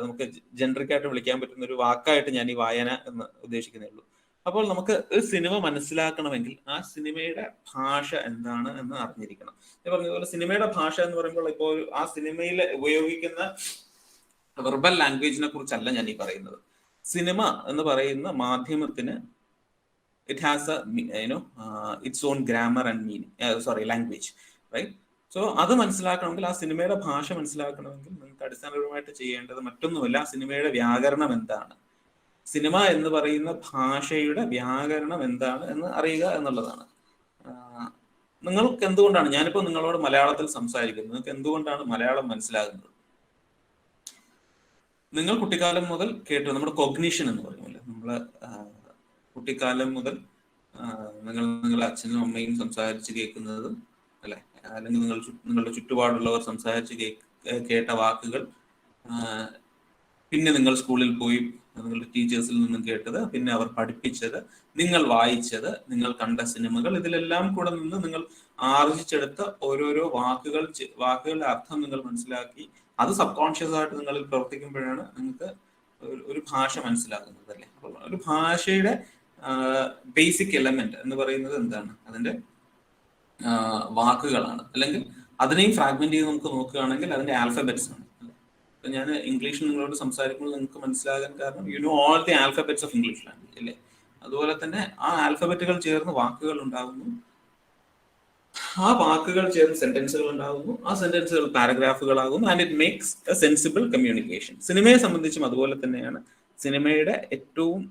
നമുക്ക് ജനറിക് ആയിട്ട് വിളിക്കാൻ പറ്റുന്ന ഒരു വാക്കായിട്ട് ഞാൻ ഈ വായന എന്ന് ഉദ്ദേശിക്കുന്നേ ഉള്ളൂ. അപ്പോൾ നമുക്ക് ഒരു സിനിമ മനസ്സിലാക്കണമെങ്കിൽ ആ സിനിമയുടെ ഭാഷ എന്താണ് എന്ന് അറിഞ്ഞിരിക്കണം. ഞാൻ പറഞ്ഞതുപോലെ സിനിമയുടെ ഭാഷ എന്ന് പറയുമ്പോൾ ഇപ്പോൾ ആ സിനിമയിൽ ഉപയോഗിക്കുന്ന വെർബൽ ലാംഗ്വേജിനെ കുറിച്ചല്ല ഞാൻ ഈ പറയുന്നത്. സിനിമ എന്ന് പറയുന്ന മാധ്യമത്തിന് it has its own grammar and meaning language, right? So അത് മനസ്സിലാക്കണമെങ്കിൽ, ആ സിനിമയുടെ ഭാഷ മനസ്സിലാക്കണമെങ്കിൽ നിങ്ങൾക്ക് അടിസ്ഥാനപരമായിട്ട് ചെയ്യേണ്ടത് മറ്റൊന്നുമല്ല, ആ സിനിമയുടെ വ്യാകരണം എന്താണ്, സിനിമ എന്ന് പറയുന്ന ഭാഷയുടെ വ്യാകരണം എന്താണ് എന്ന് അറിയുക എന്നുള്ളതാണ്. നിങ്ങൾക്ക് എന്തുകൊണ്ടാണ്, ഞാനിപ്പോൾ നിങ്ങളോട് മലയാളത്തിൽ സംസാരിക്കുന്നത്, നിങ്ങൾക്ക് എന്തുകൊണ്ടാണ് മലയാളം മനസ്സിലാകുന്നത്? നിങ്ങൾ കുട്ടിക്കാലം മുതൽ കേട്ടു, നമ്മുടെ കൊഗ്നീഷൻ എന്ന് പറയുമല്ലോ, നമ്മള് കുട്ടിക്കാലം മുതൽ നിങ്ങളുടെ അച്ഛനും അമ്മയും സംസാരിച്ച് കേൾക്കുന്നതും അല്ലെ, അല്ലെങ്കിൽ നിങ്ങളുടെ ചുറ്റുപാടുള്ളവർ സംസാരിച്ച് കേട്ട വാക്കുകൾ, പിന്നെ നിങ്ങൾ സ്കൂളിൽ പോയി നിങ്ങളുടെ ടീച്ചേഴ്സിൽ നിന്നും കേട്ടത്, പിന്നെ അവർ പഠിപ്പിച്ചത്, നിങ്ങൾ വായിച്ചത്, നിങ്ങൾ കണ്ട സിനിമകൾ, ഇതിലെല്ലാം കൂടെ നിന്ന് നിങ്ങൾ ആർജിച്ചെടുത്ത ഓരോരോ വാക്കുകളുടെ അർത്ഥം നിങ്ങൾ മനസ്സിലാക്കി, അത് സബ് കോൺഷ്യസ് ആയിട്ട് നിങ്ങളിൽ പ്രവർത്തിക്കുമ്പോഴാണ് നിങ്ങൾക്ക് ഒരു ഭാഷ മനസ്സിലാകുന്നത്, അല്ലേ? അപ്പോൾ ഒരു ഭാഷയുടെ ബേസിക് എലമെന്റ് എന്ന് പറയുന്നത് എന്താണ്? അതിന്റെ വാക്കുകളാണ്. അല്ലെങ്കിൽ അതിനെയും ഫ്രാഗ്മെന്റ് ചെയ്ത് നമുക്ക് നോക്കുകയാണെങ്കിൽ അതിന്റെ ആൽഫബറ്റ്സ് ആണ്. ഞാൻ ഇംഗ്ലീഷിൽ നിങ്ങളോട് സംസാരിക്കുമ്പോൾ നിങ്ങൾക്ക് മനസ്സിലാകാൻ കാരണം you know all the alphabets of English language, അല്ലേ? അതുപോലെ തന്നെ ആ ആൽഫബറ്റുകൾ ചേർന്ന് വാക്കുകൾ ഉണ്ടാകുന്നു, ആ വാക്കുകൾ ചേർന്ന് സെന്റൻസുകൾ ഉണ്ടാകുന്നു, ആ സെന്റൻസുകൾ പാരഗ്രാഫുകളാകുന്നു, and it makes a sensible communication. സിനിമയെ സംബന്ധിച്ചും അതുപോലെ തന്നെയാണ്. സിനിമയുടെ ഏറ്റവും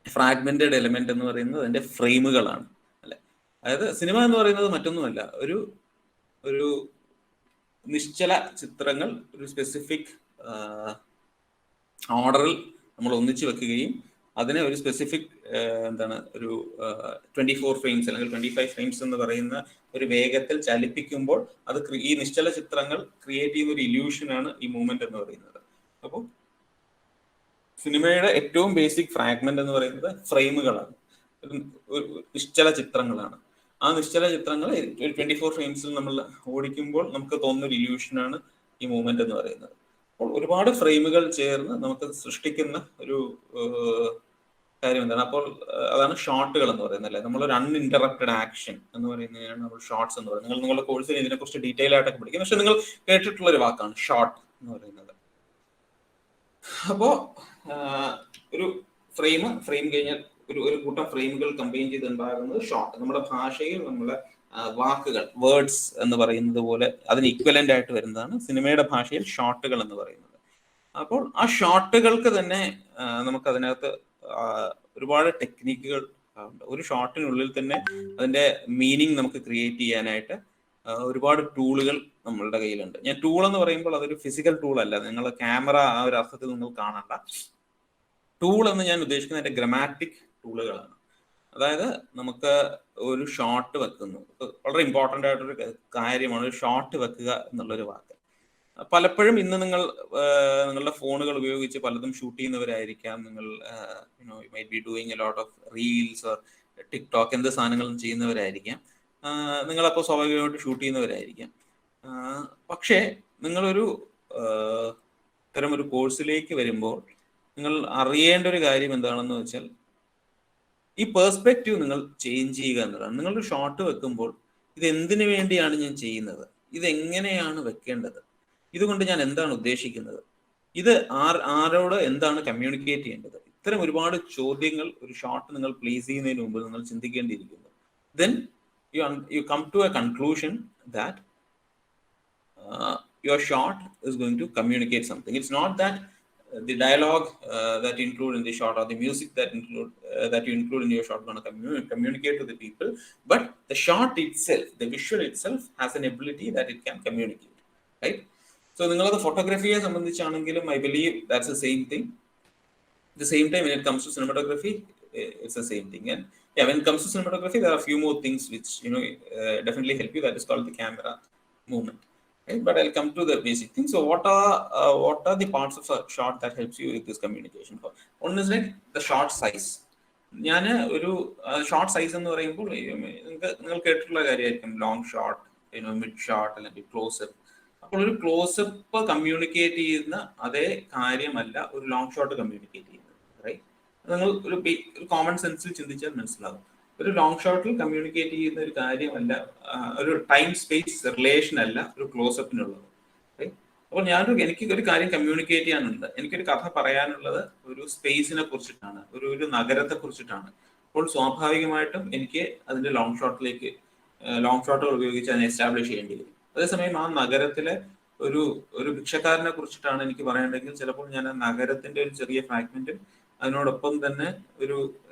ഫ്രാഗ്മെന്റഡ് എലമെന്റ് എന്ന് പറയുന്നത് അതിന്റെ ഫ്രെയിമുകളാണ്, അല്ലെ? അതായത് സിനിമ എന്ന് പറയുന്നത് മറ്റൊന്നുമല്ല, ഒരു നിശ്ചല ചിത്രങ്ങൾ ഒരു സ്പെസിഫിക് ഓർഡറിൽ നമ്മൾ ഒന്നിച്ചു വെക്കുകയും അതിനെ ഒരു സ്പെസിഫിക് ഒരു 24 ഫ്രെയിംസ് അല്ലെങ്കിൽ 25 ഫ്രെയിംസ് എന്ന് പറയുന്ന ഒരു വേഗത്തിൽ ചലിപ്പിക്കുമ്പോൾ അത് ഈ നിശ്ചല ചിത്രങ്ങൾ ക്രിയേറ്റ് ചെയ്യുന്ന ഒരു ഇല്യൂഷനാണ് ഈ മൂവ്മെന്റ് എന്ന് പറയുന്നത്. അപ്പോൾ സിനിമയുടെ ഏറ്റവും ബേസിക് ഫ്രാഗ്മെന്റ് എന്ന് പറയുന്നത് ഫ്രെയിമുകളാണ്, നിശ്ചല ചിത്രങ്ങളാണ്. ആ നിശ്ചല ചിത്രങ്ങൾ ഒരു 24 ഫ്രെയിംസിൽ നമ്മൾ ഓടിക്കുമ്പോൾ നമുക്ക് തോന്നുന്ന ഒരു ഇല്യൂഷനാണ് ഈ മൂവ്മെന്റ് എന്ന് പറയുന്നത്. അപ്പോൾ ഒരുപാട് ഫ്രെയിമുകൾ ചേർന്ന് നമുക്ക് സൃഷ്ടിക്കുന്ന ഒരു കാര്യം എന്താണ്? അപ്പോൾ അതാണ് ഷോട്ടുകൾ എന്ന് പറയുന്നത്, അല്ലെ? നമ്മളൊരു അൺഇന്ററപ്റ്റഡ് ആക്ഷൻ എന്ന് പറയുന്നതാണ് നമ്മൾ ഷോർട്സ് എന്ന് പറയുന്നത്. നിങ്ങളുടെ കോഴ്സിൽ ഇതിനെക്കുറിച്ച് ഡീറ്റെയിൽ ആയിട്ടൊക്കെ പഠിക്കും, പക്ഷെ നിങ്ങൾ കേട്ടിട്ടുള്ള ഒരു വാക്കാണ് ഷോർട്ട് എന്ന് പറയുന്നത്. അപ്പോ ഒരു ഫ്രെയിം കഴിഞ്ഞാൽ ഒരു കൂട്ടം ഫ്രെയിമുകൾ കമ്പൈൻ ചെയ്തുണ്ടാകുന്നത് ഷോർട്ട്. നമ്മുടെ ഭാഷയിൽ നമ്മളെ വാക്കുകൾ, വേർഡ്സ് എന്ന് പറയുന്നത് പോലെ അതിന് ഇക്വലന്റ് ആയിട്ട് വരുന്നതാണ് സിനിമയുടെ ഭാഷയിൽ ഷോട്ടുകൾ എന്ന് പറയുന്നത്. അപ്പോൾ ആ ഷോട്ടുകൾക്ക് തന്നെ നമുക്ക് അതിനകത്ത് ഒരുപാട് ടെക്നിക്കുകൾ ഉണ്ട്. ഒരു ഷോട്ടിനുള്ളിൽ തന്നെ അതിന്റെ മീനിങ് നമുക്ക് ക്രിയേറ്റ് ചെയ്യാനായിട്ട് ഒരുപാട് ടൂളുകൾ നമ്മളുടെ കയ്യിലുണ്ട്. ഞാൻ ടൂൾ എന്ന് പറയുമ്പോൾ അതൊരു ഫിസിക്കൽ ടൂൾ അല്ല, നിങ്ങൾ ക്യാമറ ആ ഒരു അർത്ഥത്തിൽ നിങ്ങൾ കാണണ്ട. ടൂൾ എന്ന് ഞാൻ ഉദ്ദേശിക്കുന്നത് അതിന്റെ ഗ്രാമാറ്റിക് ടൂളുകളാണ്. അതായത് നമുക്ക് ഒരു ഷോട്ട് വെക്കുന്നു, വളരെ ഇമ്പോർട്ടൻ്റ് ആയിട്ടൊരു കാര്യമാണ് ഒരു ഷോട്ട് വെക്കുക എന്നുള്ളൊരു വാക്ക്. പലപ്പോഴും ഇന്ന് നിങ്ങളുടെ ഫോണുകൾ ഉപയോഗിച്ച് പലതും ഷൂട്ട് ചെയ്യുന്നവരായിരിക്കാം. നിങ്ങൾ might be doing A lot of reels or TikTok എന്ത് സാധനങ്ങളും ചെയ്യുന്നവരായിരിക്കാം. നിങ്ങളപ്പോൾ സ്വാഭാവികമായിട്ട് ഷൂട്ട് ചെയ്യുന്നവരായിരിക്കാം. പക്ഷേ നിങ്ങളൊരു ഇത്തരം ഒരു കോഴ്സിലേക്ക് വരുമ്പോൾ നിങ്ങൾ അറിയേണ്ട ഒരു കാര്യം എന്താണെന്ന് വെച്ചാൽ ഈ പേഴ്സ്പെക്റ്റീവ് നിങ്ങൾ ചേഞ്ച് ചെയ്യുക എന്നതാണ്. നിങ്ങളൊരു ഷോട്ട് വെക്കുമ്പോൾ ഇത് എന്തിനു വേണ്ടിയാണ് ഞാൻ ചെയ്യുന്നത്, ഇതെങ്ങനെയാണ് വെക്കേണ്ടത്, ഇതുകൊണ്ട് ഞാൻ എന്താണ് ഉദ്ദേശിക്കുന്നത്, ഇത് ആരോട് എന്താണ് കമ്മ്യൂണിക്കേറ്റ് ചെയ്യേണ്ടത്, ഇത്തരം ഒരുപാട് ചോദ്യങ്ങൾ ഒരു ഷോട്ട് നിങ്ങൾ പ്ലേസ് ചെയ്യുന്നതിന് മുമ്പ് നിങ്ങൾ ചിന്തിക്കേണ്ടിയിരിക്കുന്നു. Then you come to a conclusion that your shot is going to communicate something. It's not that the dialogue that you include in the shot or the music that you include in your shot going to communicate to the people, but the shot itself, the visual itself has an ability that it can communicate, right? So ningalada photography ye sambandhichaanengilum I believe that's the same thing. At the same time, when it comes to cinematography, it's the same thing. And yeah, when it comes to cinematography, there are a few more things which definitely help you. That is called the camera movement, right? But I'll come to the basic things. So what are the parts of a shot that helps you with this communication? One is like the shot size. ഞാൻ ഒരു ഷോർട്ട് സൈസ് എന്ന് പറയുമ്പോൾ നിങ്ങൾ കേട്ടിട്ടുള്ള കാര്യമായിരിക്കും ലോങ് ഷോട്ട്, മിഡ് ഷോട്ട് അല്ലെങ്കിൽ ക്ലോസപ്പ്. അപ്പോൾ ഒരു ക്ലോസപ്പ് കമ്മ്യൂണിക്കേറ്റ് ചെയ്യുന്ന അതേ കാര്യമല്ല ഒരു ലോങ് ഷോട്ട് കമ്മ്യൂണിക്കേറ്റ് ചെയ്യുന്നത്, റൈറ്റ്? നിങ്ങൾ ഒരു കോമൺ സെൻസിൽ ചിന്തിച്ചാൽ മനസ്സിലാകും. ഒരു ലോങ് ഷോട്ടിൽ കമ്മ്യൂണിക്കേറ്റ് ചെയ്യുന്ന ഒരു കാര്യമല്ല, ഒരു ടൈം സ്പേസ് റിലേഷൻ അല്ല ഒരു ക്ലോസപ്പിനുള്ളത്, റൈറ്റ്? അപ്പോൾ എനിക്ക് ഒരു കാര്യം കമ്മ്യൂണിക്കേറ്റ് ചെയ്യാനുണ്ട്. എനിക്കൊരു കഥ പറയാനുള്ളത് ഒരു സ്പേസിനെ കുറിച്ചിട്ടാണ്, ഒരു നഗരത്തെ കുറിച്ചിട്ടാണ്. അപ്പോൾ സ്വാഭാവികമായിട്ടും എനിക്ക് അതിന്റെ ലോങ് ഷോട്ടുകൾ ഉപയോഗിച്ച് അതിനെ എസ്റ്റാബ്ലിഷ് ചെയ്യേണ്ടി വരും. അതേസമയം ആ നഗരത്തിലെ ഒരു ഒരു ഭിക്ഷക്കാരനെ കുറിച്ചിട്ടാണ് എനിക്ക് പറയേണ്ടതെങ്കിൽ ചിലപ്പോൾ ഞാൻ ആ നഗരത്തിന്റെ ഒരു ചെറിയ ഫ്രാഗ്മെന്റും അതിനോടൊപ്പം തന്നെ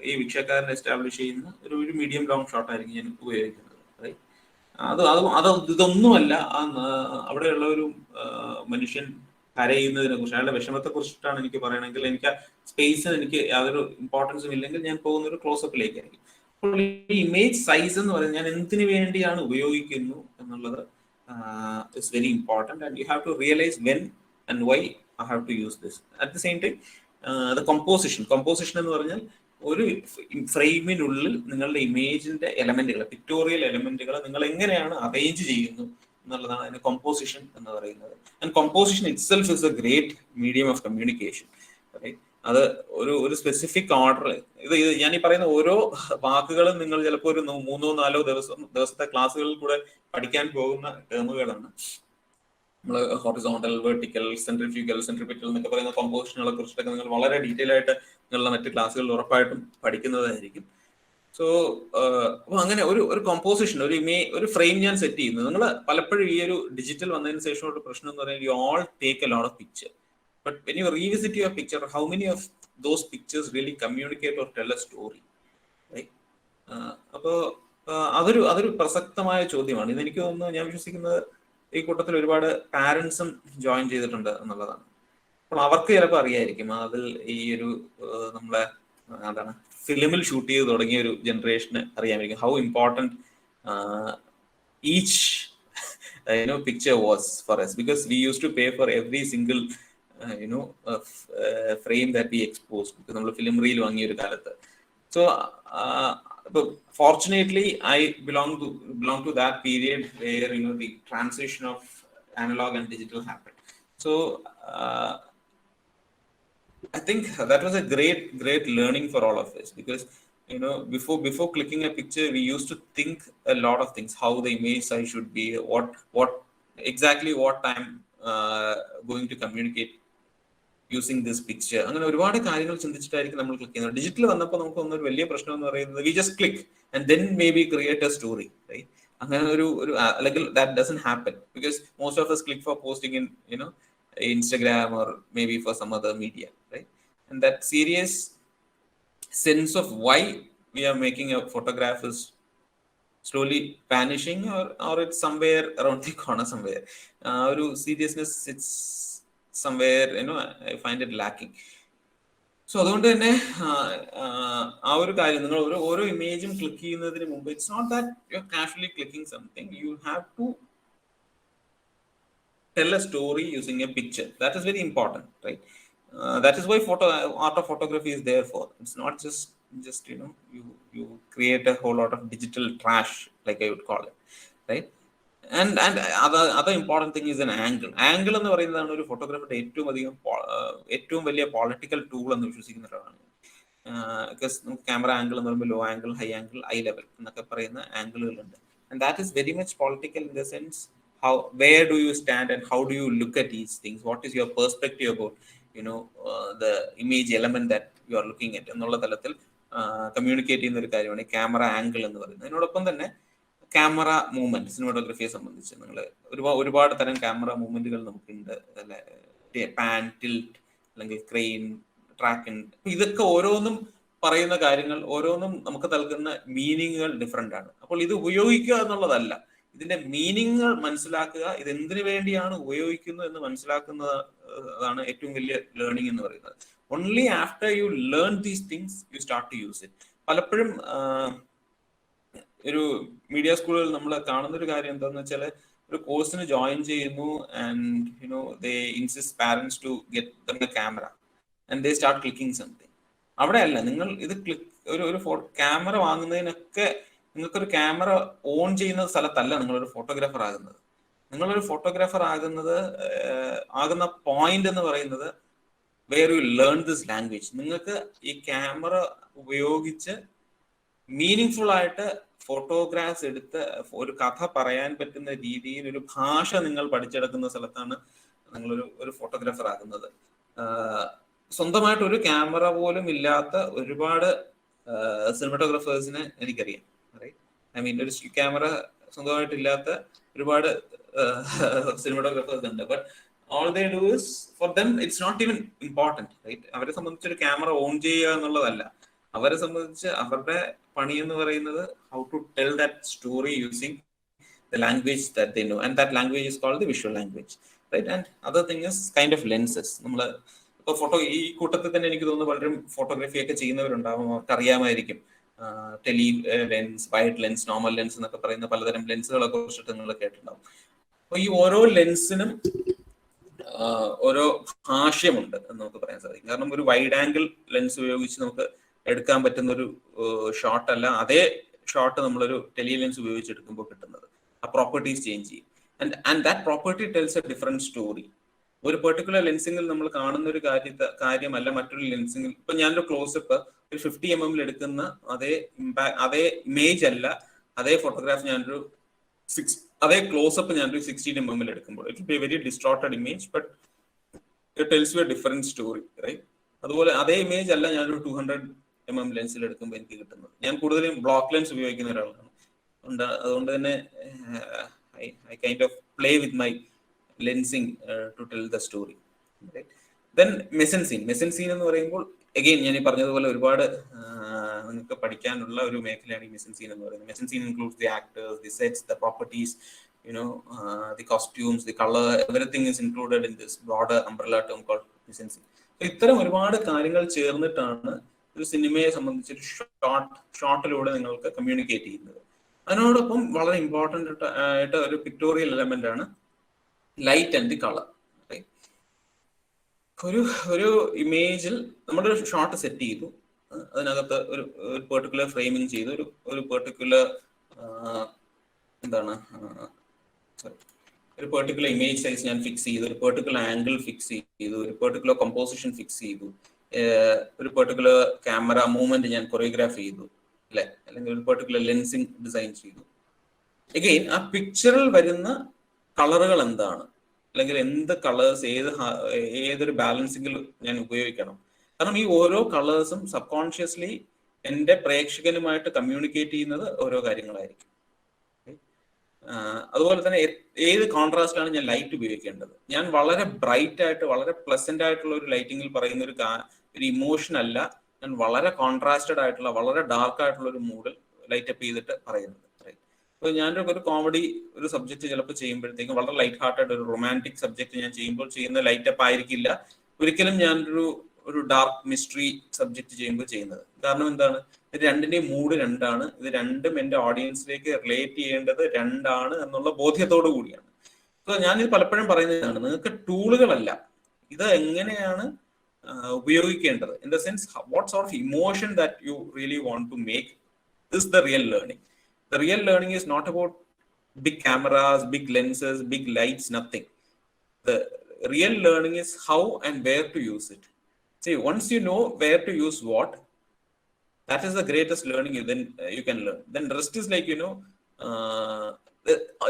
ഈ ഭിക്ഷക്കാരനെ എസ്റ്റാബ്ലിഷ് ചെയ്യുന്ന ഒരു മീഡിയം ലോങ് ഷോട്ട് ആയിരിക്കും ഞാൻ ഉപയോഗിക്കുന്നത്. ഇതൊന്നുമല്ല അവിടെയുള്ള ഒരു മനുഷ്യൻ കരയുന്നതിനെ കുറിച്ച്, അയാളുടെ വിഷമത്തെ കുറിച്ചിട്ടാണ് എനിക്ക് പറയണമെങ്കിൽ എനിക്ക് ആ സ്പേസിന് എനിക്ക് യാതൊരു ഇമ്പോർട്ടൻസും ഇല്ലെങ്കിൽ ഞാൻ പോകുന്ന ഒരു ക്ലോസപ്പിലേക്കായിരിക്കും. അപ്പോൾ ഈ ഇമേജ് സൈസ് എന്ന് പറയുന്നത് ഞാൻ എന്തിനു വേണ്ടിയാണ് ഉപയോഗിക്കുന്നു എന്നുള്ളത് it's very important, and you have to realise when and why I have to use this. At the same time composition എന്ന് പറഞ്ഞാൽ ഒരു ഫ്രെയിമിനുള്ളിൽ നിങ്ങളുടെ ഇമേജിന്റെ എലമെന്റുകൾ, പിക്ടോറിയൽ എലമെന്റുകൾ നിങ്ങൾ എങ്ങനെയാണ് അറേഞ്ച് ചെയ്യുന്നു എന്നുള്ളതാണ് അതിന് കോമ്പോസിഷൻ എന്ന് പറയുന്നത്. And composition itself is A great medium of communication. അത് ഒരു സ്പെസിഫിക് ഓർഡർ, ഇത് ഞാൻ ഈ പറയുന്ന ഓരോ വാക്കുകളും നിങ്ങൾ ചിലപ്പോൾ ഒരു 3-4 ദിവസത്തെ ക്ലാസ്സുകളിൽ കൂടെ പഠിക്കാൻ പോകുന്ന ടേമുകളാണ്. നമ്മൾ ഹൊറിസോണ്ടൽ, വെർട്ടിക്കൽ, സെൻട്രിപിറ്റൽ എന്നൊക്കെ പറയുന്ന കോമ്പോസിഷനുകളെ കുറിച്ചിട്ടൊക്കെ നിങ്ങൾ വളരെ ഡീറ്റെയിൽ ആയിട്ട് നിങ്ങളുടെ മറ്റ് ക്ലാസ്സുകളിൽ ഉറപ്പായിട്ടും പഠിക്കുന്നതായിരിക്കും. സോ അപ്പോൾ അങ്ങനെ ഒരു കോമ്പോസിഷൻ, ഒരു ഫ്രെയിം ഞാൻ സെറ്റ് ചെയ്യുന്നത്. നിങ്ങൾ പലപ്പോഴും ഈ ഒരു ഡിജിറ്റൽ വന്നതിന് ശേഷമുള്ള പ്രശ്നം എന്ന് പറയുന്നത് you all take A lot of picture, but when you revisit your picture, how many of those pictures really communicate or tell A story? അപ്പോൾ അതൊരു പ്രസക്തമായ ചോദ്യമാണ്. ഇതെനിക്ക് തോന്നുന്നു, ഞാൻ വിശ്വസിക്കുന്നത് ഈ കൂട്ടത്തിൽ ഒരുപാട് പാരന്റ്സും ജോയിൻ ചെയ്തിട്ടുണ്ട് എന്നുള്ളതാണ്. അപ്പോൾ അവർക്ക് ചിലപ്പോൾ അറിയായിരിക്കും, അതിൽ ഈ ഒരു നമ്മളെ ഫിലിമിൽ ഷൂട്ട് ചെയ്ത് തുടങ്ങിയ ഒരു ജനറേഷന് അറിയാമായിരിക്കും how important each picture was for us, because we used to pay for every single frame that we exposed, because നമ്മൾ ഫിലിം റീൽ വാങ്ങിയ ഒരു കാലത്ത്. So fortunately I belong to that period where the transition of analog and digital happened. So I think that was a great learning for all of us, because before clicking a picture we used to think a lot of things, how the image size should be, what exactly what I'm going to communicate using this picture. അങ്ങനെ ഒരുപാട് കാര്യങ്ങൾ ചിന്തിച്ചിട്ടായിരിക്കും നമ്മൾ ക്ലിക്ക് ചെയ്യുന്നത്. ഡിജിറ്റൽ വന്നപ്പോൾ നമുക്ക് ഒരു വലിയ പ്രശ്നം എന്ന് പറയുന്നത് we just click and then may be create a story, right? അങ്ങനെ ഒരു അല്ലെങ്കിൽ that doesn't happen, because most of us click for posting in Instagram or maybe for some other media, right? And that serious sense of why we are making a photograph is slowly vanishing, or it's somewhere around the corner somewhere. Oru seriousness, it's somewhere I find it lacking. So അതുകൊണ്ട് തന്നെ ആ ഒരു കാര്യം, നിങ്ങൾ ഓരോ ഇമേജും ക്ലിക്ക് ചെയ്യുന്നതിന് മുമ്പ് it's not that you are casually clicking something, you have to tell a story using a picture. That is very important, right? That is why art of photography is there for. It's not just you create a whole lot of digital trash, like I would call it, right? And other important thing is an angle എന്ന് പറയുന്നതാണ് ഒരു ഫോട്ടോഗ്രാഫറുടെ ഏറ്റവും വലിയ പൊളിറ്റിക്കൽ ടൂൾ എന്ന് വിശ്വസിക്കുന്നവരാണ്. ബിക്കോസ് നമുക്ക് ക്യാമറ ആംഗിൾ എന്ന് പറയുമ്പോൾ low angle, high angle, eye level എന്നൊക്കെ പറയുന്ന ആംഗിളുകളുണ്ട്. And that is very much political in the sense where do you stand and how do you look at these things? What is your perspective about the image element that you are looking at എന്നുള്ള തലത്തിൽ കമ്മ്യൂണിക്കേറ്റ് ചെയ്യുന്ന ഒരു കാര്യമാണ് ക്യാമറ ആംഗിൾ എന്ന് പറയുന്നത്. അതിനോടൊപ്പം തന്നെ ക്യാമറ മൂവ്മെന്റ്, സിനിമാറ്റോഗ്രഫിയെ സംബന്ധിച്ച് നിങ്ങൾ ഒരുപാട് തരം ക്യാമറ മൂവ്മെന്റുകൾ നമുക്കുണ്ട്, പാൻ, ടിൽറ്റ്, അല്ലെങ്കിൽ ക്രെയിൻ, ട്രാക്കിൻ. ഇതൊക്കെ ഓരോന്നും പറയുന്ന കാര്യങ്ങൾ, ഓരോന്നും നമുക്ക് നൽകുന്ന മീനിങ്ങുകൾ ഡിഫറെന്റ് ആണ്. അപ്പോൾ ഇത് ഉപയോഗിക്കുക എന്നുള്ളതല്ല, ഇതിന്റെ മീനിങ് മനസ്സിലാക്കുക, ഇത് എന്തിനു വേണ്ടിയാണ് ഉപയോഗിക്കുന്നത് എന്ന് മനസ്സിലാക്കുന്നതാണ് ഏറ്റവും വലിയ ലേണിംഗ് എന്ന് പറയുന്നത്. Only after you learn these things you start to use it. പലപ്പോഴും ഒരു മീഡിയ സ്കൂളുകളിൽ നമ്മൾ കാണുന്ന ഒരു കാര്യം എന്താണെന്ന് വെച്ചാൽ, ഒരു കോഴ്സിന് ജോയിൻ ചെയ്യുന്നു and they insist parents to get the camera and they start clicking something. അവിടെയല്ല, നിങ്ങൾ ഇത് ഒരു ക്യാമറ വാങ്ങുന്നതിനൊക്കെ നിങ്ങൾക്കൊരു ക്യാമറ ഓൺ ചെയ്യുന്ന സ്ഥലത്തല്ല നിങ്ങളൊരു ഫോട്ടോഗ്രാഫർ ആകുന്നത്. നിങ്ങളൊരു ഫോട്ടോഗ്രാഫർ ആകുന്ന പോയിന്റ് എന്ന് പറയുന്നത് where you learn this language. നിങ്ങൾക്ക് ഈ ക്യാമറ ഉപയോഗിച്ച് മീനിങ് ഫുൾ ആയിട്ട് ഫോട്ടോഗ്രാഫ്സ് എടുത്ത് ഒരു കഥ പറയാൻ പറ്റുന്ന രീതിയിൽ ഒരു ഭാഷ നിങ്ങൾ പഠിച്ചെടുക്കുന്ന സ്ഥലത്താണ് നിങ്ങളൊരു ഫോട്ടോഗ്രാഫർ ആകുന്നത്. സ്വന്തമായിട്ട് ഒരു ക്യാമറ പോലും ഇല്ലാത്ത ഒരുപാട് സിനിമാറ്റോഗ്രാഫേഴ്സിനെ എനിക്കറിയാം. ഐ മീൻ ഒരു ക്യാമറ സ്വന്തമായിട്ട് ഇല്ലാത്ത ഒരുപാട് സിനിമാറ്റോഗ്രാഫേഴ്സ് ഉണ്ട്. But all they do is, for them it's not even important, right? അവരെ സംബന്ധിച്ച് ഒരു ക്യാമറ ഓൺ ചെയ്യുക എന്നുള്ളതല്ല. അവരെ സംബന്ധിച്ച് അവരുടെ പണി എന്ന് പറയുന്നത് how to tell that story using the language that they know, and that language is called the visual language, right? And other thing is kind of lenses. നമ്മൾ ഇപ്പോൾ ഫോട്ടോ ഈ കൂട്ടത്തിൽ തന്നെ എനിക്ക് തോന്നുന്നു പലരും ഫോട്ടോഗ്രാഫി ഒക്കെ ചെയ്യുന്നവരുണ്ടാവും, അവർക്ക് അറിയാമായിരിക്കും tele lens, wide lens, normal lens എന്നൊക്കെ പറയുന്ന പലതരം ലെൻസുകളെ കുറിച്ചിട്ട് നിങ്ങൾ കേട്ടിട്ടുണ്ടാവും. അപ്പോൾ ഈ ഓരോ ലെൻസിനും ഓരോ ഭാഷ്യമുണ്ട് എന്ന് നമുക്ക് പറയാൻ സാധിക്കും. കാരണം ഒരു വൈഡ് ആംഗിൾ ലെൻസ് ഉപയോഗിച്ച് നമുക്ക് എടുക്കാൻ പറ്റുന്ന ഒരു ഷോട്ട് അല്ല അതേ ഷോട്ട് നമ്മളൊരു ടെലി ലെൻസ് ഉപയോഗിച്ച് എടുക്കുമ്പോൾ കിട്ടുന്നത്. ആ പ്രോപ്പർട്ടീസ് ചേഞ്ച് ചെയ്യും. And that property tells A different story. ഒരു പെർട്ടിക്കുലർ ലെൻസിങ്ങിൽ നമ്മൾ കാണുന്ന ഒരു കാര്യമല്ല മറ്റൊരു ലെൻസിങ്ങിൽ. ഇപ്പൊ ഞാനൊരു ക്ലോസപ്പ് ഒരു 50 mm എടുക്കുന്ന അതേ ഇമേജ് അല്ല, അതേ ഫോട്ടോഗ്രാഫ് ഞാനൊരു അതേ ക്ലോസപ്പ് ഞാനൊരു 16 mm എടുക്കുമ്പോൾ it will be a very distorted image, but it tells you a different story, right? അതുപോലെ അതേ ഇമേജ് അല്ല ഞാനൊരു 200 mm ലെൻസിൽ എടുക്കുമ്പോൾ എനിക്ക് കിട്ടുന്നത്. ഞാൻ കൂടുതലും ബ്ലോക്ക് ലെൻസ് ഉപയോഗിക്കുന്ന ഒരാളാണ്. അതുകൊണ്ട് തന്നെ I kind of play with my lensing to tell the story, right? Then mise en scene എന്ന് പറയുമ്പോൾ again ഞാൻ ഈ പറഞ്ഞതുപോലെ ഒരുപാട് നിങ്ങൾക്ക് പഠിക്കാനുള്ള ഒരു മേഖലയാണ് ഈ mise en scene എന്ന് പറയുന്നത്. Mise en scene includes the actors, the sets, the properties, the costumes, the color, everything is included in this broader umbrella term called mise en scene. So ഇത്തരം ഒരുപാട് കാര്യങ്ങൾ ചേർന്നിട്ടാണ് ഒരു സിനിമയെ സംബന്ധിച്ച് ഒരു ഷോട്ടിലൂടെ നിങ്ങൾക്ക് കമ്മ്യൂണിക്കേറ്റ് ചെയ്യുന്നത്. അതിനോടൊപ്പം വളരെ ഇമ്പോർട്ടൻ്റ് ആയിട്ട് ഒരു പിക്ടോറിയൽ എലമെന്റ് ആണ് ലൈറ്റ് ആൻഡ് ദി കളർ. ഒരു ഇമേജിൽ നമ്മളൊരു ഷോട്ട് സെറ്റ് ചെയ്തു, അതിനകത്ത് ഒരു പെർട്ടിക്കുലർ ഫ്രെയിമിങ് ചെയ്തു, ഒരു പെർട്ടിക്കുലർ ഒരു പെർട്ടിക്കുലർ ഇമേജ് സൈസ് ഞാൻ ഫിക്സ് ചെയ്തു, ഒരു പെർട്ടിക്കുലർ ആംഗിൾ ഫിക്സ് ചെയ്തു, ഒരു പെർട്ടിക്കുലർ കമ്പോസിഷൻ ഫിക്സ് ചെയ്തു, ഒരു പെർട്ടിക്കുലർ ക്യാമറ മൂവ്മെന്റ് ഞാൻ കൊറിയോഗ്രാഫ് ചെയ്തു, അല്ലെ? അല്ലെങ്കിൽ ഒരു പെർട്ടിക്കുലർ ലെൻസിങ് ഡിസൈൻ ചെയ്തു. അഗെയിൻ ആ പിക്ചറിൽ വരുന്ന കളറുകൾ എന്താണ്, അല്ലെങ്കിൽ എന്ത് കളേഴ്സ് ഏതൊരു ബാലൻസിങ്ങിൽ ഞാൻ ഉപയോഗിക്കണം. കാരണം ഈ ഓരോ കളേഴ്സും സബ് കോൺഷ്യസ്ലി എൻ്റെ പ്രേക്ഷകനുമായിട്ട് കമ്മ്യൂണിക്കേറ്റ് ചെയ്യുന്നത് ഓരോ കാര്യങ്ങളായിരിക്കും. അതുപോലെ തന്നെ ഏത് കോൺട്രാസ്റ്റാണ് ഞാൻ ലൈറ്റ് ഉപയോഗിക്കേണ്ടത്. ഞാൻ വളരെ ബ്രൈറ്റ് ആയിട്ട് വളരെ പ്ലസന്റ് ആയിട്ടുള്ള ഒരു ലൈറ്റിങ്ങിൽ പറയുന്ന ഒരു ഇമോഷൻ അല്ല ഞാൻ വളരെ കോൺട്രാസ്റ്റഡ് ആയിട്ടുള്ള വളരെ ഡാർക്ക് ആയിട്ടുള്ള ഒരു മൂഡിൽ ലൈറ്റ് അപ്പ് ചെയ്തിട്ട് പറയുന്നത്. അപ്പോൾ ഞാനൊരു കോമഡി ഒരു സബ്ജക്ട് ചിലപ്പോൾ ചെയ്യുമ്പോഴത്തേക്കും വളരെ ലൈറ്റ് ഹാർട്ടഡ് ഒരു റൊമാൻറ്റിക് സബ്ജക്ട് ഞാൻ ചെയ്യുമ്പോൾ ചെയ്യുന്ന ലൈറ്റ് അപ്പ് ആയിരിക്കില്ല ഒരിക്കലും ഞാനൊരു ഡാർക്ക് മിസ്റ്ററി സബ്ജക്ട് ചെയ്യുമ്പോൾ ചെയ്യുന്നത്. കാരണം എന്താണ്? ഇത് രണ്ടിന്റെയും മൂഡ് രണ്ടാണ്. ഇത് രണ്ടും എൻ്റെ ഓഡിയൻസിലേക്ക് റിലേറ്റ് ചെയ്യേണ്ടത് രണ്ടാണ് എന്നുള്ള ബോധ്യത്തോടു കൂടിയാണ്. അപ്പോൾ ഞാനിത് പലപ്പോഴും പറയുന്നതാണ്, നിങ്ങൾക്ക് ടൂളുകളല്ല, ഇത് എങ്ങനെയാണ് ഉപയോഗിക്കേണ്ടത്. In the sense what sort of emotion that you really want to make this the real learning. The real learning is not about big cameras, big lenses, big lights, nothing. The real learning is how and where to use it. See, once you know where to use what, that is the greatest learning you can learn. Then rest is like,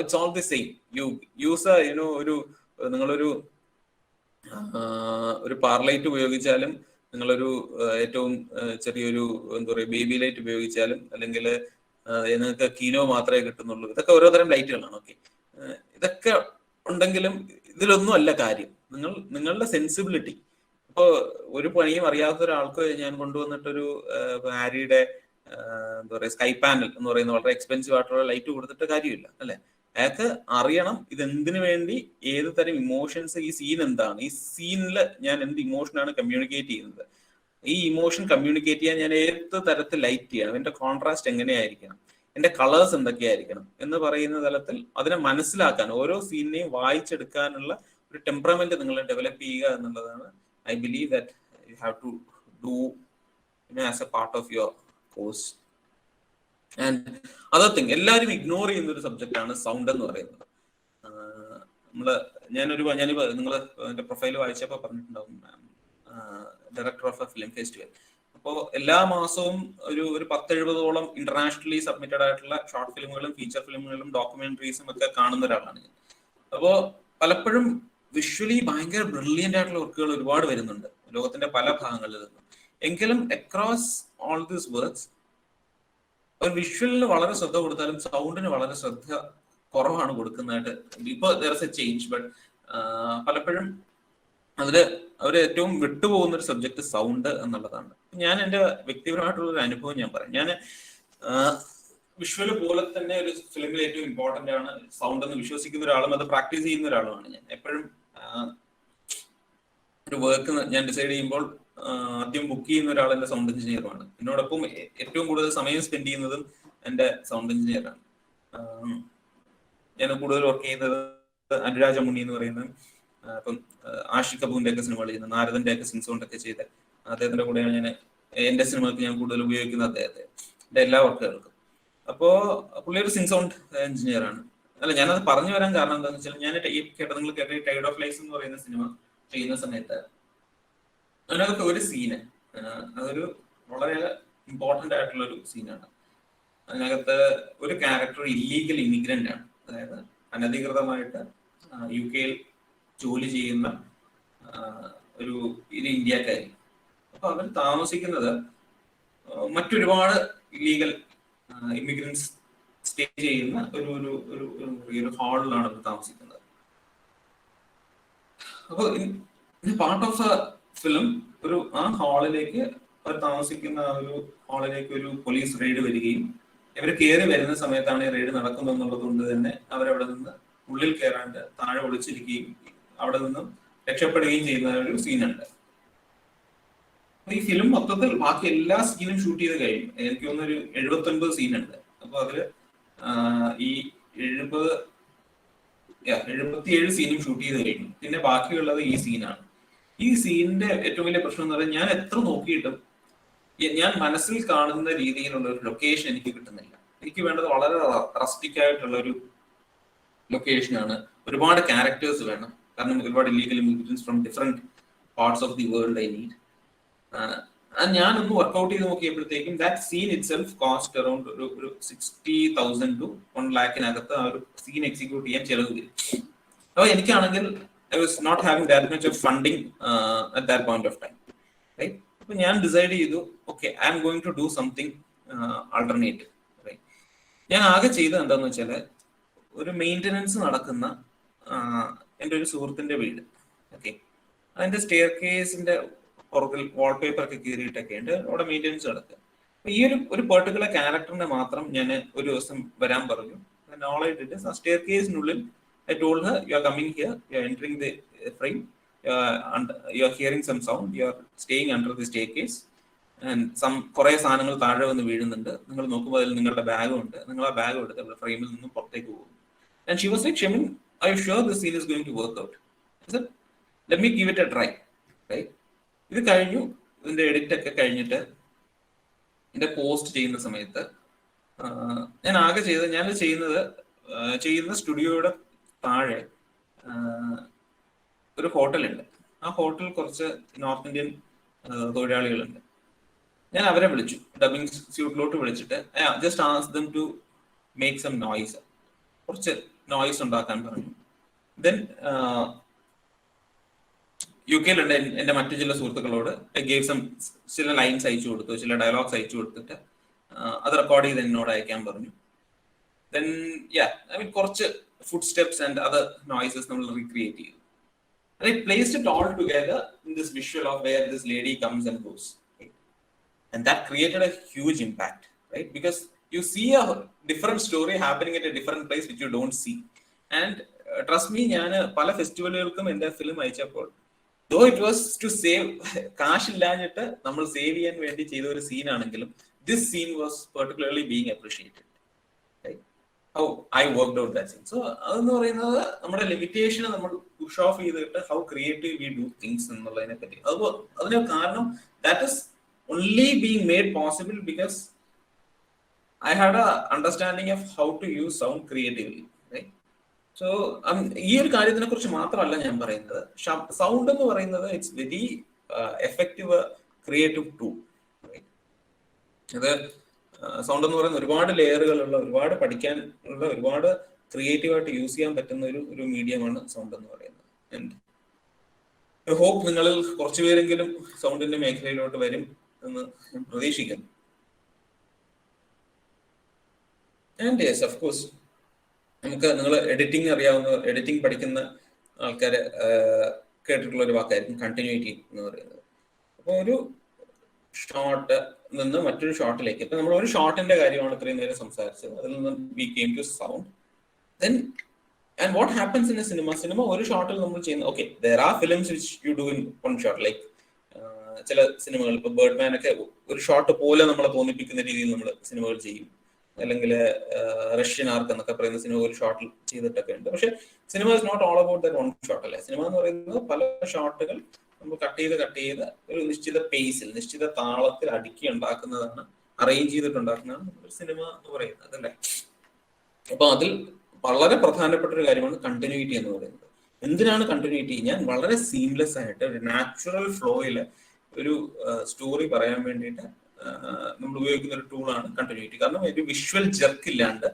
it's all the same. You use ഒരു പാർലൈറ്റ് ഉപയോഗിച്ചാലും നിങ്ങളൊരു ഏറ്റവും ചെറിയൊരു എന്താ പറയുക ബേബി ലൈറ്റ് ഉപയോഗിച്ചാലും അല്ലെങ്കിൽ നിങ്ങൾക്ക് കീനോ മാത്രമേ കിട്ടുന്നുള്ളൂ. ഇതൊക്കെ ഓരോ തരം ലൈറ്റുകളാണ്. ഓക്കെ, ഇതൊക്കെ ഉണ്ടെങ്കിലും ഇതിലൊന്നും അല്ല കാര്യം നിങ്ങളുടെ സെൻസിബിലിറ്റി. ഇപ്പോൾ ഒരു പണിയും അറിയാത്ത ഒരാൾക്ക് ഞാൻ കൊണ്ടുവന്നിട്ടൊരു ആരിയുടെ എന്താ പറയുക സ്കൈ പാനൽ എന്ന് പറയുന്ന വളരെ എക്സ്പെൻസീവ് ആയിട്ടുള്ള ലൈറ്റ് കൊടുത്തിട്ട് കാര്യമില്ല, അല്ലെ? അയാൾക്ക് അറിയണം ഇതെന്തിനു വേണ്ടി, ഏത് തരം ഇമോഷൻസ്, ഈ സീൻ എന്താണ്, ഈ സീനിൽ ഞാൻ എന്ത് ഇമോഷനാണ് കമ്മ്യൂണിക്കേറ്റ് ചെയ്യുന്നത്, ഈ ഇമോഷൻ കമ്മ്യൂണിക്കേറ്റ് ചെയ്യാൻ ഞാൻ ഏത് തരത്തിൽ ലൈറ്റ് ചെയ്യണം, എന്റെ കോൺട്രാസ്റ്റ് എങ്ങനെയായിരിക്കണം, എന്റെ കളേഴ്സ് എന്തൊക്കെയായിരിക്കണം എന്ന് പറയുന്ന തലത്തിൽ അതിനെ മനസ്സിലാക്കാൻ ഓരോ സീനിനെയും വായിച്ചെടുക്കാനുള്ള ഒരു ടെമ്പറമെന്റ് നിങ്ങൾ ഡെവലപ്പ് ചെയ്യുക എന്നുള്ളതാണ് I believe that you have to do as a part of your course. And other thing, എല്ലാവരും ഇഗ്നോർ ചെയ്യുന്ന ഒരു സബ്ജക്റ്റ് ആണ് സൗണ്ട് എന്ന് പറയുന്നത്. ഞാനിപ്പോ നിങ്ങൾ എന്റെ പ്രൊഫൈൽ വായിച്ചപ്പോൾ പറഞ്ഞിട്ടുണ്ടാവും director of A film festival. അപ്പോൾ എല്ലാ മാസവും ഒരു 10-70ഓളം ഇന്റർനാഷണലി സബ്മിറ്റഡ് ആയിട്ടുള്ള ഷോർട്ട് ഫിലിമുകളും ഫീച്ചർ ഫിലിമുകളും ഡോക്യുമെന്ററീസും ഒക്കെ കാണുന്ന ഒരാളാണ് ഞാൻ. അപ്പോൾ പലപ്പോഴും വിഷ്വലി ഭയങ്കര ബ്രില്യൻ്റ് ആയിട്ടുള്ള വർക്കുകൾ ഒരുപാട് വരുന്നുണ്ട് ലോകത്തിന്റെ പല ഭാഗങ്ങളിൽ നിന്നും. എങ്കിലും അക്രോസ് ഓൾ ദീസ് വർക്ക്സ് ഒരു വിഷ്വലിന് വളരെ ശ്രദ്ധ കൊടുത്താലും സൗണ്ടിന് വളരെ ശ്രദ്ധ കുറവാണ് കൊടുക്കുന്നതായിട്ട്. ഇപ്പൊ there is A change, but പലപ്പോഴും അവര് ഏറ്റവും വിട്ടുപോകുന്ന ഒരു സബ്ജക്ട് സൗണ്ട് എന്നുള്ളതാണ്. ഞാൻ എൻ്റെ വ്യക്തിപരമായിട്ടുള്ള ഒരു അനുഭവം ഞാൻ പറയാം. ഞാൻ വിഷ്വല് പോലെ തന്നെ ഒരു ഫിലിമിൽ ഏറ്റവും ഇമ്പോർട്ടന്റ് ആണ് സൗണ്ട് എന്ന് വിശ്വസിക്കുന്ന ഒരാളും അത് പ്രാക്ടീസ് ചെയ്യുന്ന ഒരാളുമാണ് ഞാൻ. എപ്പോഴും ഒരു വർക്ക് ഞാൻ ഡിസൈഡ് ചെയ്യുമ്പോൾ ആദ്യം ബുക്ക് ചെയ്യുന്ന ഒരാൾ എൻ്റെ സൗണ്ട് എഞ്ചിനീയറുമാണ്. എന്നോടൊപ്പം ഏറ്റവും കൂടുതൽ സമയം സ്പെൻഡ് ചെയ്യുന്നതും എൻ്റെ സൗണ്ട് എഞ്ചിനീയറാണ്. ഞാൻ കൂടുതൽ വർക്ക് ചെയ്യുന്നത് അനുരാജ മുനി എന്ന് പറയുന്നത് ഇപ്പം ആഷിഖ് കപൂറിന്റെ ഒക്കെ സിനിമകൾ ചെയ്യുന്നത്, നാരദന്റെ ഒക്കെ സിൻ സൗണ്ട് ഒക്കെ ചെയ്ത് അദ്ദേഹത്തിന്റെ കൂടെയാണ് ഞാൻ എൻ്റെ സിനിമകൾക്ക് ഞാൻ കൂടുതൽ ഉപയോഗിക്കുന്നത് അദ്ദേഹത്തെ, എൻ്റെ എല്ലാ വർക്കുകൾക്കും. അപ്പോ പുള്ളി ഒരു സിൻ സൗണ്ട് എഞ്ചിനീയർ ആണ്. അല്ല, ഞാനത് പറഞ്ഞു വരാൻ കാരണം എന്താണെന്ന് വെച്ചാൽ ഞാൻ നിങ്ങൾ കേട്ട ടൈഡ് ഓഫ് ലൈഫ് എന്ന് പറയുന്ന സിനിമ ചെയ്യുന്ന സമയത്ത് അതിനകത്ത് ഒരു സീന്, അതൊരു വളരെ ഇമ്പോർട്ടന്റ് ആയിട്ടുള്ള ഒരു സീനാണ്. അതിനകത്ത് ഒരു ക്യാരക്ടർ ഇല്ലീഗൽ ഇമിഗ്രന്റ് ആണ്, അതായത് അനധികൃതമായിട്ട് UK ജോലി ചെയ്യുന്ന ഒരു ഇന്ത്യക്കാരി. അപ്പൊ അവർ താമസിക്കുന്നത് മറ്റൊരുപാട് ഇല്ലീഗൽ ഇമിഗ്രൻസ് സ്റ്റേ ചെയ്യുന്ന ഒരു ഹാളിലാണ് അവർ താമസിക്കുന്നത്. അപ്പൊ പാർട്ട് ഓഫ് എ ഫിലിം ആ ഹാളിലേക്ക് അവർ താമസിക്കുന്ന ഒരു ഹാളിലേക്ക് ഒരു പോലീസ് റെയ്ഡ് വരികയും ഇവർ കയറി വരുന്ന സമയത്താണ് ഈ റെയ്ഡ് നടക്കുന്നത് എന്നുള്ളത് കൊണ്ട് തന്നെ അവരവിടെ നിന്ന് ഉള്ളിൽ കയറാണ്ട് താഴെ ഒളിച്ചിരിക്കുകയും അവിടെ നിന്നും രക്ഷപ്പെടുകയും ചെയ്യുന്ന ഒരു സീനുണ്ട്. ഈ ഫിലിം മൊത്തത്തിൽ ബാക്കി എല്ലാ സീനും ഷൂട്ട് ചെയ്ത് കഴിഞ്ഞു. എനിക്ക് തോന്നുന്നൊരു 79 സീനുണ്ട്. അപ്പൊ അതില് ഈ 77 സീനും ഷൂട്ട് ചെയ്ത് കഴിഞ്ഞു. പിന്നെ ബാക്കിയുള്ളത് ഈ സീനാണ്. ഈ സീനിന്റെ ഏറ്റവും വലിയ പ്രശ്നം എന്ന് പറയുന്നത് ഞാൻ എത്ര നോക്കിയിട്ടും ഞാൻ മനസ്സിൽ കാണുന്ന രീതിയിലുള്ള ഒരു ലൊക്കേഷൻ എനിക്ക് കിട്ടുന്നില്ല. എനിക്ക് വേണ്ടത് വളരെ റസ്റ്റിക് ആയിട്ടുള്ള ഒരു ലൊക്കേഷനാണ്. ഒരുപാട് ക്യാരക്ടേഴ്സ് വേണം, കാരണം ഒരുപാട് illegal immigrants from different parts of the world I need. ഞാനൊന്ന് വർക്ക്ഔട്ട് ചെയ്ത് നോക്കിയപ്പോഴത്തേക്കും that scene itself cost around ഒരു 60,000 to 1 lakhനകത്ത് ആ ഒരു സീൻ എക്സിക്യൂട്ട് ചെയ്യാൻ ചെലവ് വരും. അപ്പോൾ എനിക്കാണെങ്കിൽ I was not having that much of funding at that point of time, right? അപ്പൊ ഞാൻ ഡിസൈഡ് ചെയ്തു, okay, I am going to do something alternative, right? ഞാൻ ആകെ ചെയ്തത് എന്താന്ന് വെച്ചാൽ, ഒരു മെയിൻ്റനൻസ് നടക്കുന്ന എൻ്റെ ഒരു സുഹൃത്തിന്റെ വീട്, ഓക്കെ, അതിന്റെ സ്റ്റെയർ കേസിന്റെ പുറകിൽ വാൾപേപ്പർ ഒക്കെ കീറിയിട്ടൊക്കെ ഉണ്ട്, അവിടെ മെയിൻ്റനൻസ് നടക്കുക. അപ്പൊ ഈ ഒരു പെർട്ടിക്കുലർ ക്യാരക്ടറിനെ മാത്രം ഞാൻ ഒരു ദിവസം വരാൻ പറഞ്ഞു. നോളജ് ആ stair കേസിനുള്ളിൽ I told her, you are coming here, you are entering the frame, you are hearing some sound, you are staying under the staircase, and കുറെ സാധനങ്ങൾ താഴെ വന്ന് വീഴുന്നുണ്ട്, നിങ്ങൾ നോക്കുമ്പോൾ അതിൽ നിങ്ങളുടെ ബാഗും ഉണ്ട്, നിങ്ങൾ ആ ബാഗ് എടുത്ത് ഫ്രെയിമിൽ നിന്നും പുറത്തേക്ക് പോകും. And she was like, Shemin, are you sure this scene is going to work out? I said, let me give it a try, right? ഇത് കഴിഞ്ഞു, ഇതിന്റെ എഡിറ്റ് ഒക്കെ കഴിഞ്ഞിട്ട് ഇതിന്റെ പോസ്റ്റ് ചെയ്യുന്ന സമയത്ത് ഞാൻ ആകെ ചെയ്യുന്ന സ്റ്റുഡിയോയുടെ താഴെ ഒരു ഹോട്ടലുണ്ട്. ആ ഹോട്ടലിൽ കുറച്ച് നോർത്ത് ഇന്ത്യൻ തൊഴിലാളികളുണ്ട്. ഞാൻ അവരെ വിളിച്ചു, ഡബിങ് സ്യൂട്ടിലോട്ട് വിളിച്ചിട്ട് just ask them to make some noise, കുറച്ച് നോയ്സ് ഉണ്ടാക്കാൻ പറഞ്ഞു. ദെൻ UK എൻ്റെ മറ്റു ചില സുഹൃത്തുക്കളോട് ചില ലൈൻസ് അയച്ചു കൊടുത്തു, ചില ഡയലോഗ്സ് അയച്ചു കൊടുത്തിട്ട് അത് റെക്കോർഡ് ചെയ്ത് എന്നോട് അയക്കാൻ പറഞ്ഞു. Then കുറച്ച് food steps and other noises നമ്മൾ റീക്രിയേറ്റ് ചെയ്തു. And I placed it all together in this visual of where this lady comes and goes. Right? And that created a huge impact, right? Because you see a different story happening at a different place which you don't see. And trust me, ഞാൻ പല ഫെസ്റ്റിവലുകൾക്കും എൻ്റെ ഫിലിം അയച്ചപ്പോൾ, though it was to save കാശില്ലാഞ്ഞിട്ട് നമ്മൾ സേവ് ചെയ്യാൻ വേണ്ടി ചെയ്ത ഒരു സീനാണെങ്കിലും, this scene was particularly being appreciated. How I worked out that scene. So അതെന്ന് പറയുന്നത് നമ്മുടെ ലിമിറ്റേഷനെ നമ്മൾ പുഷ് ഓഫ് ചെയ്തിട്ട് how creative we do things എന്നുള്ളതിനെ പറ്റി. അതിന് കാരണം that is only being made possible because I had a understanding of how to use sound creatively, right? So ഈ ഒരു കാര്യത്തിനെ കുറിച്ച് മാത്രമല്ല ഞാൻ പറയുന്നത്. സൗണ്ട് എന്ന് പറയുന്നത് it's very effective creative tool, right? അത് സൗണ്ട് എന്ന് പറയുന്ന ഒരുപാട് ലെയറുകളുള്ള, ഒരുപാട് പഠിക്കാനുള്ള, ഒരുപാട് ക്രിയേറ്റീവായിട്ട് യൂസ് ചെയ്യാൻ പറ്റുന്ന ഒരു മീഡിയമാണ് സൗണ്ട് എന്ന് പറയുന്നത്. ഹോപ്പ് നിങ്ങളിൽ കുറച്ചുപേരെങ്കിലും സൗണ്ടിന്റെ മേഖലയിലോട്ട് വരും എന്ന് ഞാൻ പ്രതീക്ഷിക്കുന്നു. ആൻഡ് യെസ്, ഓഫ് കോഴ്സ്, നമുക്ക് നിങ്ങൾ എഡിറ്റിംഗ് അറിയാവുന്ന, എഡിറ്റിംഗ് പഠിക്കുന്ന ആൾക്കാര് കേട്ടിട്ടുള്ള ഒരു വാക്കായിരിക്കും കണ്ടിന്യൂറ്റി എന്ന് പറയുന്നത്. അപ്പോൾ ഒരു ഷോട്ട് നിന്ന് മറ്റൊരു ഷോട്ടിലേക്ക്, ഇപ്പൊ നമ്മൾ ഒരു ഷോട്ടിന്റെ കാര്യമാണ് ഇത്രയും നേരം സംസാരിച്ചത്, അതിൽ നിന്ന് we came to sound. Then and what happens in a cinema ഒരു ഷോട്ടിൽ നമ്മൾ ചെയ്യുന്ന, okay, there are films which you do in one shot, like ചില സിനിമകൾ, ഇപ്പൊ ബേർഡ്മാൻ ഒക്കെ ഒരു ഷോട്ട് പോലെ നമ്മളെ തോന്നിപ്പിക്കുന്ന രീതിയിൽ നമ്മൾ സിനിമകൾ ചെയ്യും. അല്ലെങ്കിൽ റഷ്യൻ ആർക്ക് എന്നൊക്കെ പറയുന്ന സിനിമ ഒരു ഷോട്ടിൽ ചെയ്തിട്ടൊക്കെ ഉണ്ട്. പക്ഷെ cinema is not all about that one shot അല്ലേ. സിനിമ എന്ന് പറയുന്നത് പല ഷോട്ടുകൾ നമ്മൾ കട്ട് ചെയ്ത് ഒരു നിശ്ചിത പേസിൽ, നിശ്ചിത താളത്തിൽ അടുക്കി ഉണ്ടാക്കുന്നതാണ്, അറേഞ്ച് ചെയ്തിട്ടുണ്ടാക്കുന്നതാണ് ഒരു സിനിമ എന്ന് പറയുന്നത് അല്ലേ. അപ്പൊ അതിൽ വളരെ പ്രധാനപ്പെട്ട ഒരു കാര്യമാണ് കണ്ടിന്യൂറ്റി എന്ന് പറയുന്നത്. എന്തിനാണ് കണ്ടിന്യൂറ്റി? ഞാൻ വളരെ സീംലെസ് ആയിട്ട് ഒരു നാച്ചുറൽ ഫ്ലോയിൽ ഒരു സ്റ്റോറി പറയാൻ വേണ്ടിയിട്ട് നമ്മൾ ഉപയോഗിക്കുന്ന ഒരു ടൂളാണ് കണ്ടിന്യൂറ്റി. കാരണം ഒരു വിഷ്വൽ ജർക്ക് ഇല്ലാണ്ട്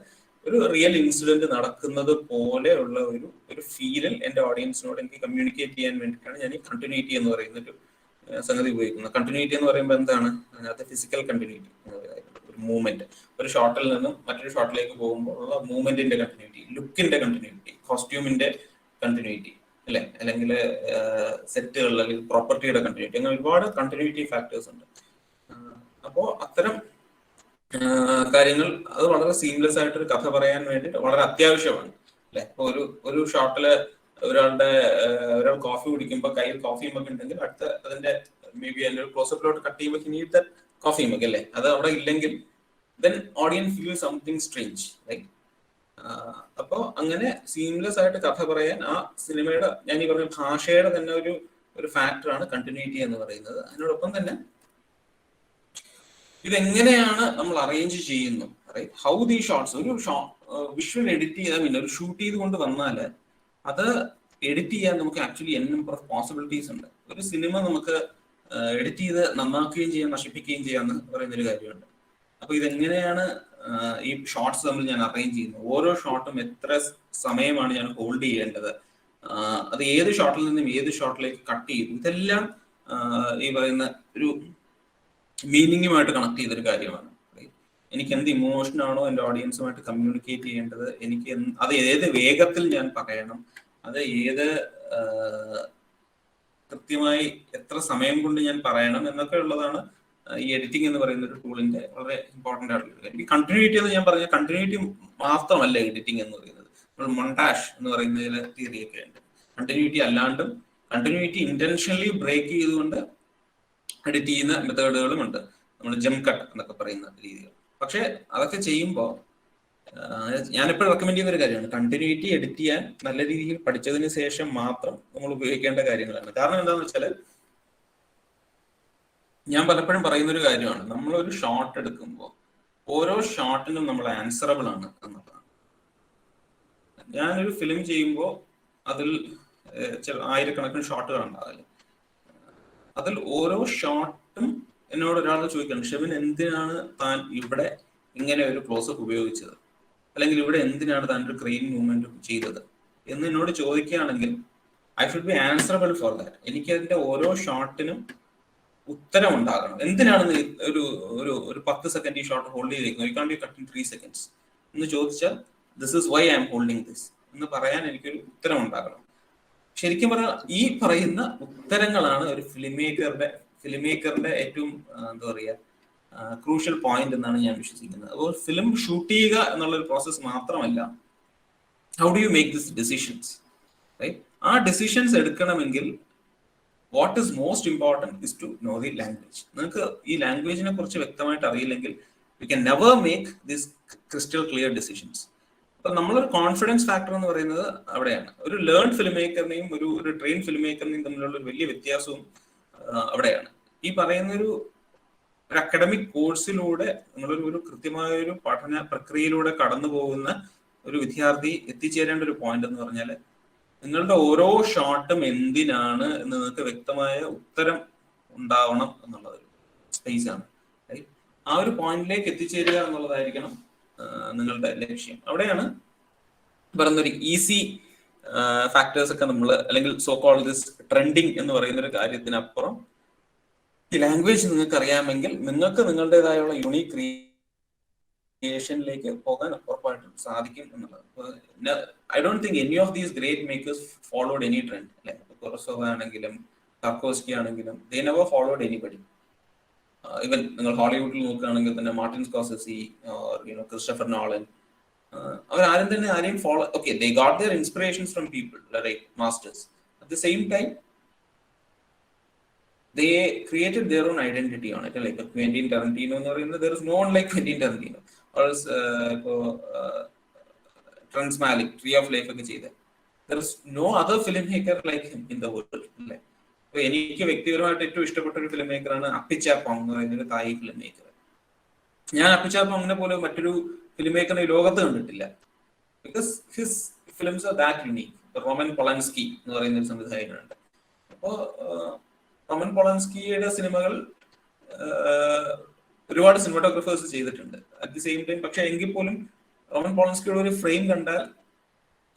ഒരു റിയൽ ഇൻസിഡന്റ് നടക്കുന്നത് പോലെയുള്ള ഒരു ഫീലിൽ എൻ്റെ ഓഡിയൻസിനോട് എനിക്ക് കമ്മ്യൂണിക്കേറ്റ് ചെയ്യാൻ വേണ്ടിയിട്ടാണ് ഞാൻ ഈ കണ്ടിന്യൂറ്റി എന്ന് പറയുന്ന ഒരു സംഗതി ഉപയോഗിക്കുന്നത്. കണ്ടിന്യൂറ്റി എന്ന് പറയുമ്പോൾ എന്താണ്? അതിനകത്ത് ഫിസിക്കൽ കണ്ടിന്യൂറ്റി എന്ന് പറയുന്നത് ഒരു മൂവ്മെന്റ്, ഒരു ഷോട്ടിൽ നിന്നും മറ്റൊരു ഷോട്ടിലേക്ക് പോകുമ്പോൾ ഉള്ള മൂവ്മെന്റിന്റെ കണ്ടിന്യൂറ്റി, ലുക്കിന്റെ കണ്ടിന്യൂറ്റി, കോസ്റ്റ്യൂമിന്റെ കണ്ടിന്യൂറ്റി അല്ലെ, അല്ലെങ്കിൽ സെറ്റുകൾ അല്ലെങ്കിൽ പ്രോപ്പർട്ടിയുടെ കണ്ടിന്യൂറ്റി, അങ്ങനെ ഒരുപാട് കണ്ടിന്യൂറ്റി ഫാക്ടേഴ്സ് ഉണ്ട്. അപ്പോൾ അത്തരം കാര്യങ്ങൾ അത് വളരെ സീംലെസ് ആയിട്ട് ഒരു കഥ പറയാൻ വേണ്ടിയിട്ട് വളരെ അത്യാവശ്യമാണ് അല്ലെ. ഇപ്പൊ ഒരു ഷോട്ടില് ഒരാൾ കോഫി കുടിക്കുമ്പോൾ കയ്യിൽ കോഫി മഗ് ഉണ്ടെങ്കിൽ അടുത്ത അതിന്റെ മേ ബി അതിന്റെ ക്ലോസപ്പിലോട്ട് കട്ട് ചെയ്യുമ്പോൾ നീഡ് ദാറ്റ് കോഫി മഗ് അല്ലേ. അത് അവിടെ ഇല്ലെങ്കിൽ then audience feel something strange like. അപ്പോൾ അങ്ങനെ സീംലെസ് ആയിട്ട് കഥ പറയാൻ ആ സിനിമയുടെ, ഞാൻ ഈ പറഞ്ഞ ഭാഷയുടെ തന്നെ ഒരു ഫാക്ടറാണ് കണ്ടിന്യൂറ്റി എന്ന് പറയുന്നത്. അതിനോടൊപ്പം തന്നെ ഇതെങ്ങനെയാണ് നമ്മൾ അറേഞ്ച് ചെയ്യുന്നു, ഹൗ ദി ഷോട്ട്സ്, ഒരു വിഷ്വൽ എഡിറ്റ് ചെയ്താൽ ഒരു ഷൂട്ട് ചെയ്ത് കൊണ്ട് വന്നാൽ അത് എഡിറ്റ് ചെയ്യാൻ നമുക്ക് actually N number of possibilities ഉണ്ട്. ഒരു സിനിമ നമുക്ക് എഡിറ്റ് ചെയ്ത് നന്നാക്കുകയും ചെയ്യാം, നശിപ്പിക്കുകയും ചെയ്യാന്ന് പറയുന്നൊരു കാര്യമുണ്ട്. അപ്പൊ ഇതെങ്ങനെയാണ് ഈ ഷോട്ട്സ് തമ്മിൽ ഞാൻ അറേഞ്ച് ചെയ്യുന്നത്, ഓരോ ഷോട്ടും എത്ര സമയമാണ് ഞാൻ ഹോൾഡ് ചെയ്യേണ്ടത്, അത് ഏത് ഷോട്ടിൽ നിന്നും ഏത് ഷോട്ടിലേക്ക് കട്ട് ചെയ്തു, ഇതെല്ലാം ഈ പറയുന്ന ഒരു മീനിങ്ങുമായിട്ട് കണക്ട് ചെയ്തൊരു കാര്യമാണ്. എനിക്ക് എന്ത് ഇമോഷനാണോ എൻ്റെ ഓഡിയൻസുമായിട്ട് കമ്മ്യൂണിക്കേറ്റ് ചെയ്യേണ്ടത്, എനിക്ക് അത് ഏത് വേഗത്തിൽ ഞാൻ പറയണം, അത് ഏത് കൃത്യമായി എത്ര സമയം കൊണ്ട് ഞാൻ പറയണം എന്നൊക്കെ ഉള്ളതാണ് ഈ എഡിറ്റിംഗ് എന്ന് പറയുന്ന ഒരു ടൂളിന്റെ വളരെ ഇമ്പോർട്ടൻ്റ് ആയിട്ടുള്ള കാര്യം. ഈ കണ്ടിന്യൂറ്റി എന്ന് ഞാൻ പറഞ്ഞ കണ്ടിന്യൂറ്റി മാത്രമല്ല എഡിറ്റിംഗ് എന്ന് പറയുന്നത്. നമ്മൾ മൊണ്ടാഷ് എന്ന് പറയുന്നതിൽ തിയറിയൊക്കെ ഉണ്ട്. കണ്ടിന്യൂറ്റി അല്ലാണ്ടും കണ്ടിന്യൂറ്റി ഇന്റൻഷനലി ബ്രേക്ക് ചെയ്തുകൊണ്ട് എഡിറ്റ് ചെയ്യുന്ന മെത്തേഡുകളും ഉണ്ട്. നമ്മൾ ജം കട്ട് എന്നൊക്കെ പറയുന്ന രീതികൾ. പക്ഷെ അതൊക്കെ ചെയ്യുമ്പോൾ ഞാനിപ്പോൾ റെക്കമെൻഡ് ചെയ്യുന്ന ഒരു കാര്യമാണ് കണ്ടിന്യൂറ്റി എഡിറ്റ് ചെയ്യാൻ നല്ല രീതിയിൽ പഠിച്ചതിന് ശേഷം മാത്രം നമ്മൾ ഉപയോഗിക്കേണ്ട കാര്യങ്ങളാണ്. കാരണം എന്താണെന്ന് വെച്ചാൽ ഞാൻ പലപ്പോഴും പറയുന്ന ഒരു കാര്യമാണ്, നമ്മളൊരു ഷോട്ട് എടുക്കുമ്പോൾ ഓരോ ഷോട്ടിനും നമ്മൾ ആൻസറബിൾ ആണ് എന്നുള്ളതാണ്. ഞാനൊരു ഫിലിം ചെയ്യുമ്പോൾ അതിൽ ആയിരക്കണക്കിന് ഷോട്ടുകൾ ഉണ്ടാവില്ല. അതിൽ ഓരോ ഷോട്ടും എന്നോട് ഒരാൾ ചോദിക്കണം, ഷെബിൻ എന്തിനാണ് താൻ ഇവിടെ ഇങ്ങനെ ഒരു ക്ലോസപ്പ് ഉപയോഗിച്ചത്, അല്ലെങ്കിൽ ഇവിടെ എന്തിനാണ് താൻ ഒരു ക്രെയിൻ മൂവ്മെന്റ് ചെയ്തത് എന്ന് എന്നോട് ചോദിക്കുകയാണെങ്കിൽ I should be answerable for that. എനിക്ക് അതിന്റെ ഓരോ ഷോട്ടിനും ഉത്തരം ഉണ്ടാകണം. എന്തിനാണ് ഒരു 10 സെക്കൻഡ് ഈ ഷോട്ട് ഹോൾഡ് ചെയ്തിരിക്കുന്നത്, you can't be cut in 3 seconds എന്ന് ചോദിച്ചാൽ this is why I am holding this എന്ന് പറയാൻ എനിക്കൊരു ഉത്തരം ഉണ്ടാകണം. ശരിക്കും പറഞ്ഞാൽ ഈ പറയുന്ന ഉത്തരങ്ങളാണ് ഒരു ഫിലിം മേക്കറുടെ ഏറ്റവും എന്താ പറയുക ക്രൂഷ്യൽ പോയിന്റ് എന്നാണ് ഞാൻ വിശ്വസിക്കുന്നത്. അപ്പോൾ ഫിലിം ഷൂട്ട് ചെയ്യുക എന്നുള്ള ഒരു പ്രോസസ്സ് മാത്രമല്ല, how do you make this decisions, right? ആ ഡിസിഷൻസ് എടുക്കണമെങ്കിൽ what is most important is to know the language. നിങ്ങൾക്ക് ഈ ലാംഗ്വേജിനെ കുറിച്ച് വ്യക്തമായിട്ട് അറിയില്ലെങ്കിൽ you can never make this crystal clear decisions. അപ്പൊ നമ്മളൊരു കോൺഫിഡൻസ് ഫാക്ടർ എന്ന് പറയുന്നത് അവിടെയാണ്. ഒരു ലേൺ ഫിലിം മേക്കറിനെയും ഒരു ട്രെയിൻ ഫിലിം മേക്കറിനെയും തമ്മിലുള്ള ഒരു വലിയ വ്യത്യാസവും അവിടെയാണ്. ഈ പറയുന്ന ഒരു അക്കാഡമിക് കോഴ്സിലൂടെ നമ്മളൊരു കൃത്യമായ ഒരു പഠന പ്രക്രിയയിലൂടെ കടന്നു പോകുന്ന ഒരു വിദ്യാർത്ഥി എത്തിച്ചേരേണ്ട ഒരു പോയിന്റ് എന്ന് പറഞ്ഞാൽ നിങ്ങളുടെ ഓരോ ഷോട്ടും എന്തിനാണ് എന്ന് നിങ്ങൾക്ക് വ്യക്തമായ ഉത്തരം ഉണ്ടാവണം എന്നുള്ളത് സ്പേസ് ആണ്. ആ ഒരു പോയിന്റിലേക്ക് എത്തിച്ചേരുക എന്നുള്ളതായിരിക്കണം നിങ്ങളുടെ ലക്ഷ്യം. അവിടെയാണ് പറയുന്നൊരു ഈസി ഫാക്ടേഴ്സ് ഒക്കെ നമ്മൾ, അല്ലെങ്കിൽ സോ കോൾ ദിസ് ട്രെൻഡിങ് എന്ന് പറയുന്ന ഒരു കാര്യത്തിനപ്പുറം ഈ ലാംഗ്വേജ് നിങ്ങൾക്ക് അറിയാമെങ്കിൽ നിങ്ങൾക്ക് നിങ്ങളുടേതായുള്ള യുണീക് ക്രിയേഷനിലേക്ക് പോകാൻ ഉറപ്പായിട്ടും സാധിക്കും എന്നുള്ളത്. I don't think any of these great makers followed any trend. അല്ലെ, കൊറസോവ ആണെങ്കിലും ടാർക്കോസ്കി ആണെങ്കിലും ദേ നെവർ ഫോളോഡ് എനിബഡി. ഇവൻ നിങ്ങൾ ഹോളിവുഡിൽ നോക്കുകയാണെങ്കിൽ തന്നെ മാർട്ടിൻ സ്കോർസെസി, ക്രിസ്റ്റഫർ നോളൻ, അവരാരും തന്നെ ആരെയും follow, okay, they got their inspirations from people, right, masters. At the same time they created their own identity on it. Like Quentin Tarantino എന്ന് പറയുന്നത്, there is no one like Quentin Tarantino. Or Terrence Malick, Tree of Life ഒക്കെ ചെയ്ത, there is no other filmmaker like him in the world. അല്ലേ, അപ്പൊ എനിക്ക് വ്യക്തിപരമായിട്ട് ഏറ്റവും ഇഷ്ടപ്പെട്ട ഒരു ഫിലിം മേക്കറാണ് അപ്പിച്ചാപ്പോങ് എന്ന് പറയുന്ന ഒരു തായ് ഫിലിം മേക്കർ. ഞാൻ അപ്പിച്ചാപ്പോങ്ങിനെ പോലെ മറ്റൊരു ഫിലിം മേക്കറിനെ ലോകത്ത് കണ്ടിട്ടില്ല. Because his films are that unique. Roman Polanski എന്ന് പറയുന്ന ഒരു സംവിധായകനുണ്ട്. അപ്പോ റോമൻ പൊളൻസ്കിയുടെ സിനിമകൾ ഒരുപാട് സിനിമാറ്റോഗ്രാഫേഴ്സ് ചെയ്തിട്ടുണ്ട് അറ്റ് ദി സെയിം ടൈം. പക്ഷെ എങ്കിൽ പോലും റോമൻ പൊളൻസ്കിയുടെ ഒരു ഫ്രെയിം കണ്ടാൽ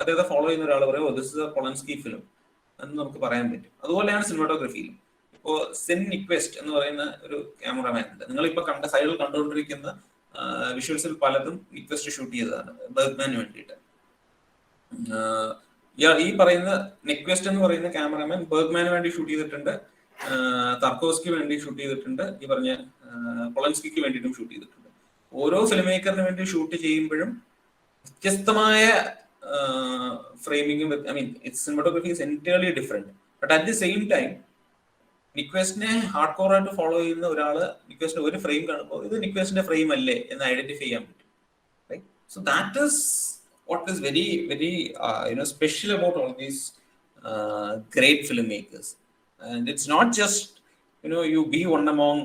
അദ്ദേഹത്തെ ഫോളോ ചെയ്യുന്ന ഒരാൾ പറയും, ദിസ് ഇസ് എ പൊളൻസ്കി ഫിലിം എന്ന് നമുക്ക് പറയാൻ പറ്റും. അതുപോലെയാണ് സിനിമാറ്റോഗ്രഫിയിലും. ഇപ്പോ സെൻ നിക്വെസ്റ്റ് എന്ന് പറയുന്ന ഒരു ക്യാമറമാൻ ഉണ്ട്. നിങ്ങളിപ്പോ സൈഡിൽ കണ്ടുകൊണ്ടിരിക്കുന്ന വിഷ്വൽസിൽ പലതും നിക്വെസ്റ്റ് ഷൂട്ട് ചെയ്തതാണ് ബർഗ്മാന് വേണ്ടിയിട്ട്. ഈ പറയുന്ന നിക്വെസ്റ്റ് എന്ന് പറയുന്ന ക്യാമറമാൻ ബർഗ്മാന് വേണ്ടി ഷൂട്ട് ചെയ്തിട്ടുണ്ട്, തർക്കോസ്ക്ക് വേണ്ടി ഷൂട്ട് ചെയ്തിട്ടുണ്ട്, ഈ പറഞ്ഞ പൊളൻസ്കിക്ക് വേണ്ടിയിട്ടും ഷൂട്ട് ചെയ്തിട്ടുണ്ട്. ഓരോ ഫിലിം മേക്കറിന് വേണ്ടി ഷൂട്ട് ചെയ്യുമ്പോഴും വ്യത്യസ്തമായ ഫ്രെയിമിങ്ങും, I mean it's cinematography is entirely different. But at the same time നിക്വസ്റ്റിനെ ഹാർഡ് കോർ ആയിട്ട് ഫോളോ ചെയ്യുന്ന ഒരാള് നിക്വസ്റ്റിന്റെ ഒരു ഫ്രെയിം കാണുമ്പോൾ ഇത് നിക്വസ്റ്റിന്റെ ഫ്രെയിം അല്ലേ എന്ന് ഐഡന്റിഫൈ ചെയ്യാൻ പറ്റും. Right, so that is what is very very special about all these great filmmakers. And it's not just you be one among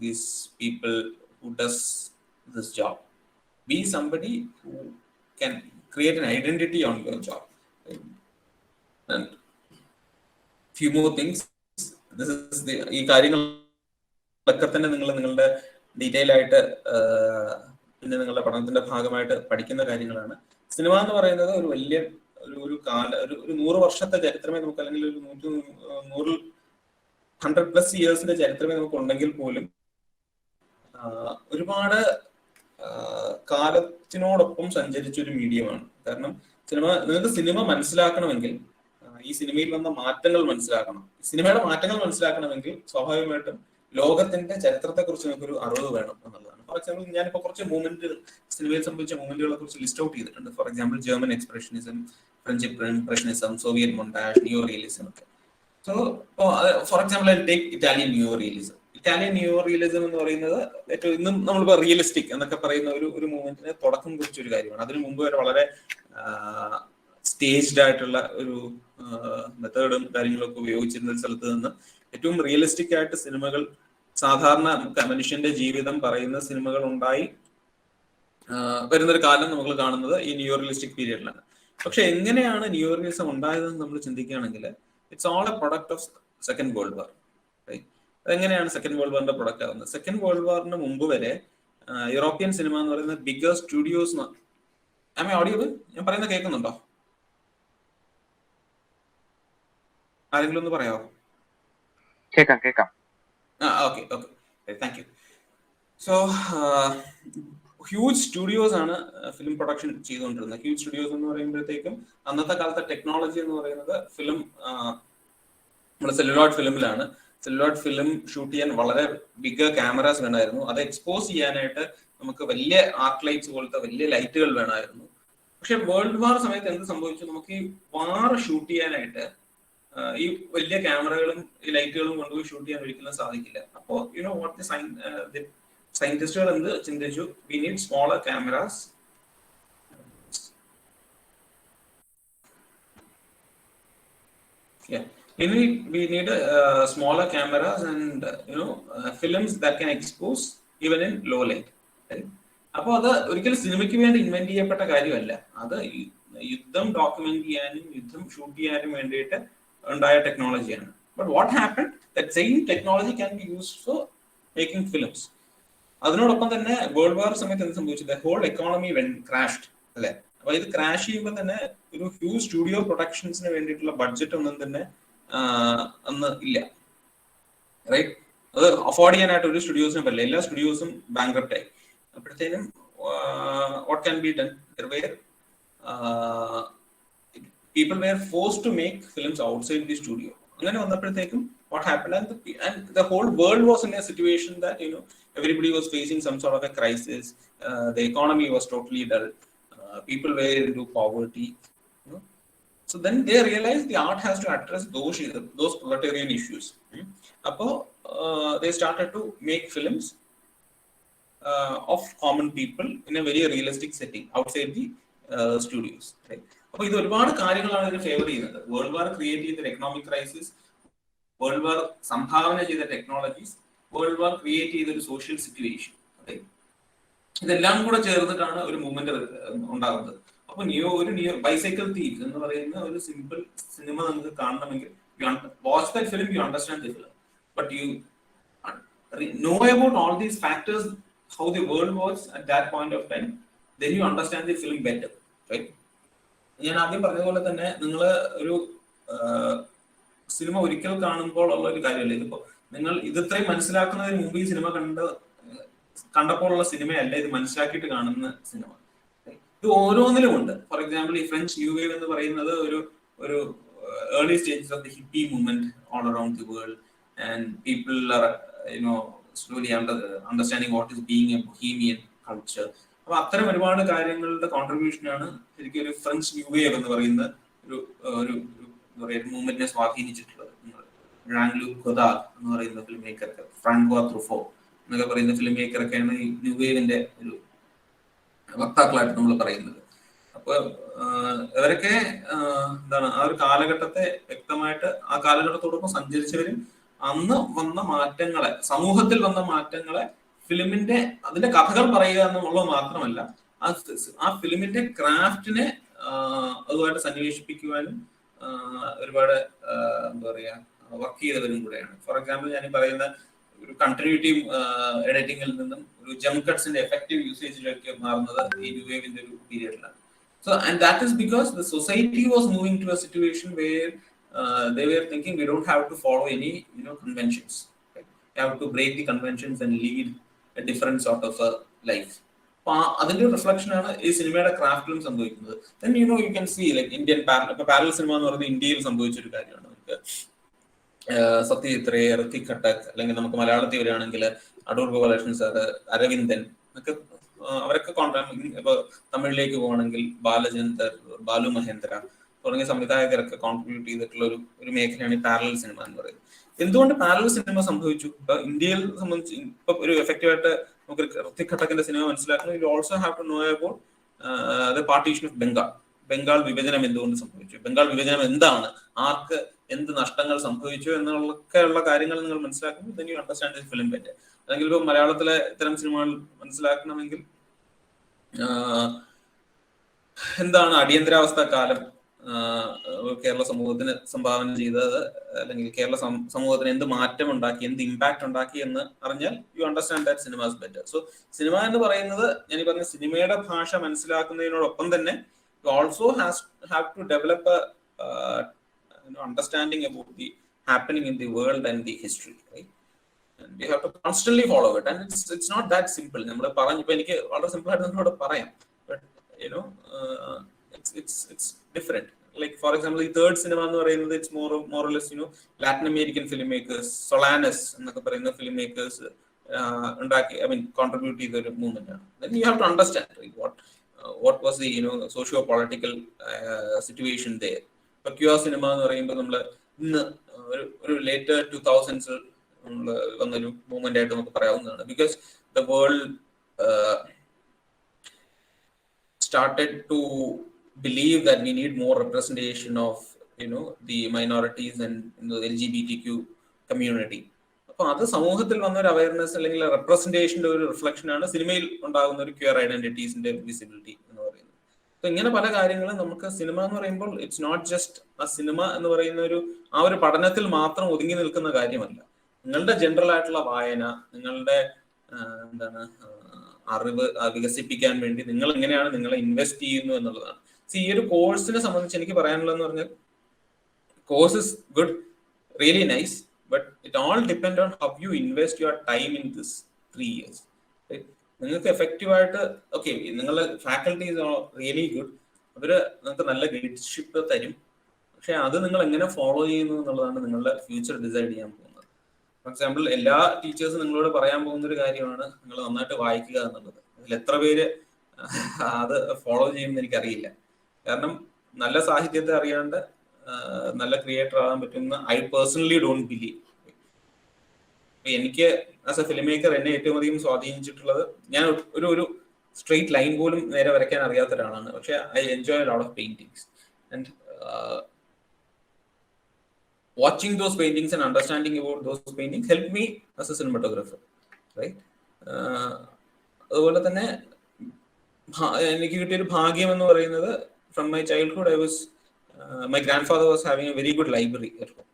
these people who does this job. Be somebody who can create an identity on your job. And few more things, this is the ee കാര്യങ്ങളൊക്കെ തന്നെ നിങ്ങളുടെ ഡീറ്റെയിൽ ആയിട്ട് പിന്നെ നിങ്ങളുടെ പഠനത്തിന്റെ ഭാഗമായിട്ട് പഠിക്കുന്ന കാര്യങ്ങളാണ്. സിനിമ എന്ന് പറയുന്നത് ഒരു വലിയ ഒരു 100 വർഷത്തെ ചരിത്രമേ നമുക്ക്, അല്ലെങ്കിൽ ഒരു 100+ ഇയേഴ്സിന്റെ ചരിത്രമേ നമുക്ക് ഉണ്ടെങ്കിൽ പോലും ഒരുപാട് കാലത്തിനോടൊപ്പം സഞ്ചരിച്ച ഒരു മീഡിയമാണ്. കാരണം നിങ്ങൾക്ക് സിനിമ മനസ്സിലാക്കണമെങ്കിൽ ഈ സിനിമയിൽ വന്ന മാറ്റങ്ങൾ മനസ്സിലാക്കണം. സിനിമയുടെ മാറ്റങ്ങൾ മനസ്സിലാക്കണമെങ്കിൽ സ്വാഭാവികമായിട്ടും ലോകത്തിന്റെ ചരിത്രത്തെ കുറിച്ച് നമുക്കൊരു അറിവ് വേണം എന്നുള്ളതാണ്. ഫോർ എക്സാമ്പിൾ, ഞാനിപ്പോ കുറച്ച് സിനിമയിൽ സംഭവിച്ച മൂവ്മെന്റുകളെ കുറിച്ച് ലിസ്റ്റ് ഔട്ട് ചെയ്തിട്ടുണ്ട്. For example, German expressionism, French impressionism, Soviet montage, new realism ഒക്കെ. So for example, I take Italian new realism. Italian new realism എന്ന് പറയുന്നത് ഏറ്റവും ഇന്നും നമ്മളിപ്പോ റിയലിസ്റ്റിക് എന്നൊക്കെ പറയുന്ന ഒരു മൂവ്മെന്റിന് തുടക്കം കുറിച്ച ഒരു കാര്യമാണ്. അതിനു മുമ്പ് വരെ വളരെ സ്റ്റേജ്ഡ് ആയിട്ടുള്ള ഒരു മെത്തേഡും കാര്യങ്ങളൊക്കെ ഉപയോഗിച്ചിരുന്ന സ്ഥലത്ത് നിന്ന് ഏറ്റവും റിയലിസ്റ്റിക് ആയിട്ട് സിനിമകൾ, സാധാരണ മനുഷ്യന്റെ ജീവിതം പറയുന്ന സിനിമകൾ ഉണ്ടായി വരുന്നൊരു കാലം നമ്മൾ കാണുന്നത് ഈ ന്യൂ റിയലിസ്റ്റിക് പീരിയഡിലാണ്. പക്ഷെ എങ്ങനെയാണ് ന്യൂ റിയലിസം ഉണ്ടായതെന്ന് നമ്മൾ ചിന്തിക്കുകയാണെങ്കിൽ it's all A product of second world war. അതെങ്ങനെയാണ് സെക്കൻഡ് വേൾഡ് വാറിന്റെ പ്രൊഡക്റ്റ് ആവുന്നത്? സെക്കൻഡ് വേൾഡ് വാറിന് മുമ്പ് വരെ യൂറോപ്യൻ സിനിമ എന്ന് പറയുന്ന ബിഗർ സ്റ്റുഡിയോസ്, ഓഡിയോ ഞാൻ പറയുന്നത് കേൾക്കുന്നുണ്ടോ? ആരെങ്കിലും ഒന്ന് പറയാമോ? കേക്കാം. Okay, thank you. So huge studios ആണ് ഫിലിം പ്രൊഡക്ഷൻ ചെയ്തുകൊണ്ടിരുന്നത്. ഹ്യൂജ് സ്റ്റുഡിയോസ് എന്ന് പറയുമ്പോഴത്തേക്കും അന്നത്തെ കാലത്തെ ടെക്നോളജി എന്ന് പറയുന്നത് ഫിലിം, നമ്മുടെ സെല്ലുലോയിഡ് ഫിലിമിലാണ്. സെല്ലുലോയിഡ് ഫിലിം ഷൂട്ട് ചെയ്യാൻ വളരെ ബിഗ് ക്യാമറാസ് വേണമായിരുന്നു. അത് എക്സ്പോസ് ചെയ്യാനായിട്ട് നമുക്ക് വലിയ ആർട്ട് ലൈറ്റ്സ് പോലത്തെ വലിയ ലൈറ്റുകൾ വേണമായിരുന്നു. പക്ഷെ വേൾഡ് വാർ സമയത്ത് എന്ത് സംഭവിച്ചു? നമുക്ക് ഈ വാർ ഷൂട്ട് ചെയ്യാനായിട്ട് ഈ വലിയ ക്യാമറകളും ഈ ലൈറ്റുകളും കൊണ്ടുപോയി ഷൂട്ട് ചെയ്യാൻ ഒരിക്കലും സാധിക്കില്ല. അപ്പോ വാട്ട് ദി സയന്റിസ്റ്റുകൾ എന്ത് ചിന്തിച്ചു? We need smaller cameras. We need smaller cameras and films that can expose even in low light. അപ്പൊ അത് ഒരിക്കലും സിനിമയ്ക്ക് വേണ്ടി ഇൻവെന്റ് ചെയ്യപ്പെട്ട കാര്യമല്ല. അത് യുദ്ധം ഡോക്യുമെന്റ് ചെയ്യാനും യുദ്ധം ഷൂട്ട് ചെയ്യാനും വേണ്ടിയിട്ട് ഉണ്ടായ ടെക്നോളജിയാണ്. But what happen, that same technology can be used for making films. അതിനോടൊപ്പം തന്നെ വേൾഡ് വാർ സമയത്ത് എന്ത് സംഭവിച്ചു? The whole economy went crashed, അല്ലെ? അപ്പൊ ഇത് ക്രാഷ് ചെയ്യുമ്പോൾ തന്നെ ഒരു ഹ്യൂജ് സ്റ്റുഡിയോ പ്രൊഡക്ഷൻസിന് വേണ്ടിയിട്ടുള്ള ബഡ്ജറ്റ് ഒന്നും തന്നെ അന്ന് ഇല്ല, റൈറ്റ്. അത് അഫോർഡ് ചെയ്യാനായിട്ട് ഒരു സ്റ്റുഡിയോസിനും പറ്റില്ല, എല്ലാ സ്റ്റുഡിയോസും ബാങ്ക്രപ്റ്റ് ആയി. അപ്പോഴത്തേനും what can be done, people were forced to make films outside the studio. അങ്ങനെ വന്നപ്പോഴത്തേക്കും what happened, and the whole world was in a situation that everybody was facing some sort of a crisis. The economy was totally dull. People were into poverty. So then they realized the art has to address those proletarian issues. Appo they started to make films of common people in a very realistic setting outside the studios, right? അപ്പോൾ ഇത് ഒരുപാട് കാര്യങ്ങളാണ് ഇതിന് ഫേവർ ചെയ്യുന്നത്. വേൾഡ് വാർ ക്രിയേറ്റ് ചെയ്ത എക്കണോമിക് ക്രൈസിസ്, വേൾഡ് വാർ സംഭാവന ചെയ്ത ടെക്നോളജീസ്, വേൾഡ് വാർ ക്രിയേറ്റ് ചെയ്ത ഒരു സോഷ്യൽ സിറ്റുവേഷൻ, അതെ, ഇതെല്ലാം കൂടെ ചേർന്നിട്ടാണ് ഒരു മൂവ്മെന്റ് ഉണ്ടാകുന്നത്. അപ്പൊ ബൈസൈക്കിൾ തീഫ് എന്ന് പറയുന്ന ഒരു സിമ്പിൾ സിനിമ നമുക്ക് കാണണമെങ്കിൽ watch that film, you understand the film, but you know about all these factors, how the world was at that point of time, then you understand the film better, right? ഞാൻ ആദ്യം പറഞ്ഞതുപോലെ തന്നെ നിങ്ങൾ ഒരു സിനിമ ഒരിക്കൽ കാണുമ്പോൾ ഉള്ള ഒരു കാര്യമല്ല ഇതിപ്പോ. നിങ്ങൾ ഇത്രയും മനസ്സിലാക്കുന്നതിന് മുമ്പ് ഈ സിനിമ കണ്ടപ്പോഴുള്ള സിനിമയല്ല ഇത് മനസ്സിലാക്കിയിട്ട് കാണുന്ന സിനിമ. ഇത് ഓരോന്നിലും ഉണ്ട്. ഫോർ എക്സാമ്പിൾ, ഈ ഫ്രഞ്ച് ന്യൂ വേവ് എന്ന് പറയുന്നത് ഒരു early stages of the hippie movement all around the world, and people are slowly understanding what is being a bohemian culture. അപ്പൊ അത്തരം ഒരുപാട് കാര്യങ്ങളുടെ കോൺട്രിബ്യൂഷനാണ് ശരിക്കും ഒരു ഫ്രഞ്ച് ന്യൂ വേവ് എന്ന് പറയുന്ന ഒരു മൂവ്മെന്റിനെ സ്വാധീനിച്ചിട്ടുള്ളത്. ജാൻ-ലൂക് ഗൊദാർഡ് എന്ന് പറയുന്ന ഫിലിം മേക്കർക്ക്, ഫ്രാങ്കോis ട്രൂഫോ എന്നൊക്കെ പറയുന്ന ഫിലിം മേക്കറൊക്കെയാണ് ഈ ന്യൂ വേവിന്റെ ഒരു വക്താക്കളായിട്ട് നമ്മൾ പറയുന്നത്. അപ്പൊ ഇവരൊക്കെ എന്താണ് ആ ഒരു കാലഘട്ടത്തെ വ്യക്തമായിട്ട് ആ കാലഘട്ടത്തോടൊപ്പം സഞ്ചരിച്ചവരും അന്ന് വന്ന മാറ്റങ്ങളെ, സമൂഹത്തിൽ വന്ന മാറ്റങ്ങളെ ഫിലിമിന്റെ അതിന്റെ കഥകൾ പറയുക എന്നുള്ളത് മാത്രമല്ല, ആ ഫിലിമിന്റെ ക്രാഫ്റ്റിനെ അതുമായിട്ട് സന്നിവേശിപ്പിക്കുവാനും ഒരുപാട് എന്താ പറയാ വർക്ക് ചെയ്തവരും കൂടെയാണ്. ഫോർ എക്സാമ്പിൾ, ഞാൻ പറയുന്ന ഒരു കണ്ടിന്യൂറ്റി എഡിറ്റിംഗിൽ നിന്നും ഒരു ജംപ് കട്ട്സിന്റെ എഫക്റ്റീവ് യൂസേജിലേക്ക് മാറുന്നത് ഈ ന്യൂ വേവിന്റെ ഒരു പീരിയഡിലാണ്. So and that is because the society was moving to a situation where they were thinking we don't have to follow any conventions, right? We have to break the conventions and lead a different sort of a life. അതിന്റെ റിഫ്ലക്ഷൻ ആണ് ഈ സിനിമയുടെ ക്രാഫ്റ്റിലും സംഭവിക്കുന്നത്. then you can see like Indian parallel cinema എന്ന് പറയുന്നത് ഇന്ത്യയിൽ സംഭവിച്ചൊരു കാര്യമാണ്. നമുക്ക് സത്യജിത്രേ, ഋത്വിക് ഘട്ടക്, അല്ലെങ്കിൽ നമുക്ക് മലയാളത്തിൽ വരികയാണെങ്കിൽ അടൂർ ഗോപാലകൃഷ്ണൻ സാറ്, അരവിന്ദൻ ഒക്കെ, അവരൊക്കെ ഇപ്പൊ തമിഴിലേക്ക് പോകണമെങ്കിൽ ബാലചന്ദർ, ബാലു മഹേന്ദ്ര തുടങ്ങിയ സംവിധായകരൊക്കെ കോൺട്രിബ്യൂട്ട് ചെയ്തിട്ടുള്ള ഒരു മേഖലയാണ് ഈ പാരലൽ സിനിമ എന്ന് പറയുന്നത്. എന്തുകൊണ്ട് പാരലൽ സിനിമ സംഭവിച്ചു? ഇപ്പൊ ഇന്ത്യയിൽ സംബന്ധിച്ച് ഇപ്പൊ ഒരു എഫക്റ്റീവായിട്ട് നമുക്ക് ഋത്വിക് ഘട്ടക്കിന്റെ സിനിമ മനസ്സിലാക്കണം. You also have to know about the partition of Bengal വിഭജനം എന്തുകൊണ്ട് സംഭവിച്ചു, ബംഗാൾ വിഭജനം എന്താണ്, ആർക്ക് എന്ത് നഷ്ടങ്ങൾ സംഭവിച്ചു എന്നുള്ളൊക്കെയുള്ള കാര്യങ്ങൾ നിങ്ങൾ മനസ്സിലാക്കുമ്പോൾ then you understand this film better. അല്ലെങ്കിൽ ഇപ്പൊ മലയാളത്തിലെ ഇത്തരം സിനിമകൾ മനസ്സിലാക്കണമെങ്കിൽ എന്താണ് അടിയന്തരാവസ്ഥ കാലം കേരള സമൂഹത്തിന് സംഭാവന ചെയ്തത്, അല്ലെങ്കിൽ കേരള സമൂഹത്തിന് എന്ത് മാറ്റം ഉണ്ടാക്കി, എന്ത് ഇമ്പാക്ട് ഉണ്ടാക്കി എന്ന് അറിഞ്ഞാൽ you understand that cinema is better. So cinema എന്ന് പറയുന്നത്, ഞാൻ ഈ പറഞ്ഞ സിനിമയുടെ ഭാഷ മനസ്സിലാക്കുന്നതിനോടൊപ്പം തന്നെ you also have to develop understanding about the happening in the world and the history, right? And you have to constantly follow it, and it's not that simple. നമ്മൾ പറഞ്ഞപ്പോൾ എനിക്ക് വളരെ സിമ്പിൾ ആയിട്ട് നിങ്ങളോട് പറയാം, but it's different. Like for example, the third cinema എന്ന് പറയുന്നത് it's more or less Latin American filmmakers, Solanas എന്നൊക്കെ പറയുന്ന filmmakers ഉണ്ടാക്കി, contribute ചെയ്ത ഒരു മൂവ്മെന്റ് ആണ്. Then you have to understand, right, what was the socio-political situation there. ഇപ്പൊ ക്യൂആർ സിനിമ എന്ന് പറയുമ്പോൾ നമ്മൾ ഇന്ന് ഒരു ലേറ്റർ 2000s വന്നൊരു മൂവ്മെന്റ് ആയിട്ട് നമുക്ക് പറയാവുന്നതാണ്. Because the world started to believe that we need more representation of the minorities and the LGBTQ community. അപ്പൊ അത് സമൂഹത്തിൽ വന്ന ഒരു അവയർനെസ് അല്ലെങ്കിൽ റെപ്രസെന്റേഷന്റെ ഒരു റിഫ്ലക്ഷൻ ആണ് സിനിമയിൽ ഉണ്ടാകുന്ന ഒരു ക്യൂർ ഐഡന്റിറ്റീസിന്റെ വിസിബിലിറ്റി എന്ന് പറയുന്നത്. അപ്പൊ ഇങ്ങനെ പല കാര്യങ്ങളും നമുക്ക് സിനിമ എന്ന് പറയുമ്പോൾ ഇറ്റ്സ് നോട്ട് ജസ്റ്റ് ആ സിനിമ എന്ന് പറയുന്ന ആ ഒരു പഠനത്തിൽ മാത്രം ഒതുങ്ങി നിൽക്കുന്ന കാര്യമല്ല. നിങ്ങളുടെ ജനറൽ ആയിട്ടുള്ള വായന, നിങ്ങളുടെ അറിവ് വികസിപ്പിക്കാൻ വേണ്ടി നിങ്ങൾ എങ്ങനെയാണ് നിങ്ങളെ ഇൻവെസ്റ്റ് ചെയ്യുന്നു എന്നുള്ളതാണ്. ഈ ഒരു കോഴ്സിനെ സംബന്ധിച്ച് എനിക്ക് പറയാനുള്ളതെന്ന് പറഞ്ഞാൽ course is good, really nice, but it all depend on how you invest your time in this 3 years. Right? നിങ്ങൾക്ക് എഫക്റ്റീവ് ആയിട്ട് ഓക്കെ നിങ്ങളുടെ ഫാക്കൽറ്റീസ് ആർ റിയലി ഗുഡ്, അവര് നിങ്ങൾക്ക് നല്ല ലീഡർഷിപ്പ് തരും. പക്ഷെ അത് നിങ്ങൾ എങ്ങനെ ഫോളോ ചെയ്യുന്നു എന്നുള്ളതാണ് നിങ്ങളുടെ ഫ്യൂച്ചർ ഡിസൈഡ് ചെയ്യാൻ പോകുന്നത്. ഫോർ എക്സാമ്പിൾ, എല്ലാ ടീച്ചേഴ്സും നിങ്ങളോട് പറയാൻ പോകുന്ന ഒരു കാര്യമാണ് നിങ്ങൾ നന്നായിട്ട് വായിക്കുക എന്നുള്ളത്. അതിൽ എത്ര പേര് അത് ഫോളോ ചെയ്യുമെന്ന് എനിക്കറിയില്ല. കാരണം നല്ല സാഹിത്യത്തെ അറിയാണ്ട് നല്ല ക്രിയേറ്റർ ആകാൻ പറ്റുന്ന ഐ പേഴ്സണലി ഡോണ്ട് ബിലീവ്. എനിക്ക് ആസ് എ ഫിലിം മേക്കർ എന്നെ ഏറ്റവും അധികം സ്വാധീനിച്ചിട്ടുള്ളത്, ഞാൻ ഒരു സ്ട്രെയിറ്റ് ലൈൻ പോലും നേരെ വരയ്ക്കാൻ അറിയാത്ത ഒരാളാണ്. പക്ഷെ I enjoy lot of paintings and watching those paintings and understanding about those paintings helped me as a cinematographer, right? അതുപോലെ തന്നെ എനിക്ക് കിട്ടിയൊരു ഭാഗ്യം എന്ന് പറയുന്നത്, from my childhood I was my grandfather was having a very good library at home.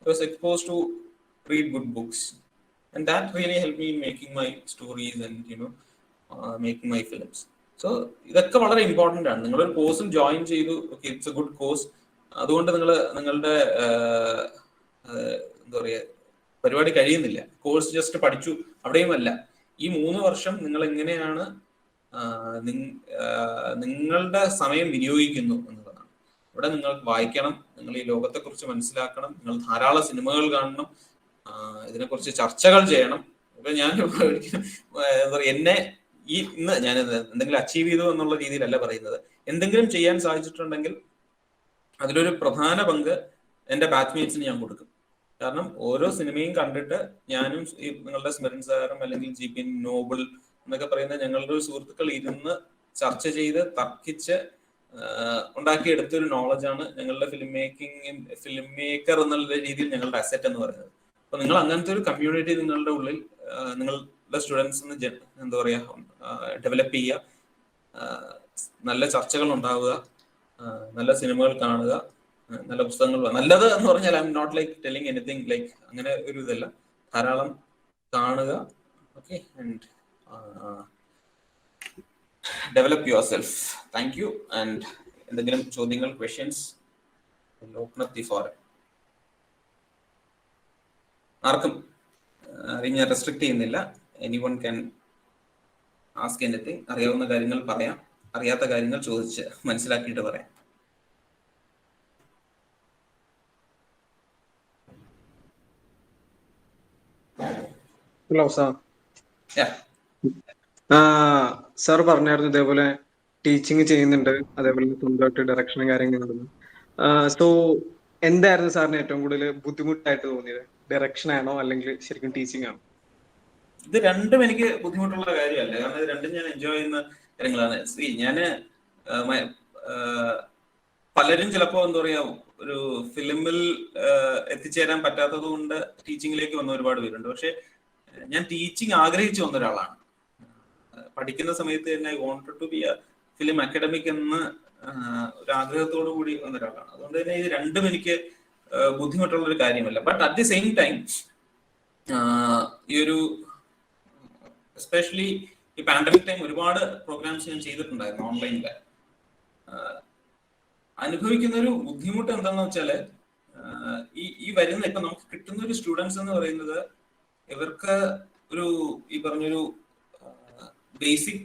I was exposed to read good books, and that really helped me in making my stories and making my films. So ഇതൊക്കെ വളരെ ഇമ്പോർട്ടൻ്റ് ആണ്. നിങ്ങളൊരു കോഴ്സിൽ ജോയിൻ ചെയ്തു, okay it's A good course, അതുകൊണ്ട് നിങ്ങളുടെ എന്താ പറയുക പരിപാടി കഴിയുന്നില്ല. കോഴ്സ് ജസ്റ്റ് പഠിച്ചു അവിടെയും അല്ല. ഈ 3 വർഷം നിങ്ങൾ എങ്ങനെയാണ് നിങ്ങളുടെ സമയം വിനിയോഗിക്കുന്നു എന്നതാണ്. ഇവിടെ നിങ്ങൾ വായിക്കണം, നിങ്ങൾ ഈ ലോകത്തെക്കുറിച്ച് മനസ്സിലാക്കണം, നിങ്ങൾ ധാരാളം സിനിമകൾ കാണണം, ഇതിനെക്കുറിച്ച് ചർച്ചകൾ ചെയ്യണം. ഇപ്പൊ ഞാൻ എന്താ പറയുക, എന്നെ ഇന്ന് ഞാൻ എന്തെങ്കിലും അച്ചീവ് ചെയ്തു എന്നുള്ള രീതിയിലല്ല പറയുന്നത്. എന്തെങ്കിലും ചെയ്യാൻ സാധിച്ചിട്ടുണ്ടെങ്കിൽ അതിലൊരു പ്രധാന പങ്ക് എൻ്റെ ബാച്ച്മേറ്റ്സിന് ഞാൻ കൊടുക്കും. കാരണം ഓരോ സിനിമയും കണ്ടിട്ട് ഞാനും നിങ്ങളുടെ സ്മരൺ സാറും അല്ലെങ്കിൽ GP നോബിൾ എന്നൊക്കെ പറയുന്ന ഞങ്ങളുടെ സുഹൃത്തുക്കൾ ഇരുന്ന് ചർച്ച ചെയ്ത് തർക്കിച്ച് ഉണ്ടാക്കിയെടുത്തൊരു നോളജാണ് ഞങ്ങളുടെ ഫിലിം മേക്കർ എന്നുള്ള രീതിയിൽ ഞങ്ങളുടെ അസറ്റ് എന്ന് പറയുന്നത്. അപ്പൊ നിങ്ങൾ അങ്ങനത്തെ ഒരു കമ്മ്യൂണിറ്റി നിങ്ങളുടെ ഉള്ളിൽ നിങ്ങളുടെ സ്റ്റുഡൻസിന് എന്താ പറയാ ഡെവലപ്പ് ചെയ്യുക, നല്ല ചർച്ചകൾ ഉണ്ടാവുക, നല്ല സിനിമകൾ കാണുക, നല്ല പുസ്തകങ്ങൾ. നല്ലത് എന്ന് പറഞ്ഞാൽ I'm not like telling anything like അങ്ങനെ ഒരു ഇതല്ല, ധാരാളം കാണുക, okay, and develop yourself. Thank you. And എന്തെങ്കിലും ചോദ്യങ്ങൾ, questions, open up the forum. ആർക്കും ഞാൻ റെസ്ട്രിക്ട് ചെയ്യുന്നില്ല. Anyone can ask anything. അറിയാവുന്ന കാര്യങ്ങൾ പറയാം, അറിയാത്ത കാര്യങ്ങൾ ചോദിച്ച് മനസ്സിലാക്കിയിട്ട് പറയാം. Hello sir. സാർ പറഞ്ഞായിരുന്നു ഇതേപോലെ ടീച്ചിങ് ചെയ്യുന്നുണ്ട്, അതേപോലെ സ്വന്തമായിട്ട് ഡയറക്ഷനും കാര്യങ്ങളുണ്ടെന്ന്. സോ എന്തായിരുന്നു സാറിന് ഏറ്റവും കൂടുതൽ ബുദ്ധിമുട്ടായിട്ട് തോന്നിയത്? ഡയറക്ഷൻ ആണോ അല്ലെങ്കിൽ ശരിക്കും ടീച്ചിങ് ആണോ? ഇത് രണ്ടും എനിക്ക് ബുദ്ധിമുട്ടുള്ള കാര്യമല്ല. കാരണം ഇത് രണ്ടും ഞാൻ എൻജോയ് ചെയ്യുന്ന കാര്യങ്ങളാണ്. ഞാന് പലരും ചിലപ്പോ എന്താ പറയാ ഒരു ഫിലിമിൽ എത്തിച്ചേരാൻ പറ്റാത്തത് കൊണ്ട് ടീച്ചിങ്ങിലേക്ക് വന്ന ഒരുപാട് പേരുണ്ട്. പക്ഷെ ഞാൻ ടീച്ചിങ് ആഗ്രഹിച്ചു വന്ന ഒരാളാണ്. പഠിക്കുന്ന സമയത്ത് തന്നെ I wanted to be a film academic എന്ന് ഒരു ആഗ്രഹത്തോടു കൂടി വന്ന ഒരാളാണ്. അതുകൊണ്ട് തന്നെ ഇത് രണ്ടും എനിക്ക് ബുദ്ധിമുട്ടുള്ള ഒരു കാര്യമല്ല. But at the same time ഈ ഒരു എസ്പെഷ്യലി ഈ പാൻഡമിക് ടൈം ഒരുപാട് പ്രോഗ്രാംസ് ഞാൻ ചെയ്തിട്ടുണ്ടായിരുന്നു ഓൺലൈനില്. അനുഭവിക്കുന്ന ഒരു ബുദ്ധിമുട്ട് എന്താണെന്ന് വെച്ചാല് ഈ വരുന്ന ഇപ്പൊ നമുക്ക് കിട്ടുന്ന ഒരു സ്റ്റുഡൻസ് എന്ന് പറയുന്നത് ഇവർക്ക് ഈ പറഞ്ഞൊരു ബേസിക്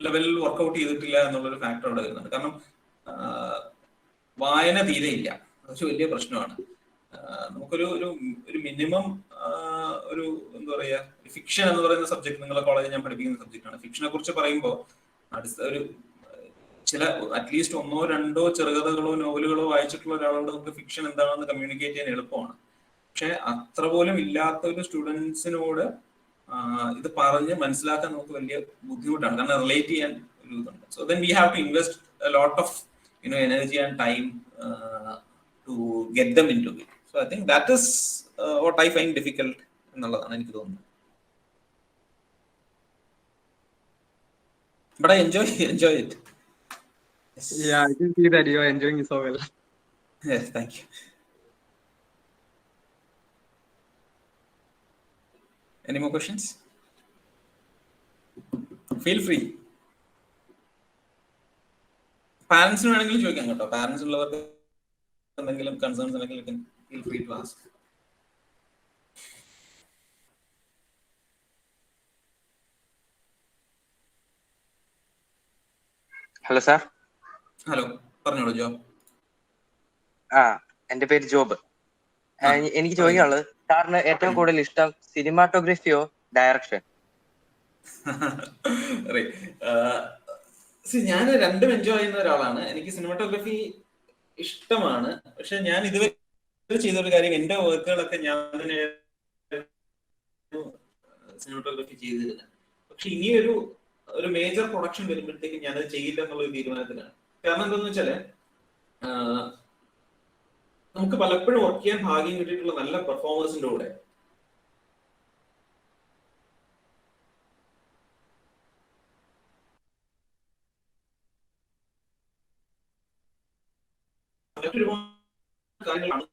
ലെവലിൽ വർക്ക്ഔട്ട് ചെയ്തിട്ടില്ല എന്നുള്ളൊരു ഫാക്ടർ അവിടെ വരുന്നുണ്ട്. കാരണം വായന തീരെയില്ല, അതൊരു വലിയ പ്രശ്നമാണ്. നമുക്കൊരു ഒരു മിനിമം ഒരു എന്താ പറയാ ഫിക്ഷൻ എന്ന് പറയുന്ന സബ്ജക്ട് നിങ്ങളുടെ കോളേജിൽ ഞാൻ പഠിപ്പിക്കുന്ന സബ്ജക്റ്റാണ്. ഫിക്ഷനെ കുറിച്ച് പറയുമ്പോൾ ഒരു ചില അറ്റ്ലീസ്റ്റ് 1-2 ചെറുകഥകളോ നോവലുകളോ വായിച്ചിട്ടുള്ള ഒരാളോട് നമുക്ക് ഫിക്ഷൻ എന്താണെന്ന് കമ്മ്യൂണിക്കേറ്റ് ചെയ്യാൻ എളുപ്പമാണ്. പക്ഷെ അത്ര പോലും ഇല്ലാത്ത ഒരു സ്റ്റുഡൻസിനോട് ഇത് പറഞ്ഞ് മനസ്സിലാക്കാൻ നമുക്ക് വലിയ ബുദ്ധിമുട്ടാണ്. കാരണം റിലേറ്റ് ചെയ്യാൻ ഒരു ഇതുണ്ട്. So then we have to invest a lot of energy and time to get them into it. So I think that is what I find difficult എന്നുള്ളതാണ് എനിക്ക് തോന്നുന്നത്. But I enjoy it. Yeah, I can see that you are enjoying it so well. Yes, thank you. Any more questions? Feel free. പാരന്റ്സിന് വേണമെങ്കിലും ചോദിക്കാം കേട്ടോ. പാരന്റ്സ് ഉള്ളവർക്ക് എന്തെങ്കിലും കൺസേൺസ് ഉണ്ടെങ്കിൽ feel free to ask. Hello sir. Hello, പറഞ്ഞോളൂ ജോ. എന്റെ പേര് ജോബ്. എനിക്ക് പറയൂ. ചോദിക്കാനുള്ളത്, സാറിന് ഏറ്റവും കൂടുതൽ ഇഷ്ടം സിനിമാറ്റോഗ്രഫിയോ ഡയറക്ഷൻ? ഞാൻ രണ്ടും എൻജോയ് ചെയ്യുന്ന ഒരാളാണ്. എനിക്ക് സിനിമാറ്റോഗ്രഫി ഇഷ്ടമാണ്. പക്ഷെ ഞാൻ ഇതുവരെ ചെയ്തൊരു കാര്യം, എന്റെ വർക്കുകളൊക്കെ ഞാൻ തന്നെ സിനിമാറ്റോഗ്രഫി ചെയ്തിരുന്നത്. പക്ഷെ ഇനിയൊരു മേജർ പ്രൊഡക്ഷൻ വരുമ്പോഴത്തേക്കും ഞാനത് ചെയ്യില്ല എന്നുള്ളൊരു തീരുമാനത്തിലാണ്. കാരണം എന്താണെന്ന് വെച്ചാല് നമുക്ക് പലപ്പോഴും വർക്ക് ചെയ്യാൻ ഭാഗ്യം കിട്ടിയിട്ടുള്ള നല്ല പെർഫോമേഴ്സിന്റെ കൂടെ മറ്റൊരുപാട് കാര്യങ്ങളാണ്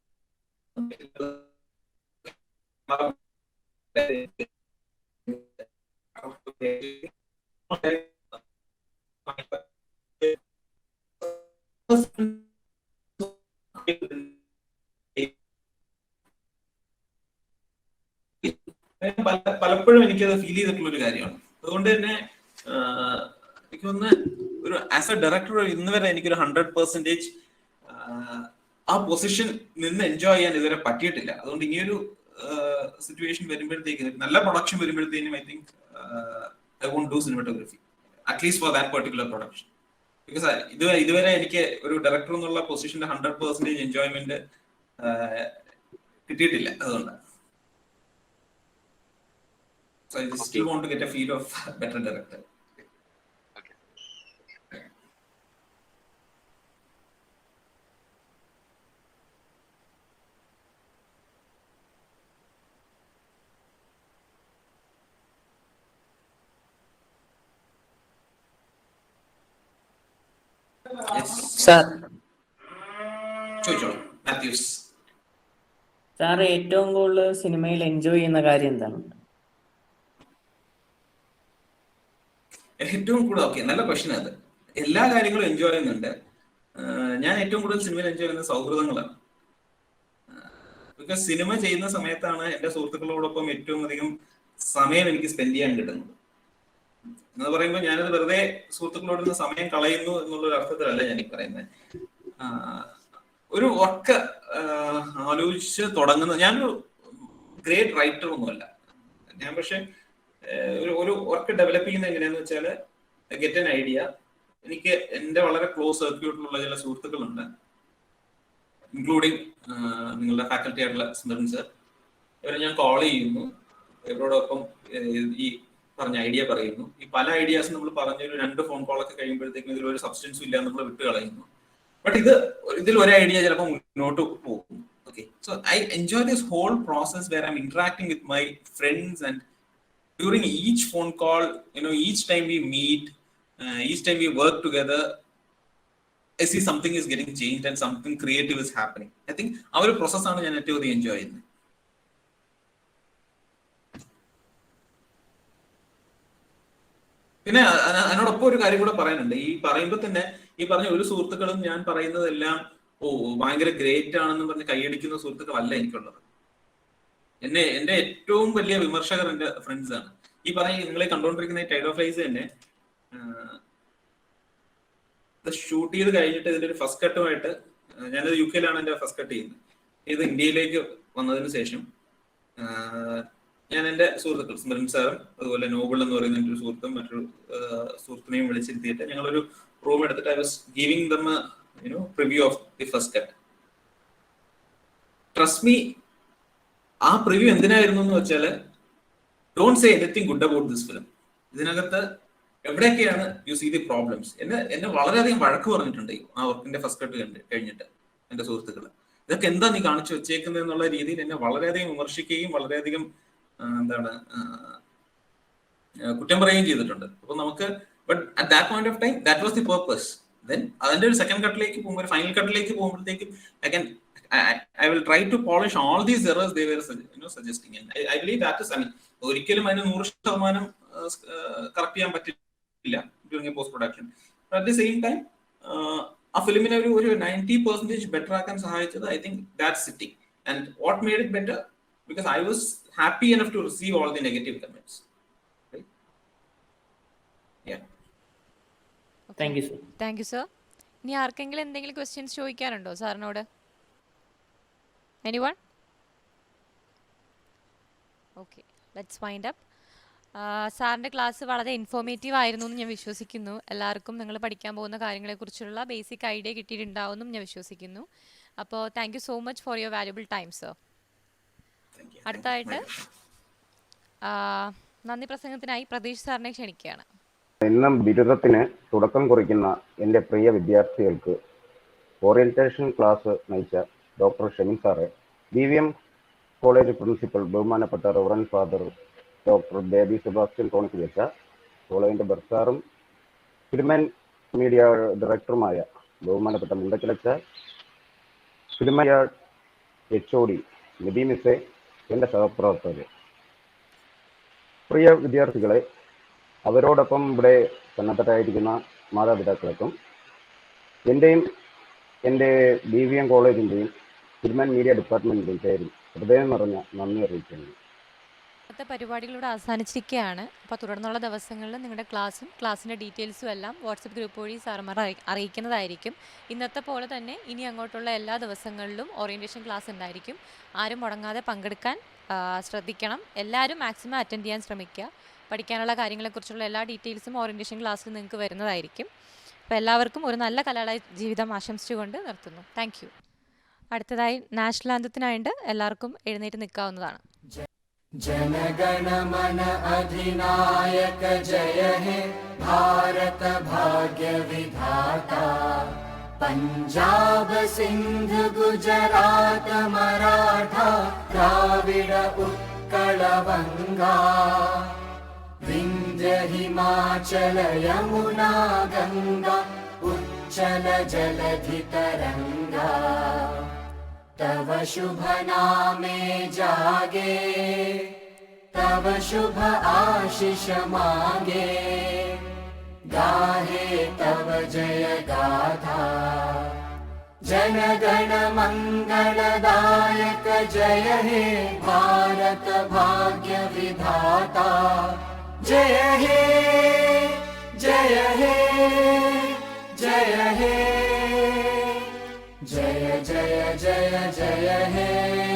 പലപ്പോഴും എനിക്കത് ഫീൽ ചെയ്തിട്ടുള്ള ഒരു കാര്യമാണ്. അതുകൊണ്ട് തന്നെ എനിക്ക് തോന്നുന്നു ഒരു ആസ് എ ഡയറക്ടർ ഇന്ന് വരെ എനിക്കൊരു 100% ആ പൊസിഷൻ നിന്ന് എൻജോയ് ചെയ്യാൻ ഇതുവരെ പറ്റിയിട്ടില്ല. അതുകൊണ്ട് ഇനിയൊരു സിറ്റുവേഷൻ വരുമ്പോഴത്തേക്ക്, നല്ല പ്രൊഡക്ഷൻ വരുമ്പോഴത്തേക്കും, I think I won't do cinematography at least for that particular production. Because ഇതുവരെ എനിക്ക് ഒരു ഡയറക്ടർ എന്നുള്ള പൊസിഷന്റെ 100% എൻജോയ്മെന്റ് കിട്ടിയിട്ടില്ല. അതുകൊണ്ടാണ്. So I still want to get a feel of better director. Yes. Sir ചോദിച്ചോളൂ മാത്യൂസ്. സാർ ഏറ്റവും കൂടുതൽ സിനിമയിൽ എൻജോയ് ചെയ്യുന്ന കാര്യം എന്താണ്? ഏറ്റവും കൂടുതൽ, ഓക്കെ, നല്ല ക്വസ്റ്റ്യൻ അത്. എല്ലാ കാര്യങ്ങളും എൻജോയ് ചെയ്യുന്നുണ്ട്. ഞാൻ ഏറ്റവും കൂടുതൽ സിനിമയിൽ എൻജോയ് ചെയ്യുന്ന സൗഹൃദങ്ങളാണ്. ബിക്കോസ് സിനിമ ചെയ്യുന്ന സമയത്താണ് എന്റെ സുഹൃത്തുക്കളോടൊപ്പം ഏറ്റവും അധികം സമയം എനിക്ക് സ്പെൻഡ് ചെയ്യാൻ കിട്ടുന്നത്. എന്ന് പറയുമ്പോൾ ഞാനത് വെറുതെ സുഹൃത്തുക്കളോട് സമയം കളയുന്നു എന്നുള്ള ഒരു അർത്ഥത്തിലല്ല ഞാൻ ഈ പറയുന്നത്. ഒരു വർക്ക് ആലോചിച്ച് തുടങ്ങുന്ന, ഞാനൊരു ഗ്രേറ്റ് റൈറ്റർ ഒന്നുമല്ല ഞാൻ. പക്ഷെ ഒരു വർക്ക് ഡെവലപ്പ് ചെയ്യുന്നത് എങ്ങനെയാന്ന് വെച്ചാൽ, ഗെറ്റ് എൻ ഐഡിയ. എനിക്ക് എന്റെ വളരെ ക്ലോസ് സർക്യൂട്ടിലുള്ള ചില സുഹൃത്തുക്കളുണ്ട്, ഇൻക്ലൂഡിങ് നിങ്ങളുടെ ഫാക്കൽറ്റി ആയിട്ടുള്ള സ്മരൺ സർ. ഇവരെ ഞാൻ കോൾ ചെയ്യുന്നു, ഇവരോടൊപ്പം ഈ പറഞ്ഞ ഐഡിയ പറയുന്നു. ഈ പല ഐഡിയാസ് നമ്മൾ പറഞ്ഞൊരു 2 ഫോൺ കോളൊക്കെ കഴിയുമ്പോഴത്തേക്കും ഇതിലൊരു സബ്സ്റ്റൻസും ഇല്ല, നമ്മൾ വിട്ട് കളയുന്നു. ബട്ട് ഇതിൽ ഒരു ഐഡിയ ചിലപ്പോൾ മുന്നോട്ട് പോകും. Okay, so I enjoy this whole process where I'm interacting with my friends. And during each phone call, each time we meet, each time we work together, I see something is getting changed and something creative is happening. I think our process aanu njan ettu enjoy cheyunnu. പിന്നെ അതിനോടൊപ്പം ഒരു കാര്യം കൂടെ പറയാനുണ്ട്. ഈ പറയുമ്പോൾ തന്നെ ഈ പറഞ്ഞ ഒരു സുഹൃത്തുക്കളും ഞാൻ പറയുന്നതെല്ലാം ഭയങ്കര ഗ്രേറ്റ് ആണെന്ന് പറഞ്ഞ് കൈയടിക്കുന്ന സുഹൃത്തുക്കളല്ല എനിക്കുള്ളത്. എന്റെ ഏറ്റവും വലിയ വിമർശകർ എന്റെ ഫ്രണ്ട്സ് ആണ്. ഈ പറഞ്ഞ നിങ്ങളെ കണ്ടുകൊണ്ടിരിക്കുന്ന ടൈഡ് ഓഫ് ലൈസ് തന്നെ ഷൂട്ട് ചെയ്ത് കഴിഞ്ഞിട്ട് ഇതിന്റെ ഒരു ഫസ്റ്റ് കട്ടുമായിട്ട്, ഞാനത് UK യിലാണ് എന്റെ ഫസ്റ്റ് കട്ട് ചെയ്യുന്നത്. ഇത് ഇന്ത്യയിലേക്ക് വന്നതിന് ശേഷം ഞാൻ എന്റെ സുഹൃത്തുക്കൾ സ്മരൺ സാറും അതുപോലെ നോബിൾ എന്ന് പറയുന്ന ഒരു സുഹൃത്തും മറ്റൊരു സുഹൃത്തിനെയും വിളിച്ചിരുത്തിയിട്ട് ഞങ്ങളൊരു റൂം എടുത്തിട്ട് I was giving dum preview of the first cut. Trust me, ആ പ്രിവ്യൂ എന്തിനായിരുന്നു എന്ന് വെച്ചാല്, don't say anything good about this film. ഇതിനകത്ത് എവിടെയൊക്കെയാണ് യു സീ ദി പ്രോബ്ലംസ്. എന്നെ വളരെയധികം വഴക്ക് പറഞ്ഞിട്ടുണ്ട് ആ വർക്കിന്റെ ഫസ്റ്റ് കട്ട് കഴിഞ്ഞിട്ട് എന്റെ സുഹൃത്തുക്കൾ. ഇതൊക്കെ എന്താ നീ കാണിച്ചു വെച്ചേക്കുന്നത് എന്നുള്ള രീതിയിൽ എന്നെ വളരെയധികം വിമർശിക്കുകയും വളരെയധികം കുറ്റം പറയുകയും ചെയ്തിട്ടുണ്ട്. അപ്പൊ നമുക്ക്, but at that point of time that was the purpose. Then അതിന്റെ ഒരു സെക്കൻഡ് കട്ടിലേക്ക് പോകുമ്പോൾ, ഒരു ഫൈനൽ കട്ടിലേക്ക് പോകുമ്പോഴത്തേക്കും again I will try to polish all these errors they were suggesting. And I believe that is, ഒരിക്കലും അതിന് 100% കറക്റ്റ് ചെയ്യാൻ പറ്റില്ല. ഇല്ല during post production. At the same time ആ ഫിലിമിനെ ഒരു 90% ബെറ്റർ ആക്കാൻ സഹായിച്ചത് I think that sitting. And what made it better because I was happy enough to receive all the negative comments. Thank you sir. Thank you sir. ഇനി ആർക്കെങ്കിലും എന്തെങ്കിലും ക്വസ്റ്റ്യൻസ് ചോദിക്കാനുണ്ടോ സാറിനോട്? Anyone? Okay, let's wind up. സാറിൻ്റെ ക്ലാസ് വളരെ ഇൻഫോർമേറ്റീവ് ആയിരുന്നു എന്ന് ഞാൻ വിശ്വസിക്കുന്നു. എല്ലാവർക്കും നിങ്ങൾ പഠിക്കാൻ പോകുന്ന കാര്യങ്ങളെക്കുറിച്ചുള്ള ബേസിക് ഐഡിയ കിട്ടിയിട്ടുണ്ടാവുമെന്നും ഞാൻ വിശ്വസിക്കുന്നു. അപ്പോൾ thank you so much for your valuable time sir. അടുത്തായിട്ട് നന്ദി പ്രസംഗത്തിനായി പ്രതീഷ് സാറിനെ ക്ഷണിക്കുകയാണ്. ഇന്ന് ബിരുദത്തിന് തുടക്കം കുറിക്കുന്ന എൻ്റെ പ്രിയ വിദ്യാർത്ഥികൾക്ക് ഓറിയന്റേഷൻ ക്ലാസ് നയിച്ച ഡോക്ടർ ഷെമിൻ സാറെ, BVM കോളേജ് പ്രിൻസിപ്പൽ ബഹുമാനപ്പെട്ട reverend father doctor Baby Sebastian കോണിക്കിച്ച, കോളേജിൻ്റെ ബർസാറും ഫിലിമൻ മീഡിയ ഡയറക്ടറുമായ ബഹുമാനപ്പെട്ട മുണ്ടക്കിലച്ച, ഫിലിമൻ HOD നബി മിസ്സെ, എൻ്റെ സഹപ്രവർത്തകർ, പ്രിയ വിദ്യാർത്ഥികളെ, അവരോടൊപ്പം ഇവിടെ സന്നദ്ധരായിരിക്കുന്ന മാതാപിതാക്കൾക്കും എൻ്റെയും എൻ്റെ BVM കോളേജിൻ്റെയും ഫിലിമൻ മീഡിയ ഡിപ്പാർട്ട്മെൻറ്റിൻ്റെയും പേരിൽ ഹൃദയം നിറഞ്ഞ നന്ദി അറിയിക്കുന്നു. ഇന്നത്തെ പരിപാടികളിലൂടെ അവസാനിച്ചിരിക്കുകയാണ്. അപ്പോൾ തുടർന്നുള്ള ദിവസങ്ങളിൽ നിങ്ങളുടെ ക്ലാസ്സിൻ്റെ ഡീറ്റെയിൽസും എല്ലാം വാട്സപ്പ് ഗ്രൂപ്പ് വഴി സാറന്മാർ അറിയിക്കുന്നതായിരിക്കും. ഇന്നത്തെ പോലെ തന്നെ ഇനി അങ്ങോട്ടുള്ള എല്ലാ ദിവസങ്ങളിലും ഓറിയൻറ്റേഷൻ ക്ലാസ് ഉണ്ടായിരിക്കും. ആരും മുടങ്ങാതെ പങ്കെടുക്കാൻ ശ്രദ്ധിക്കണം. എല്ലാവരും മാക്സിമം അറ്റൻഡ് ചെയ്യാൻ ശ്രമിക്കുക. പഠിക്കാനുള്ള കാര്യങ്ങളെക്കുറിച്ചുള്ള എല്ലാ ഡീറ്റെയിൽസും ഓറിയൻറ്റേഷൻ ക്ലാസ്സിൽ നിങ്ങൾക്ക് വരുന്നതായിരിക്കും. അപ്പോൾ എല്ലാവർക്കും ഒരു നല്ല കലാലയ ജീവിതം ആശംസിച്ചുകൊണ്ട് നിർത്തുന്നു. Thank you. അടുത്തതായി നാഷണൽ ആന്തത്തിനായിട്ട് എല്ലാവർക്കും എഴുന്നേറ്റ് നിൽക്കാവുന്നതാണ്. जनगणमन अधिनायक जय हे भारत भाग्य विधाता, पंजाब सिंध गुजरात मराठा द्राविड उत्कल बंगा, विंध्य हिमाचल यमुना गंगा उच्चल जलधि तरंगा, तव शुभ नामे जागे, तव शुभ आशीष मांगे, गाहे तव जय गाथा, जन गण मंगलदायक जय हे भारत भाग्य विधाता, जय हे जय हे जय हे, जय जय जय जय हे।